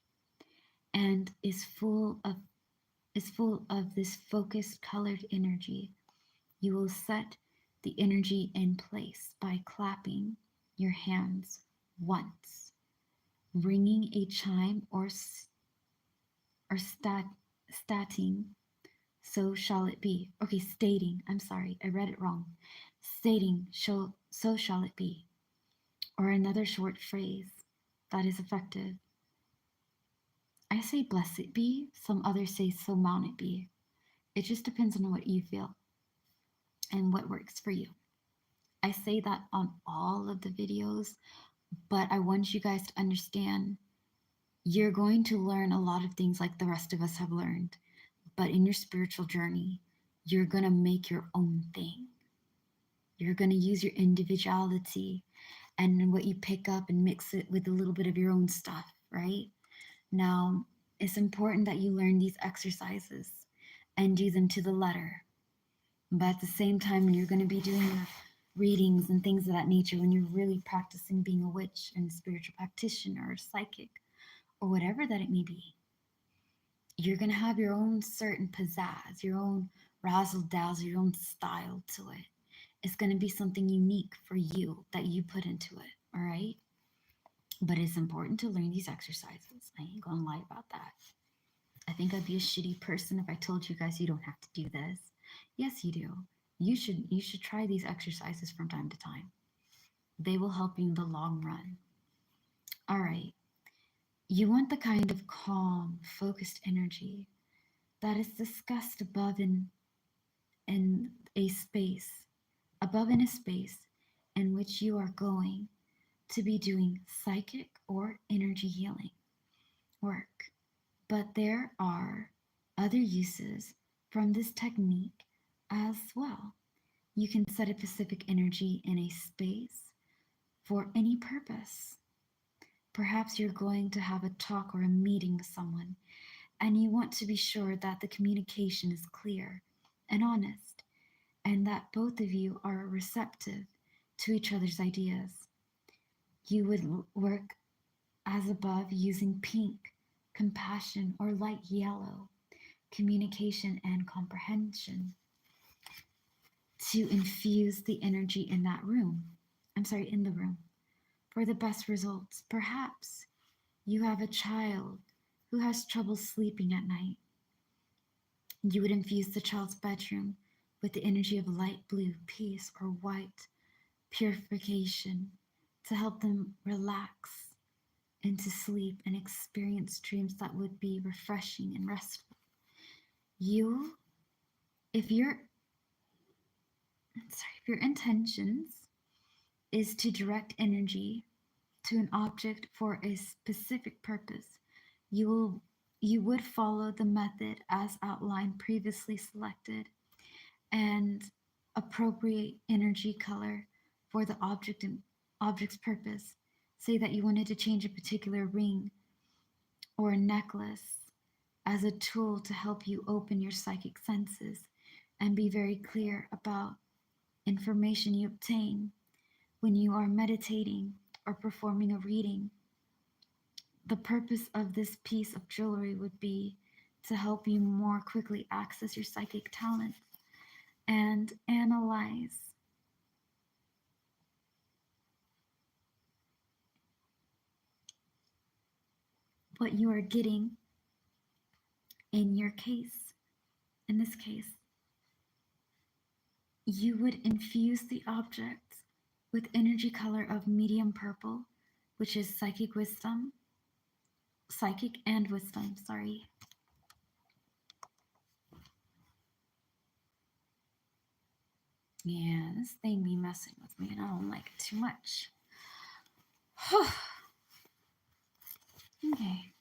Speaker 1: and is full of this focused colored energy, you will set the energy in place by clapping your hands once, ringing a chime or stating, so shall it be. Okay, stating, I'm sorry, I read it wrong. Stating, so shall it be. Or another short phrase that is effective. I say blessed be, some others say so mount it be. It just depends on what you feel and what works for you. I say that on all of the videos, but I want you guys to understand you're going to learn a lot of things like the rest of us have learned, but in your spiritual journey, you're going to make your own thing. You're going to use your individuality and what you pick up and mix it with a little bit of your own stuff, right? Now, it's important that you learn these exercises and do them to the letter. But at the same time, when you're going to be doing your readings and things of that nature, when you're really practicing being a witch and a spiritual practitioner or psychic or whatever that it may be, you're going to have your own certain pizzazz, your own razzle dazzle, your own style to it. It's going to be something unique for you that you put into it, all right? But it's important to learn these exercises. I ain't going to lie about that. I think I'd be a shitty person if I told you guys you don't have to do this. Yes, you do. You should try these exercises from time to time. They will help you in the long run. All right. You want the kind of calm, focused energy that is discussed in a space, above in a space in which you are going to be doing psychic or energy healing work. But there are other uses from this technique as well. You can set a specific energy in a space for any purpose. Perhaps you're going to have a talk or a meeting with someone, and you want to be sure that the communication is clear and honest, and that both of you are receptive to each other's ideas. You would work as above using pink, compassion, or light yellow, communication and comprehension, to infuse the energy in that room. In the room for the best results. Perhaps you have a child who has trouble sleeping at night. You would infuse the child's bedroom with the energy of light blue, peace, or white, purification, to help them relax into sleep and experience dreams that would be refreshing and restful. You, if your if your intentions is to direct energy to an object for a specific purpose, you would follow the method as outlined previously selected and appropriate energy color for the object and object's purpose. Say that you wanted to change a particular ring or a necklace as a tool to help you open your psychic senses and be very clear about information you obtain when you are meditating or performing a reading. The purpose of this piece of jewelry would be to help you more quickly access your psychic talent and analyze what you are getting in your case. In this case, you would infuse the object with energy color of medium purple, which is psychic and wisdom, sorry. Yeah, this thing be messing with me and I don't like it too much. Okay.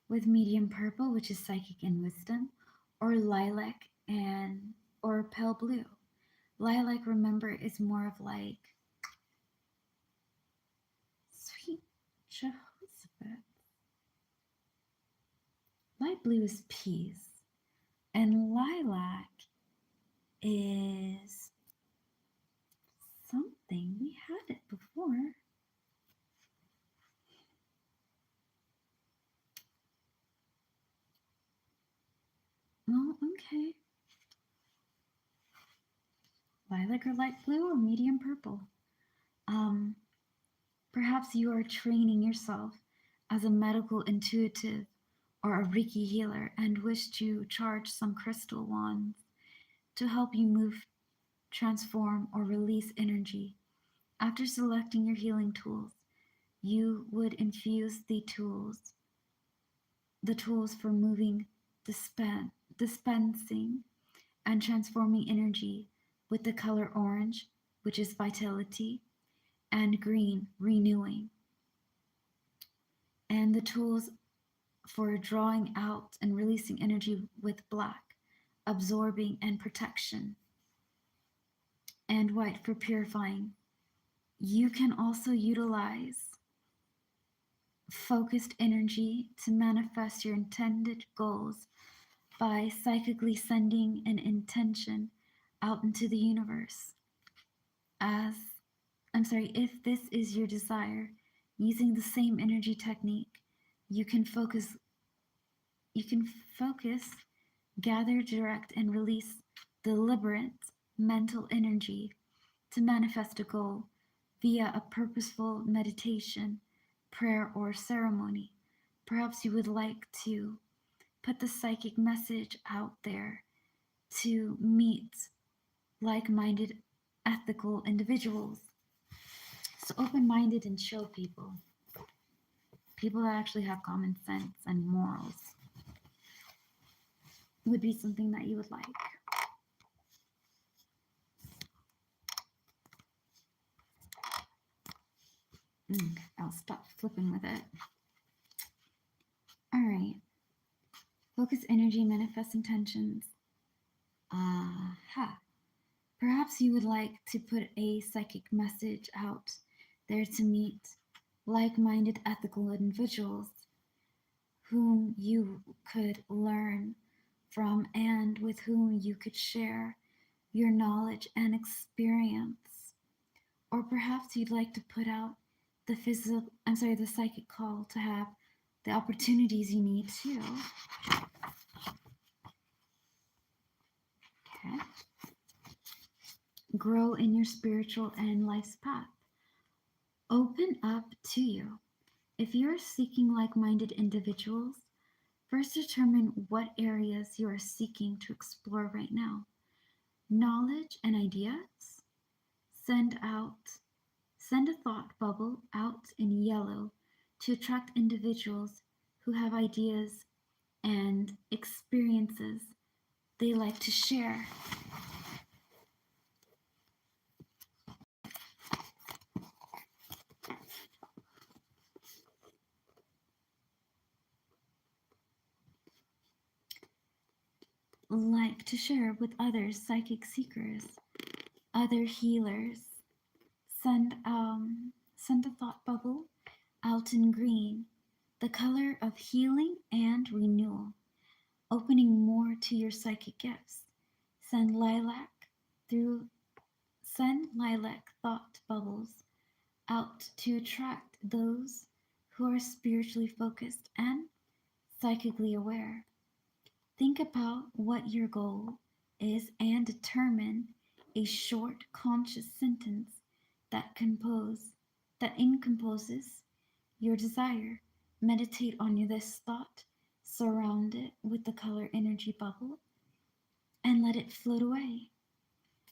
Speaker 1: With medium purple, which is psychic and wisdom, or lilac or pale blue. Lilac, remember, is more of like sweet Jehoshaphat. Light blue is peace, and lilac is something. We had it before. Well, okay. Lilac or light blue or medium purple. Perhaps you are training yourself as a medical intuitive or a Reiki healer and wish to charge some crystal wands to help you move, transform, or release energy. After selecting your healing tools, you would infuse the tools for moving, dispensing, and transforming energy with the color orange, which is vitality, and green, renewing, and the tools for drawing out and releasing energy with black, absorbing and protection, and white for purifying. You can also utilize focused energy to manifest your intended goals by psychically sending an intention out into the universe. If this is your desire, using the same energy technique, you can focus, gather, direct, and release deliberate mental energy to manifest a goal via a purposeful meditation, prayer, or ceremony. Perhaps you would like to put the psychic message out there to meet like-minded, ethical individuals. So open-minded and chill people that actually have common sense and morals, would be something that you would like. I'll stop flipping with it. All right. Focus energy, manifest intentions. Perhaps you would like to put a psychic message out there to meet like-minded, ethical individuals whom you could learn from and with whom you could share your knowledge and experience. Or perhaps you'd like to put out the psychic call to have the opportunities you need too. Okay. grow in your spiritual and life's path. Open up to you. If you're seeking like minded individuals, first determine what areas you are seeking to explore right now. Knowledge and ideas? Send out Send a thought bubble out in yellow to attract individuals who have ideas and experiences they like to share. Like to share with others, psychic seekers, other healers. Send a thought bubble out in green, the color of healing and renewal, opening more to your psychic gifts. Send lilac through Send lilac thought bubbles out to attract those who are spiritually focused and psychically aware. Think about what your goal is and determine a short conscious sentence that encompasses your desire. Meditate on this thought, surround it with the color energy bubble, and let it float away.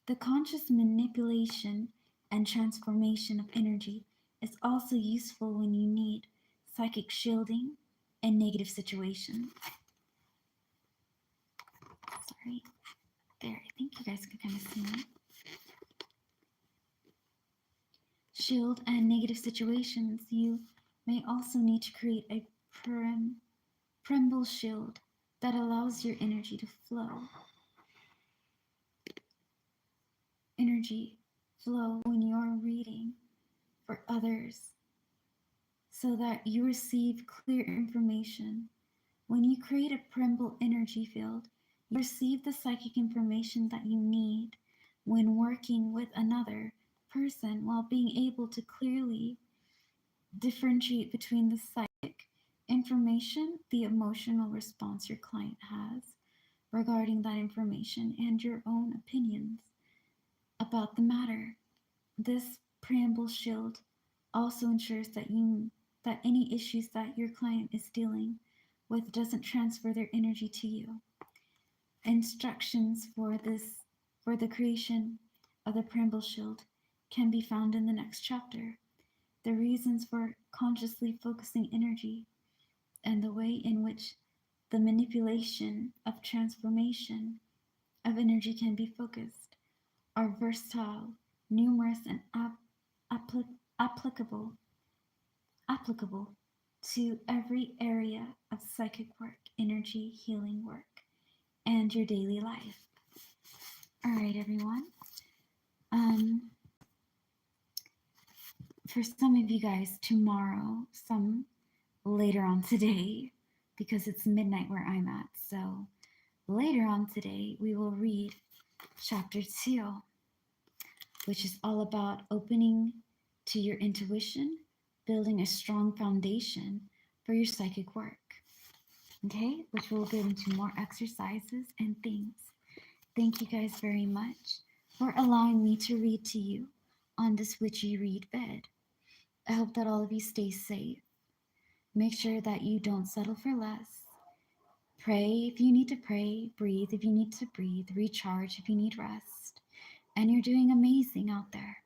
Speaker 1: The conscious manipulation and transformation of energy is also useful when you need psychic shielding in negative situations. Sorry, there, I think you guys can kind of see me. Shield and negative situations, you may also need to create a Premble shield that allows your energy to flow when you're reading for others so that you receive clear information. When you create a Premble energy field, you receive the psychic information that you need when working with another person while being able to clearly differentiate between the psychic information, the emotional response your client has regarding that information, and your own opinions about the matter. This preamble shield also ensures that any issues that your client is dealing with doesn't transfer their energy to you. Instructions for the creation of the preamble shield can be found in the next chapter. The reasons for consciously focusing energy and the way in which the manipulation of transformation of energy can be focused are versatile, numerous, and applicable applicable to every area of psychic work, energy healing work, and your daily life. All right, everyone. For some of you guys, tomorrow, some later on today, because it's midnight where I'm at. So later on today, we will read chapter 2, which is all about opening to your intuition, building a strong foundation for your psychic work. Okay, which we'll get into more exercises and things. Thank you guys very much for allowing me to read to you on this Witchy Read bed. I hope that all of you stay safe. Make sure that you don't settle for less. Pray if you need to pray, breathe if you need to breathe, recharge if you need rest. And you're doing amazing out there.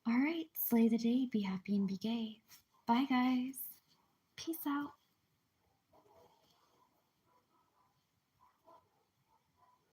Speaker 1: All right, slay the day, be happy and be gay. Bye, guys. Peace out.